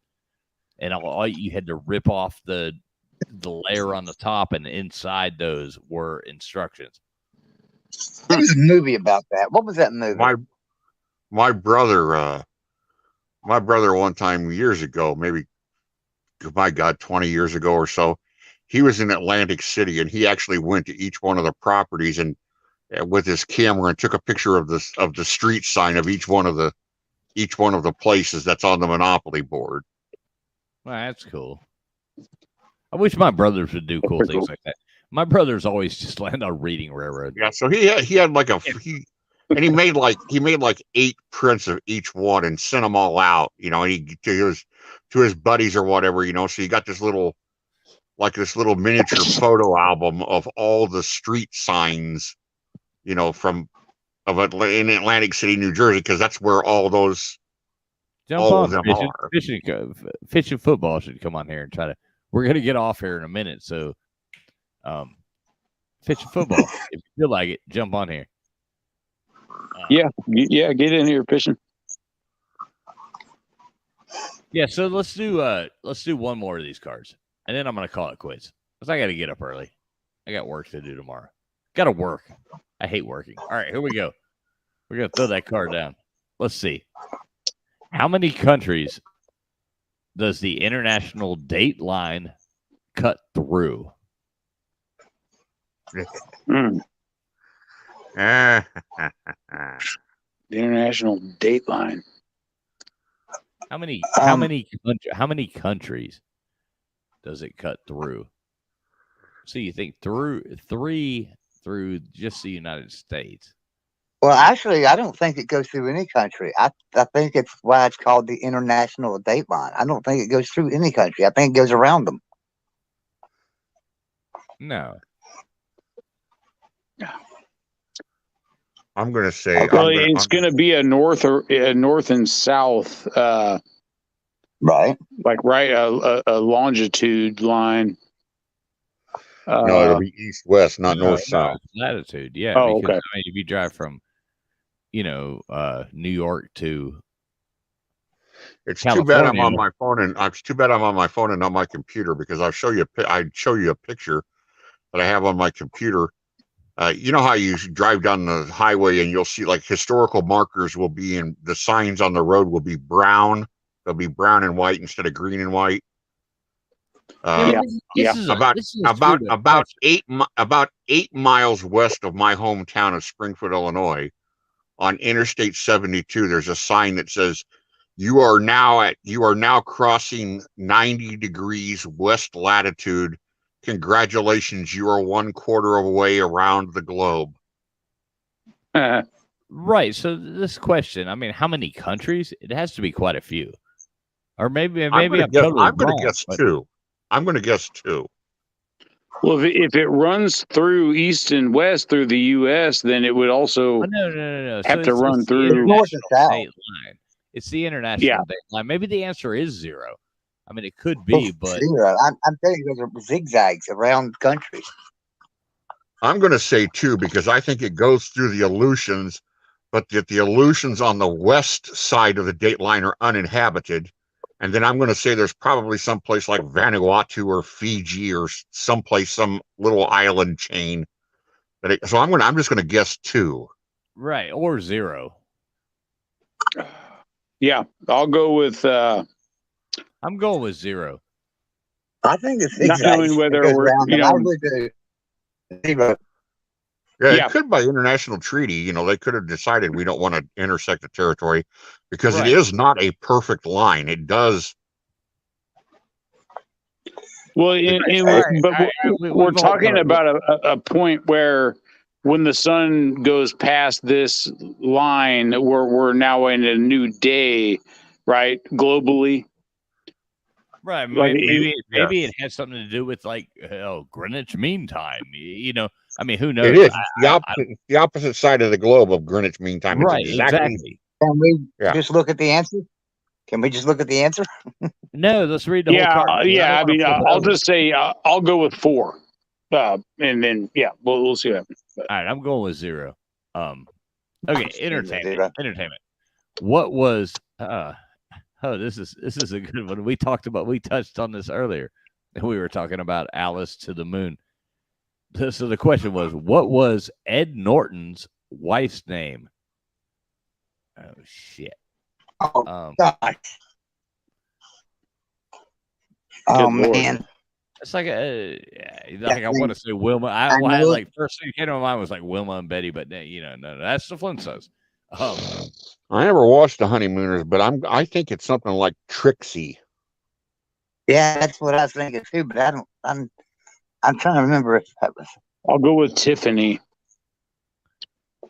and all you had to rip off the layer on the top, and inside those were instructions. There was a movie about that. What was that movie? My brother one time years ago, maybe, my God, 20 years ago or so, he was in Atlantic City, and he actually went to each one of the properties and with his camera and took a picture of the street sign of each one of the places that's on the Monopoly board. Well, that's cool. I wish my brothers would do cool things like that. My brothers always just land on Reading Railroad. Yeah, so he had like and he made like 8 prints of each one and sent them all out, and to his buddies or whatever, so you got this little miniature photo album of all the street signs, in Atlantic City, New Jersey, because that's where all those of them are. Fishing football should come on here and try to. We're gonna get off here in a minute, so fishing football. If you feel like it, jump on here. Yeah, get in here fishing. Yeah, so let's do one more of these cards, and then I'm gonna call it quits because I got to get up early. I got work to do tomorrow. Got to work. I hate working. All right, here we go. We're gonna throw that card down. Let's see. How many countries does the international date line cut through? The international date line. How many countries does it cut through? So you think through just the United States? Well, actually, I don't think it goes through any country. I think it's why it's called the international date line. I don't think it goes through any country. I think it goes around them. No. I'm going to say it's going to be a north and south, right? Like a longitude line. No, it'll be east-west, not north-south. Latitude, yeah. Oh, because, okay. I mean, if you drive from, New York to it's California. Too bad I'm on my phone, and it's too bad I'm on my phone and not my computer, because I'd show you a picture that I have on my computer. You know how you drive down the highway and you'll see like historical markers will be in the signs on the road will be brown. They'll be brown and white instead of green and white. About 8 miles west of my hometown of Springfield, Illinois, on Interstate 72, there's a sign that says you are now crossing 90 degrees west latitude. Congratulations, you are 1/4 of a way around the globe. Right. So this question, I mean, how many countries? It has to be quite a few. Or maybe I'm going to guess two. I'm going to guess two. Well, if it runs through east and west through the U.S., then it would also no. have to run through north and south. It's the international date line. Maybe the answer is 0. I mean, it could be, but 0. I'm telling you, those are zigzags around countries. I'm going to say 2 because I think it goes through the Aleutians, but that the Aleutians on the west side of the date line are uninhabited. And then I'm going to say there's probably someplace like Vanuatu or Fiji or someplace, some little island chain. So I'm just going to guess 2. Right, or 0. Yeah, I'll go with. I'm going with 0. I think it's not knowing whether we're it could by international treaty. They could have decided we don't want to intersect the territory because it is not a perfect line. It does. Well, we're talking about a point where when the sun goes past this line, we're now in a new day, right? Globally. Right. Maybe it has something to do with like Greenwich Mean Time. I mean, who knows? It is the opposite side of the globe of Greenwich Mean Time. Right. Exactly. Can we just look at the answer? Can we just look at the answer? No, let's read the whole Yeah, card. yeah. I don't mean, wanna flip it I'll over. just say I'll go with 4, and then we'll see what happens. All right, I'm going with 0. Okay, entertainment. Zero. Entertainment. What was? This is a good one. We touched on this earlier. We were talking about Alice to the Moon. So the question was, what was Ed Norton's wife's name? Oh shit. Oh gosh. Oh Good Lord. man. It's like I want to say Wilma. I know. Like first thing that came to my mind was like Wilma and Betty, but no, that's the Flintstones. I never watched the Honeymooners, but I think it's something like Trixie. Yeah, that's what I was thinking too. But I'm trying to remember if that was. I'll go with Tiffany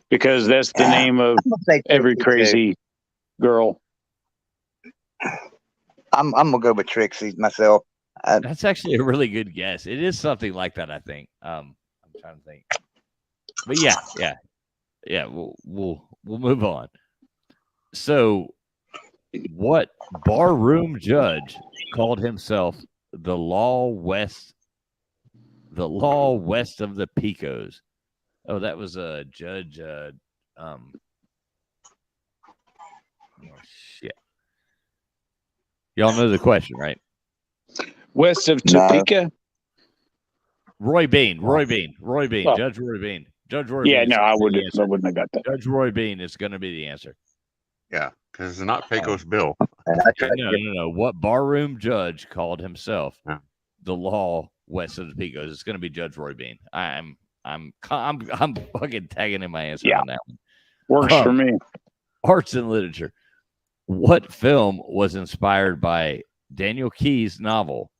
because that's the name of I'm gonna say every Trixie, too. crazy girl. I'm gonna go with Trixie myself. That's actually a really good guess. It is something like that, I think. I'm trying to think, but yeah. We'll move on. So, what barroom judge called himself the law west of the Picos? Oh, that was a judge. Oh shit! Y'all know the question, right? West of No. Topeka? Roy Bean. Oh. Judge Roy Bean. Judge Roy Yeah, Bean. no, I wouldn't have got that. Judge Roy Bean is going to be the answer. Yeah, because it's not Pecos Bill. No. What barroom judge called himself Yeah. the law west of the Picos? It's going to be Judge Roy Bean. I'm fucking tagging in my answer on that one. Works for me. Arts and literature. What film was inspired by Daniel Keyes' novel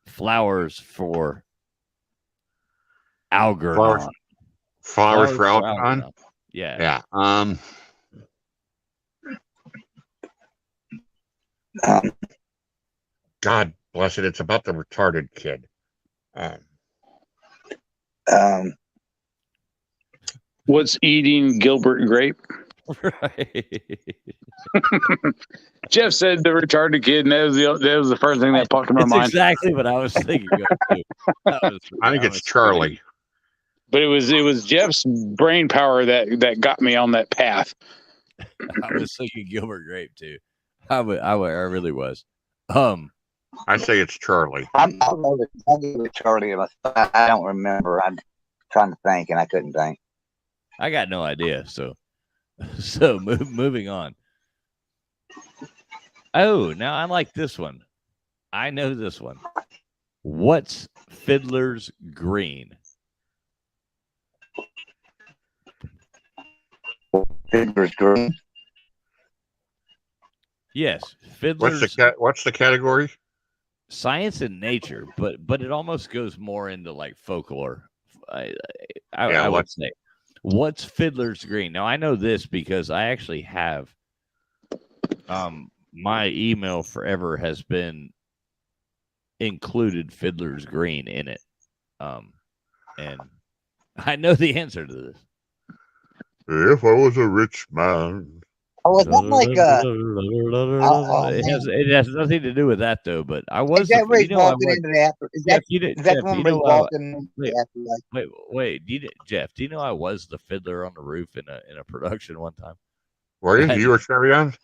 Flowers for Algernon? Flowers for Algernon? Yeah. Yeah. God bless it. It's about the retarded kid. What's eating Gilbert Grape? Right. Jeff said the retarded kid, and that was the first thing that popped in my It's mind. exactly what I was thinking of too. I think it's Charlie. But it was Jeff's brain power that got me on that path. I was thinking Gilbert Grape too. I really was. I say it's Charlie. I'll go with Charlie. I don't remember. I'm trying to think, and I couldn't think. I got no idea. So moving on. Oh, now I like this one. I know this one. What's Fiddler's Green? Fiddler's Green. Yes, Fiddler's. What's the category? Science and nature, but it almost goes more into like folklore. I would say. What's Fiddler's Green? Now I know this because I actually have. My email forever has been included Fiddler's Green in it, and I know the answer to this. If I was a rich man. Oh, is that like it has nothing to do with that though. But I was. Is that where he's walking into the after? Is that the one where he's walking into the afterlife? Wait, Jeff, do you know I was the fiddler on the roof in a production one time? Were you? You were Chevy?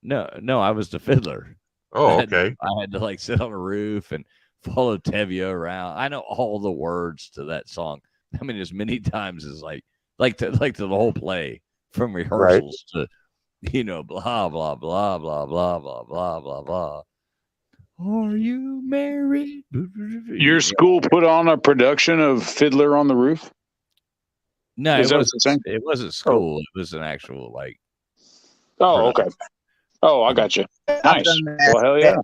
No, I was the fiddler. Oh, okay. I had to like sit on a roof and follow Tevye around. I know all the words to that song. I mean, as many times as to the whole play from rehearsals to, blah blah blah blah blah blah blah blah blah. Are you married? Your school put on a production of Fiddler on the Roof? No, it wasn't school. It was an actual like. Oh, okay. Oh, I got you. Nice. Well, hell yeah.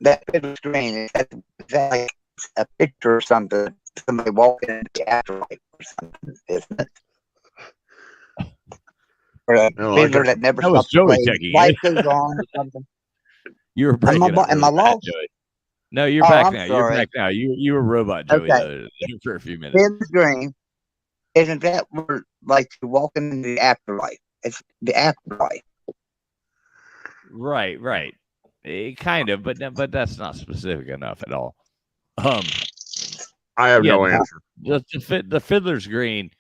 That Fiddler's Green, is that like a picture or something? Somebody walking into the afterlife or something, isn't it? Or a fiddler that never that was stops Joey playing. checking Life it. goes on or something. You were breaking up. Am I lost? Joey. No, you're Oh, back I'm now. sorry. You're back now. You were robot Joey Okay. for a few minutes. Fiddler's Green, isn't that where like you're walking into the afterlife? It's the afterlife. Right. Kind of, but that's not specific enough at all. I have Yeah, no answer. the Fiddler's Green.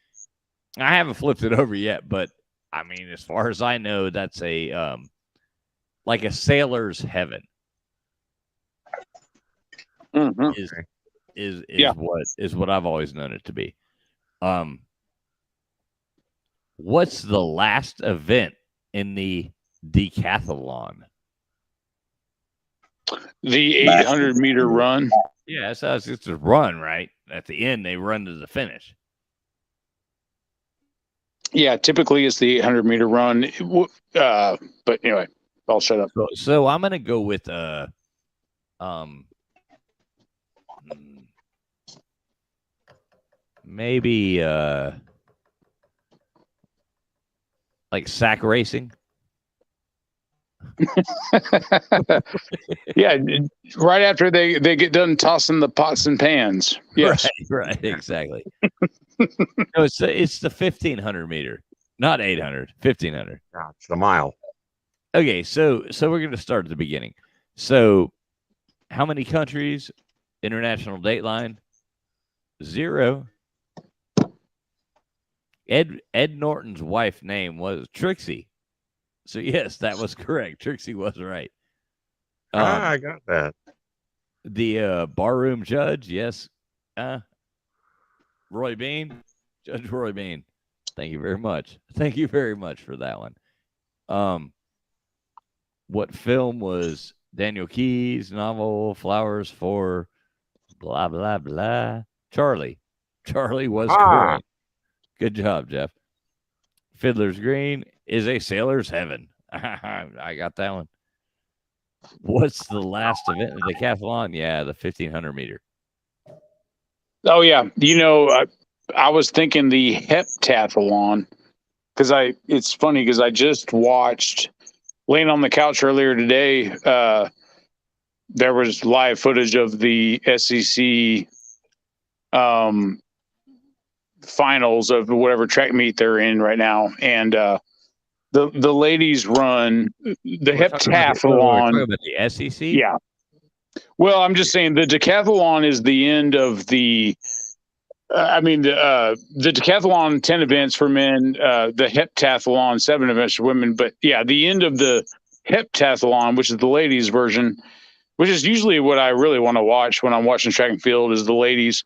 I haven't flipped it over yet, but I mean, as far as I know, that's a like a sailor's heaven. Mhm. Is Yeah. what I've always known it to be. What's the last event in the decathlon? The 800-meter run. Yeah, so it's a run, right? At the end, they run to the finish. Yeah, typically it's the 800-meter run. But anyway, I'll shut up. So I'm gonna go with maybe like sack racing. Yeah, right after they get done tossing the pots and pans. Yes. Right, exactly. No, it's the 1500 meter, not 800, 1500. Yeah, it's the mile. Okay, so we're gonna start at the beginning. So, how many countries? International dateline? 0. Ed Norton's wife's name was Trixie. So yes, that was correct. Trixie was right. I got that. The barroom judge, yes. Roy Bean, Judge Roy Bean. Thank you very much. Thank you very much for that one. What film was Daniel Keyes' novel Flowers for blah blah blah? Charlie. Charlie was correct. Good job, Jeff. Fiddler's Green is a sailor's heaven. I got that one. What's the last event in the decathlon? Yeah, the 1500 meter. Oh yeah, I was thinking the heptathlon because it's funny because I just watched, laying on the couch earlier today. There was live footage of the SEC finals of whatever track meet they're in right now, and the ladies run the heptathlon. We're talking about the SEC. Yeah. Well, I'm just saying the decathlon is the end of the. The decathlon 10 events for men, the heptathlon 7 events for women. But yeah, the end of the heptathlon, which is the ladies version, which is usually what I really want to watch when I'm watching track and field, is the ladies.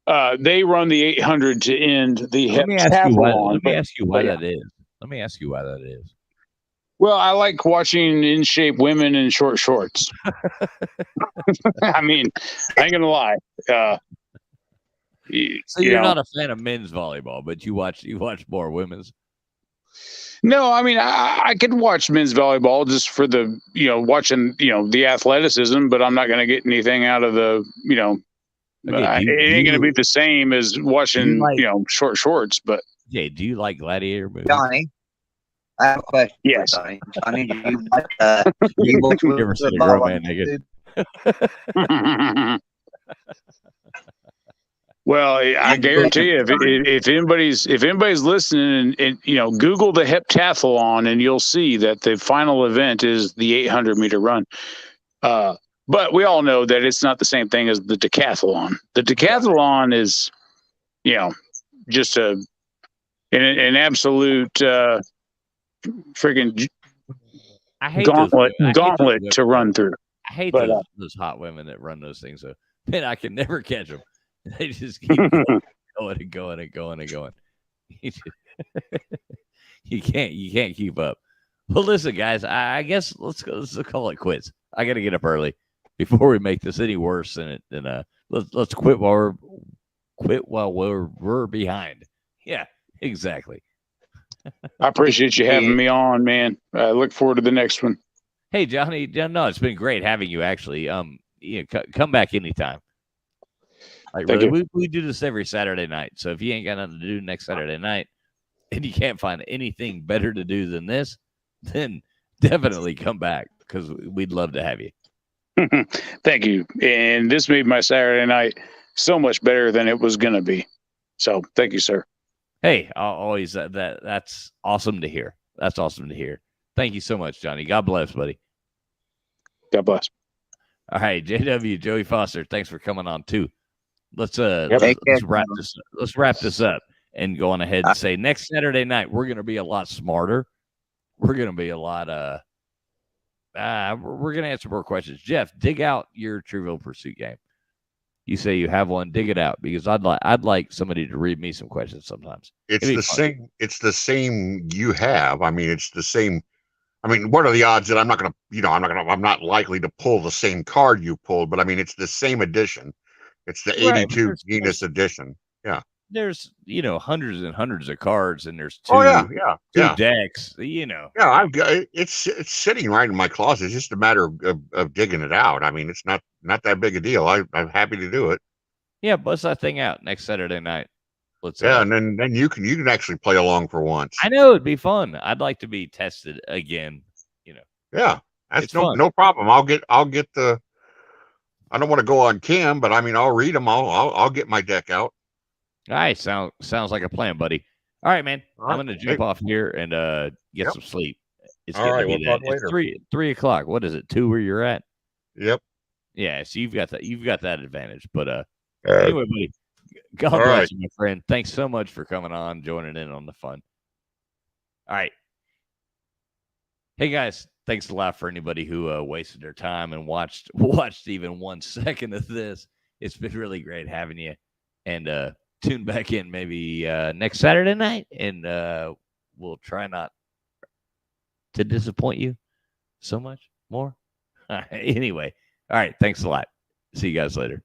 They run the 800 to end the heptathlon. Let me ask you why that is. Let me ask you why that is. Well, I like watching in shape women in short shorts. I mean, I ain't gonna lie. So you're not a fan of men's volleyball, but you watch more women's. No, I mean I could watch men's volleyball just for the watching the athleticism, but I'm not going to get anything out of the Okay, it ain't going to be the same as watching short shorts. But yeah, do you like gladiator movies? Johnny, I have a question. Yes. Johnny, do you like You ever seen a grown man naked? Well, I guarantee you, if anybody's listening and Google the heptathlon, and you'll see that the final event is the 800-meter run. But we all know that it's not the same thing as the decathlon. The decathlon is, just an absolute freaking gauntlet to run through. I hate those hot women that run those things. So, man, I can never catch them. They just keep going and going and going and going. You can't keep up. Well, listen, guys, I guess let's call it quits. I got to get up early before we make this any worse than it. Then let's quit while we're behind. Yeah, exactly. I appreciate you having me on, man. I look forward to the next one. Hey, Johnny, no, it's been great having you. Actually, come back anytime. Like, really, we do this every Saturday night. So if you ain't got nothing to do next Saturday night, and you can't find anything better to do than this, then definitely come back because we'd love to have you. Thank you. And this made my Saturday night so much better than it was going to be. So thank you, sir. Hey, I'll always that's awesome to hear. That's awesome to hear. Thank you so much, Johnny. God bless, buddy. God bless. All right, JW, Joey Foster, thanks for coming on too. Let's Take care. let's wrap this up and go on ahead and say next Saturday night we're gonna be a lot smarter. We're gonna be a lot we're gonna answer more questions. Jeff, dig out your Trivial Pursuit game. You say you have one, dig it out because I'd like somebody to read me some questions sometimes. It's It'd be the fun. same. It's the same you have. I mean, it's the same. I mean, what are the odds that I'm not going to, I'm not likely to pull the same card you pulled, but I mean, it's the same edition. It's the Right, but 82 Venus edition. Yeah. There's hundreds and hundreds of cards and there's Oh yeah, two decks, Yeah, I've got it's sitting right in my closet. It's just a matter of digging it out. I mean, it's not that big a deal. I'm happy to do it. Yeah, bust that thing out next Saturday night. Let's and then you can actually play along for once. I know it'd be fun. I'd like to be tested again. Yeah, that's It's fun. no problem. I'll get the. I don't want to go on cam, but I mean, I'll read them. I'll get my deck out. All right, sounds like a plan, buddy. All right, man. All right. I'm gonna jump off here and get some sleep. It's All getting right, to be we'll that. talk It's later. 3 o'clock. What is it? 2 where you're at? Yep. Yeah, so you've got that advantage. But anyway, buddy, God all bless right. you, my friend. Thanks so much for coming on, joining in on the fun. All right. Hey guys, thanks a lot for anybody who wasted their time and watched even 1 second of this. It's been really great having you. And tune back in maybe next Saturday night, and we'll try not to disappoint you so much more. Anyway, all right, thanks a lot. See you guys later.